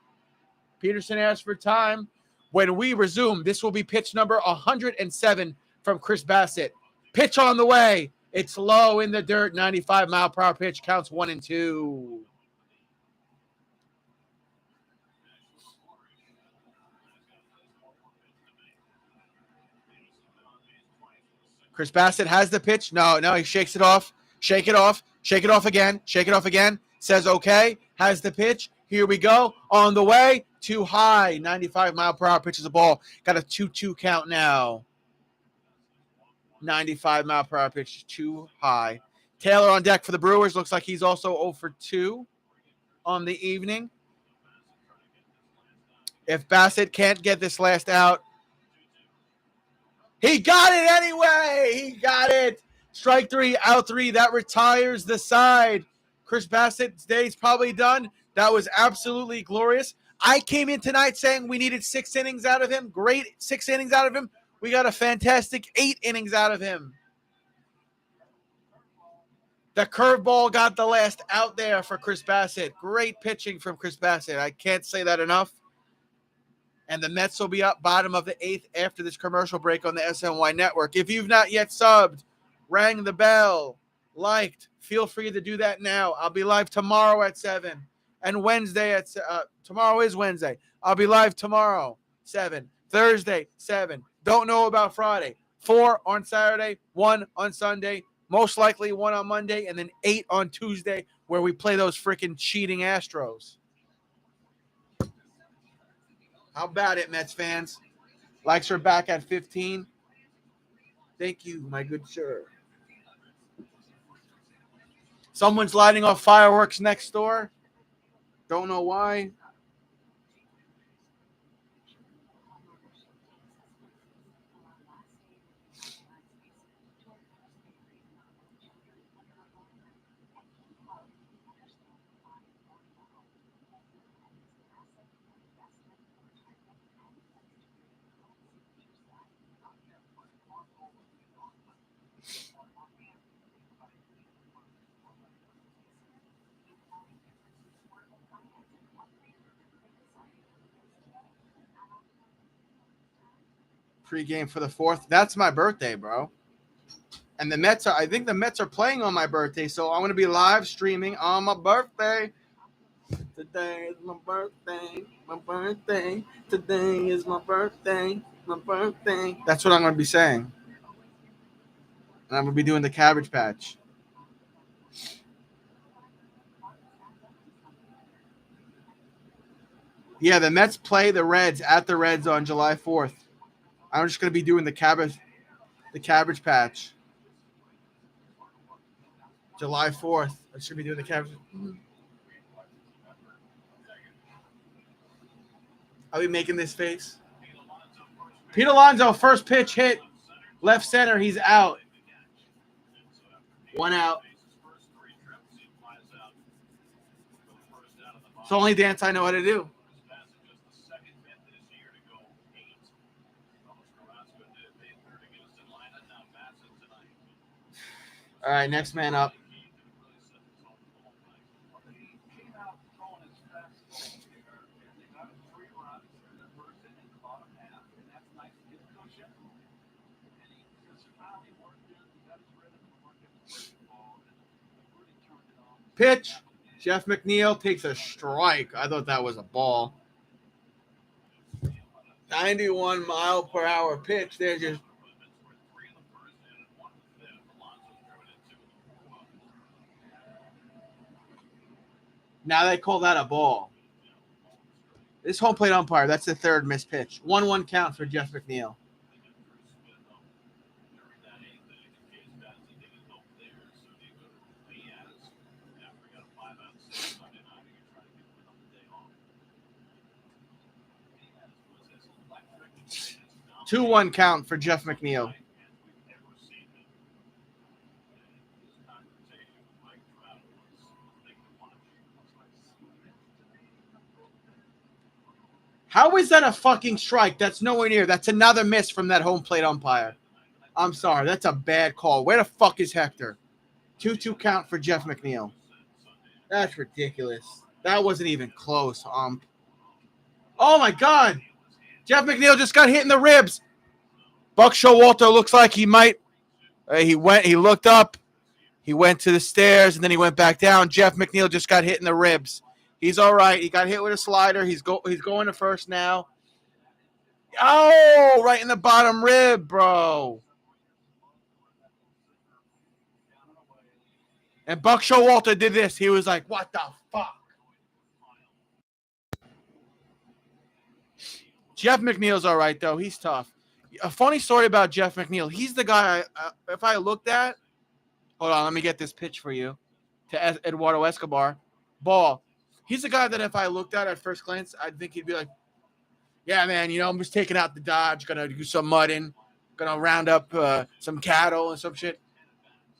Speaker 1: Peterson asked for time. When we resume, this will be pitch number 107 from Chris Bassett. Pitch on the way. It's low in the dirt, 95-mile-per-hour pitch, counts 1-2. Chris Bassett has the pitch. No, he shakes it off. Shake it off. Shake it off again. Shake it off again. Says okay. Has the pitch. Here we go. On the way. Too high. 95-mile-per-hour pitches the ball. Got a 2-2 count now. 95-mile-per-hour pitch. Too high. Taylor on deck for the Brewers. Looks like he's also 0 for 2 on the evening. If Bassett can't get this last out, he got it anyway. He got it. Strike 3, out 3. That retires the side. Chris Bassett's day's probably done. That was absolutely glorious. I came in tonight saying we needed 6 innings out of him. Great 6 innings out of him. We got a fantastic 8 innings out of him. The curveball got the last out there for Chris Bassett. Great pitching from Chris Bassett. I can't say that enough. And the Mets will be up bottom of the 8th after this commercial break on the SNY Network. If you've not yet subbed, rang the bell, liked, feel free to do that now. I'll be live tomorrow at 7. And Wednesday at tomorrow is Wednesday. I'll be live tomorrow, 7. Thursday, 7. Don't know about Friday. 4 on Saturday, 1 on Sunday, most likely 1 on Monday, and then 8 on Tuesday where we play those freaking cheating Astros. How about it, Mets fans? Likes are back at 15. Thank you, my good sir. Someone's lighting off fireworks next door. Don't know why. Pre-game for the 4th. That's my birthday, bro. And the Mets are, I think the Mets are playing on my birthday, so I'm going to be live streaming on my birthday. Today is my birthday. My birthday. Today is my birthday. My birthday. That's what I'm going to be saying. And I'm going to be doing the Cabbage Patch. Yeah, the Mets play the Reds at the Reds on July 4th. I'm just going to be doing the Cabbage Patch. July 4th. I should be doing the Cabbage. I'll be making this face. Pete Alonso, first pitch hit. Left center, he's out. 1 out. It's the only dance I know how to do. All right, next man up. Pitch. Jeff McNeil takes a strike. I thought that was a ball. 91 mile per hour pitch. They're just. Now they call that a ball. This home plate umpire, that's the third missed pitch. 1-1 count for Jeff McNeil. Two-one count for Jeff McNeil. How is that a fucking strike? That's nowhere near. That's another miss from that home plate umpire. I'm sorry. That's a bad call. Where the fuck is Hector? 2-2 count for Jeff McNeil. That's ridiculous. That wasn't even close, Oh, my God. Jeff McNeil just got hit in the ribs. Buck Showalter looks like he might. He looked up. He went to the stairs, and then he went back down. Jeff McNeil just got hit in the ribs. He's all right. He got hit with a slider. He's going to first now. Oh, right in the bottom rib, bro. And Buck Showalter did this. He was like, what the fuck? Jeff McNeil's all right, though. He's tough. A funny story about Jeff McNeil. He's the guy, if I looked at. Hold on, let me get this pitch for you. To Eduardo Escobar. Ball. He's the guy that if I looked at first glance, I'd think he'd be like, yeah, man, I'm just taking out the Dodge, going to do some mudding, going to round up some cattle and some shit.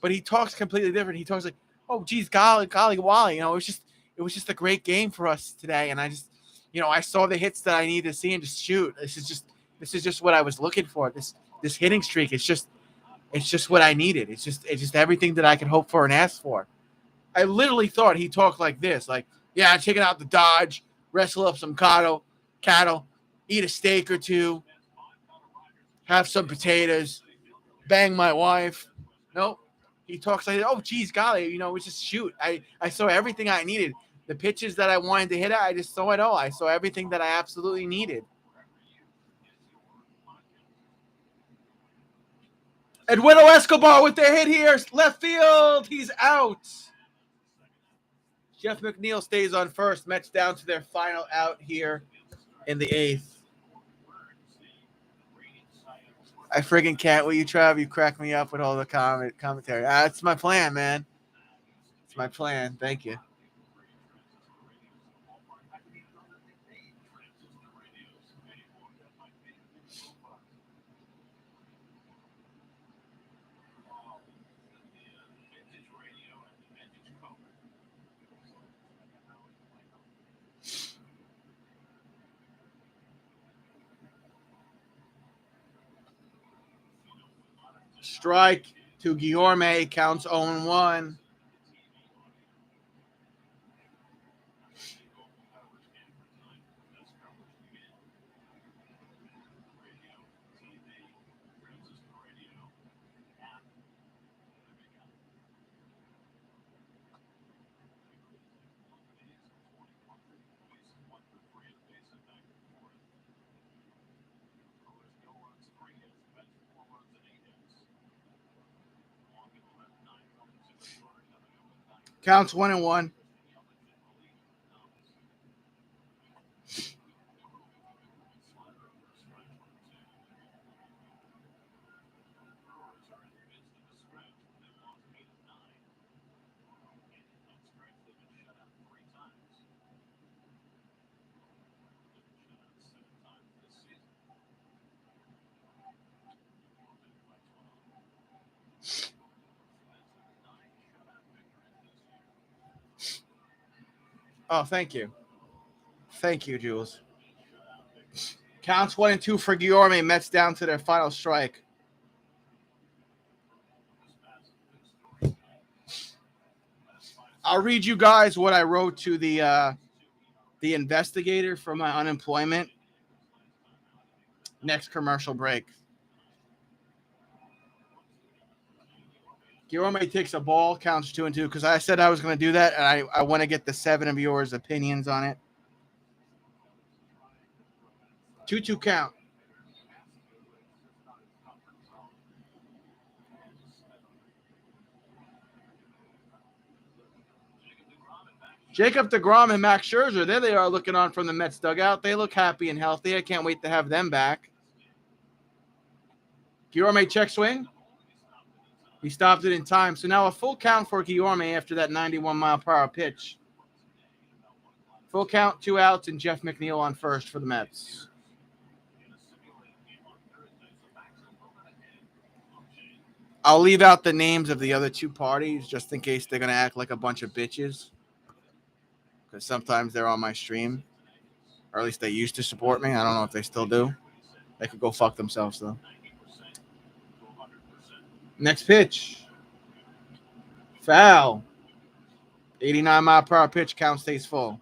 Speaker 1: But he talks completely different. He talks like, oh, geez, golly, Wally. It was just a great game for us today. And I just, I saw the hits that I needed to see and just shoot. This is just what I was looking for. This hitting streak, it's just what I needed. It's just everything that I could hope for and ask for. I literally thought he talked like this, like, yeah, checking out the Dodge, wrestle up some cattle, eat a steak or two, have some potatoes, bang my wife. Nope. He talks like, oh, geez, golly, it was just shoot. I saw everything I needed. The pitches that I wanted to hit at, I just saw it all. I saw everything that I absolutely needed. Eduardo Escobar with the hit here. Left field. He's out. Jeff McNeil stays on first. Mets down to their final out here in the 8th. I friggin' can't with you, Trav. You crack me up with all the commentary. That's my plan, man. It's my plan. Thank you. Strike to Guillorme. Counts 0-1. Counts 1-1. Oh, thank you. Thank you, Jules. Counts 1-2 for Guillorme. Mets down to their final strike. I'll read you guys what I wrote to the investigator for my unemployment. Next commercial break. Guillorme takes a ball, counts 2-2, because I said I was going to do that, and I want to get the 7 of yours opinions on it. 2-2 count. Jacob deGrom and Max Scherzer, there they are looking on from the Mets dugout. They look happy and healthy. I can't wait to have them back. Guillorme check swing. He stopped it in time. So now a full count for Guillorme after that 91-mile-per-hour pitch. Full count, 2 outs, and Jeff McNeil on first for the Mets. I'll leave out the names of the other 2 parties just in case they're going to act like a bunch of bitches. Because sometimes they're on my stream. Or at least they used to support me. I don't know if they still do. They could go fuck themselves, though. Next pitch. Foul. 89-mile-per-hour pitch. Count stays full.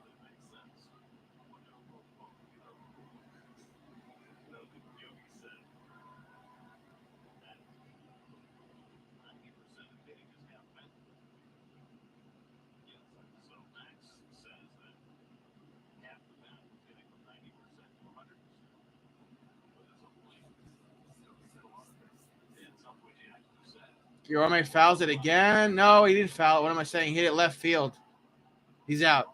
Speaker 1: Guillorme fouls it again. No, he didn't foul it. What am I saying? He hit it left field. He's out.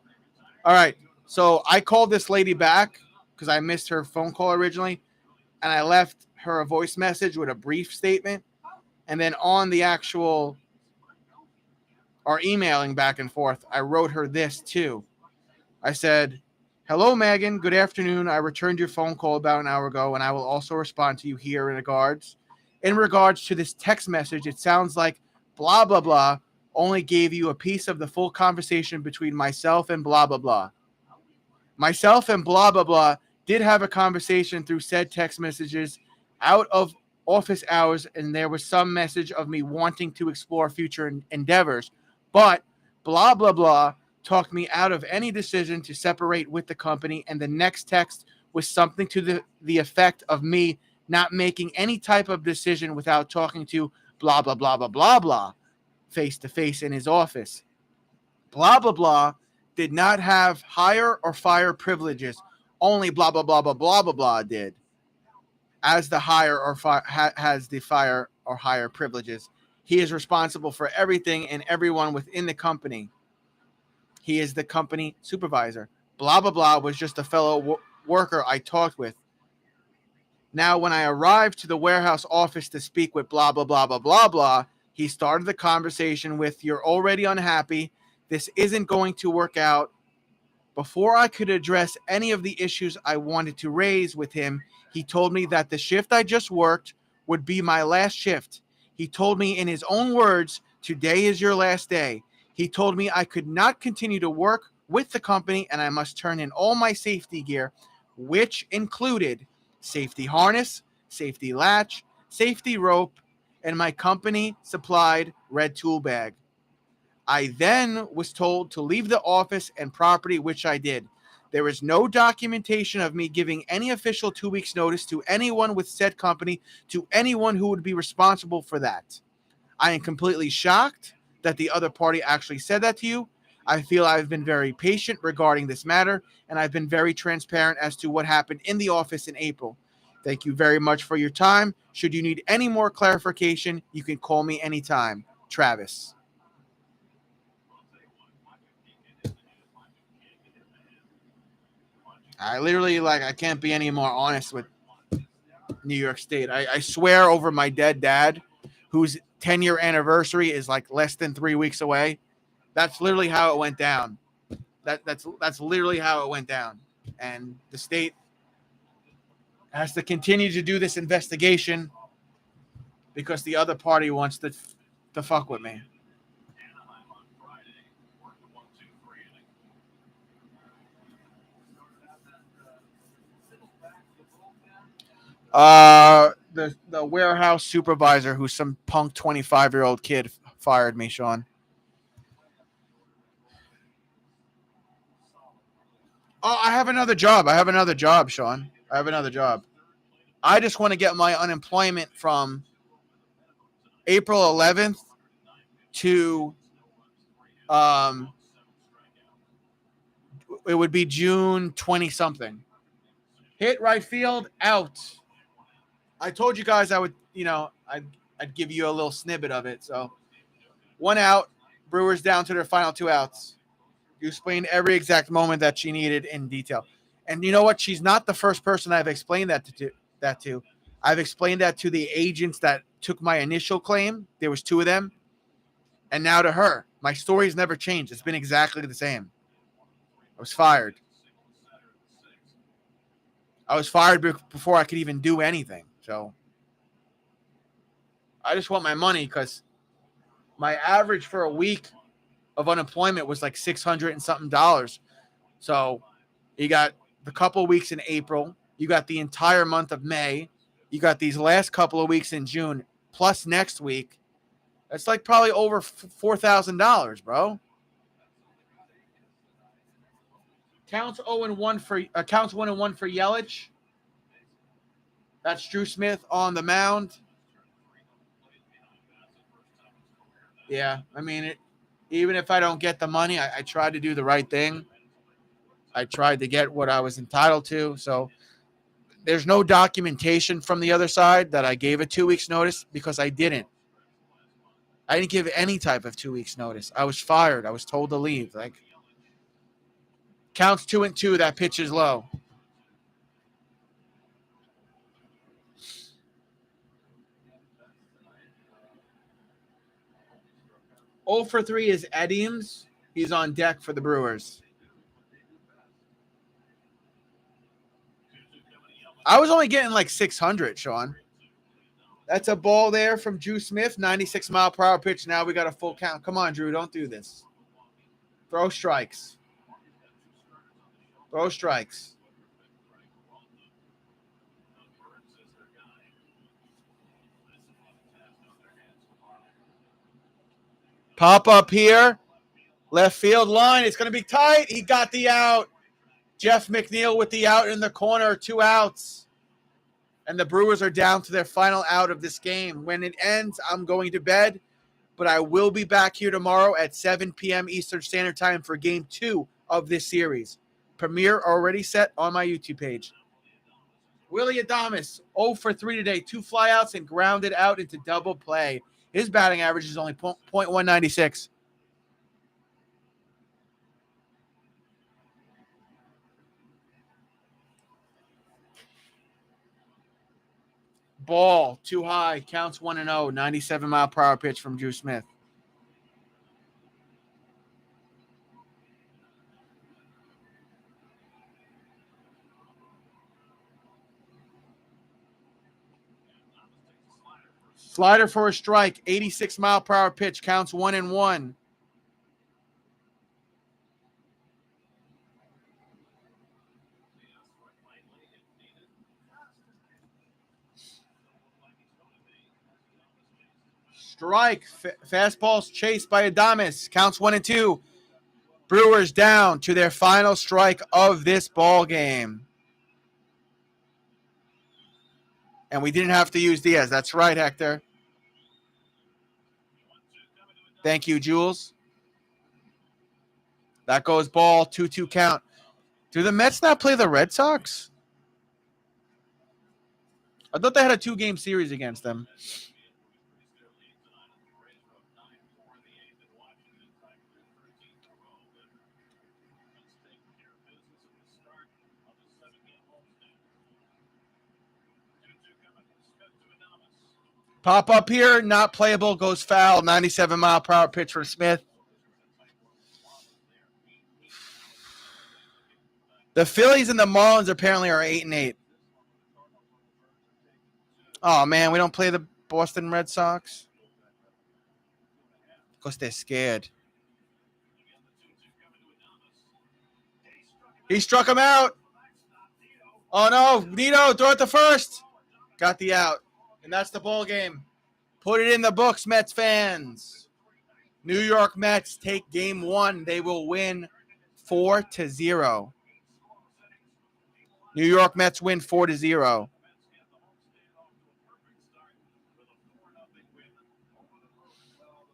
Speaker 1: All right. So I called this lady back because I missed her phone call originally, and I left her a voice message with a brief statement. And then on the actual or emailing back and forth, I wrote her this too. I said, "Hello, Megan. Good afternoon. I returned your phone call about an hour ago, and I will also respond to you here in regards. In regards to this text message, it sounds like blah, blah, blah only gave you a piece of the full conversation between myself and blah, blah, blah. Myself and blah, blah, blah did have a conversation through said text messages out of office hours, and there was some message of me wanting to explore future endeavors. But blah, blah, blah talked me out of any decision to separate with the company, and the next text was something to the effect of me not making any type of decision without talking to blah, blah, blah, blah, blah, blah, face-to-face in his office. Blah, blah, blah did not have hire or fire privileges. Only blah, blah, blah, blah, blah, blah, blah did. As the hire or has the fire or hire privileges. He is responsible for everything and everyone within the company. He is the company supervisor. Blah, blah, blah was just a fellow worker I talked with. Now, when I arrived to the warehouse office to speak with blah, blah, blah, blah, blah, blah, he started the conversation with, "You're already unhappy. This isn't going to work out." Before I could address any of the issues I wanted to raise with him, he told me that the shift I just worked would be my last shift. He told me in his own words, "Today is your last day." He told me I could not continue to work with the company and I must turn in all my safety gear, which included safety harness, safety latch, safety rope, and my company supplied red tool bag. I then was told to leave the office and property, which I did. There is no documentation of me giving any official 2 weeks notice to anyone with said company, to anyone who would be responsible for that. I am completely shocked that the other party actually said that to you. I feel I've been very patient regarding this matter, and I've been very transparent as to what happened in the office in April. Thank you very much for your time. Should you need any more clarification, you can call me anytime. Travis. I literally, I can't be any more honest with New York State. I swear over my dead dad, whose 10-year anniversary is less than 3 weeks away. That's literally how it went down. That's literally how it went down. And the state has to continue to do this investigation because the other party wants to fuck with me. The warehouse supervisor, who's some punk 25-year-old kid, fired me, Sean. Oh, I have another job, Sean. I have another job. I just want to get my unemployment from April 11th to it would be June 20 something. Hit right field, out. I told you guys I would, I'd give you a little snippet of it. So 1 out, Brewers down to their final 2 outs. You explained every exact moment that she needed in detail. And you know what? She's not the first person I've explained that to. I've explained that to the agents that took my initial claim. There was 2 of them. And now to her. My story's never changed. It's been exactly the same. I was fired. I was fired before I could even do anything. So I just want my money because my average for a week of unemployment was $600 and something dollars. So you got the couple of weeks in April. You got the entire month of May. You got these last couple of weeks in June, plus next week. That's probably over $4,000, bro. Counts 1-1 for Yelich. That's Drew Smith on the mound. Yeah, I mean, even if I don't get the money, I tried to do the right thing. I tried to get what I was entitled to. So there's no documentation from the other side that I gave a 2 weeks notice because I didn't. I didn't give any type of 2 weeks notice. I was fired. I was told to leave. Counts 2-2. That pitch is low. Oh for 3 is Eames. He's on deck for the Brewers. I was only getting 600, Sean. That's a ball there from Drew Smith, 96-mile-per-hour pitch. Now we got a full count. Come on, Drew, don't do this. Throw strikes. Throw strikes. Pop up here. Left field line. It's going to be tight. He got the out. Jeff McNeil with the out in the corner. 2 outs. And the Brewers are down to their final out of this game. When it ends, I'm going to bed. But I will be back here tomorrow at 7 p.m. Eastern Standard Time for Game 2 of this series. Premiere already set on my YouTube page. Willie Adames, 0 for 3 today. 2 flyouts and grounded out into double play. His batting average is only .196. Ball, too high, counts 1-0, 97-mile-per-hour pitch from Drew Smith. Slider for a strike, 86-mile-per-hour pitch, counts 1-1. Strike, fastballs chased by Adames, counts 1-2. Brewers down to their final strike of this ball game. And we didn't have to use Diaz. That's right, Hector. Thank you, Jules. That goes ball, 2-2 count. Do the Mets not play the Red Sox? I thought they had a 2-game series against them. Pop up here, not playable, goes foul. 97-mile-per-hour pitch for Smith. The Phillies and the Marlins apparently are 8-8. Oh, man, we don't play the Boston Red Sox? Because they're scared. He struck him out. Oh, no. Nito, throw it to first. Got the out. And that's the ball game. Put it in the books, Mets fans. New York Mets take game 1. They will win 4-0. New York Mets win 4-0.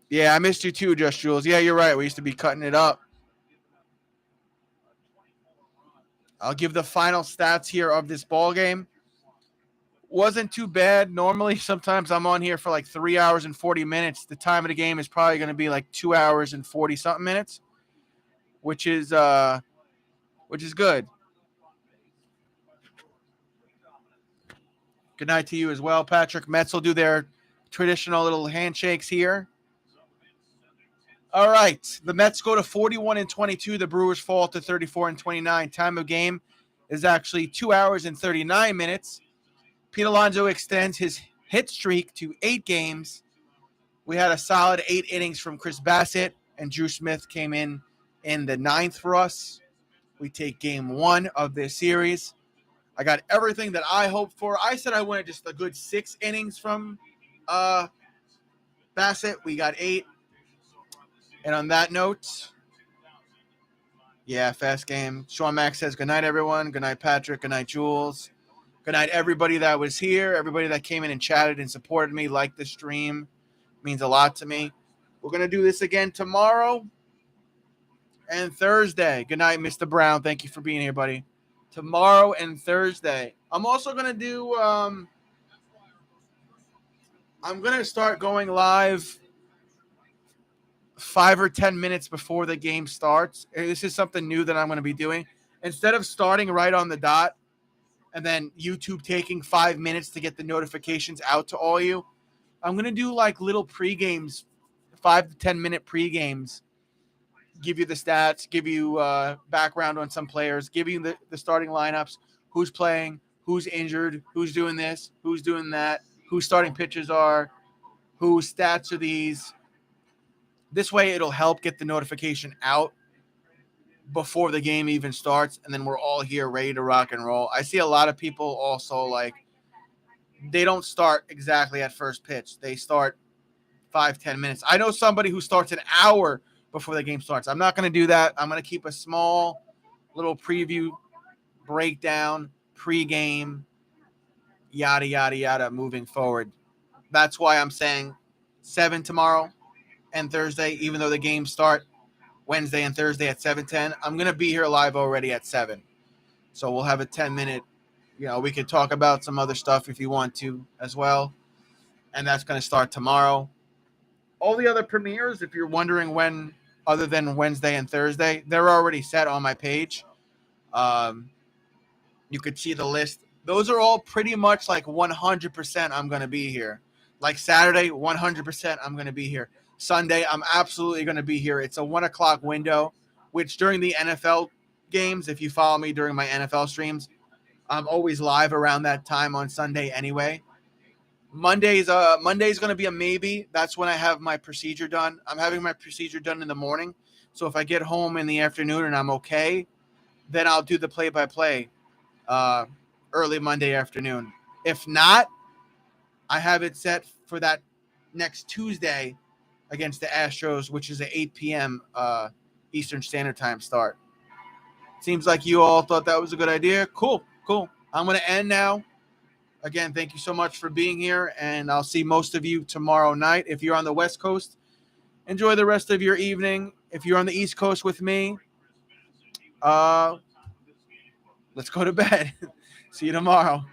Speaker 1: Yeah, I missed you too, Just Jules. Yeah, you're right. We used to be cutting it up. I'll give the final stats here of this ball game. Wasn't too bad. Normally, sometimes I'm on here for like 3 hours and 40 minutes. The time of the game is probably going to be like 2 hours and 40-something minutes, which is good. Good night to you as well, Patrick. Mets will do their traditional little handshakes here. All right. The Mets go to 41-22. The Brewers fall to 34-29. Time of game is actually 2 hours and 39 minutes. Pete Alonso extends his hit streak to 8 games. We had a solid 8 innings from Chris Bassett, and Drew Smith came in the 9th for us. We take game 1 of this series. I got everything that I hoped for. I said I wanted just a good 6 innings from Bassett. We got 8. And on that note, yeah, fast game. Sean Mack says, good night, everyone. Good night, Patrick. Good night, Jules. Good night, everybody that was here, everybody that came in and chatted and supported me, liked the stream. It means a lot to me. We're going to do this again tomorrow and Thursday. Good night, Mr. Brown. Thank you for being here, buddy. Tomorrow and Thursday. I'm also going to do I'm going to start going live 5 or 10 minutes before the game starts. This is something new that I'm going to be doing. Instead of starting right on the dot, and then YouTube taking 5 minutes to get the notifications out to all you, I'm going to do like little pre-games, 5 to 10 minute pre-games, give you the stats, give you background on some players, give you the starting lineups, who's playing, who's injured, who's doing this, who's doing that, whose starting pitchers are, whose stats are these. This way it'll help get the notification out before the game even starts, and then we're all here ready to rock and roll. I see a lot of people also like they don't start exactly at first pitch. They start 5-10 minutes. I know somebody who starts an hour before the game starts. I'm not going to do that. I'm going to keep a small little preview, breakdown, pregame, yada, yada, yada, moving forward. That's why I'm saying 7 tomorrow and Thursday, even though the games start Wednesday and Thursday at 7:10. I'm going to be here live already at 7. So we'll have a 10-minute, we could talk about some other stuff if you want to as well. And that's going to start tomorrow. All the other premieres, if you're wondering when, other than Wednesday and Thursday, they're already set on my page. You could see the list those are all pretty much like 100% I'm going to be here. Like Saturday, 100% I'm going to be here. Sunday, I'm absolutely going to be here. It's a 1 o'clock window, which during the NFL games, if you follow me during my NFL streams, I'm always live around that time on Sunday anyway. Monday's going to be a maybe. That's when I have my procedure done. I'm having my procedure done in the morning. So if I get home in the afternoon and I'm okay, then I'll do the play-by-play early Monday afternoon. If not, I have it set for that next Tuesday against the Astros, which is at 8 p.m. Eastern Standard Time start. Seems like you all thought that was a good idea. Cool. I'm going to end now. Again, thank you so much for being here, and I'll see most of you tomorrow night. If you're on the West Coast, enjoy the rest of your evening. If you're on the East Coast with me, let's go to bed. See you tomorrow.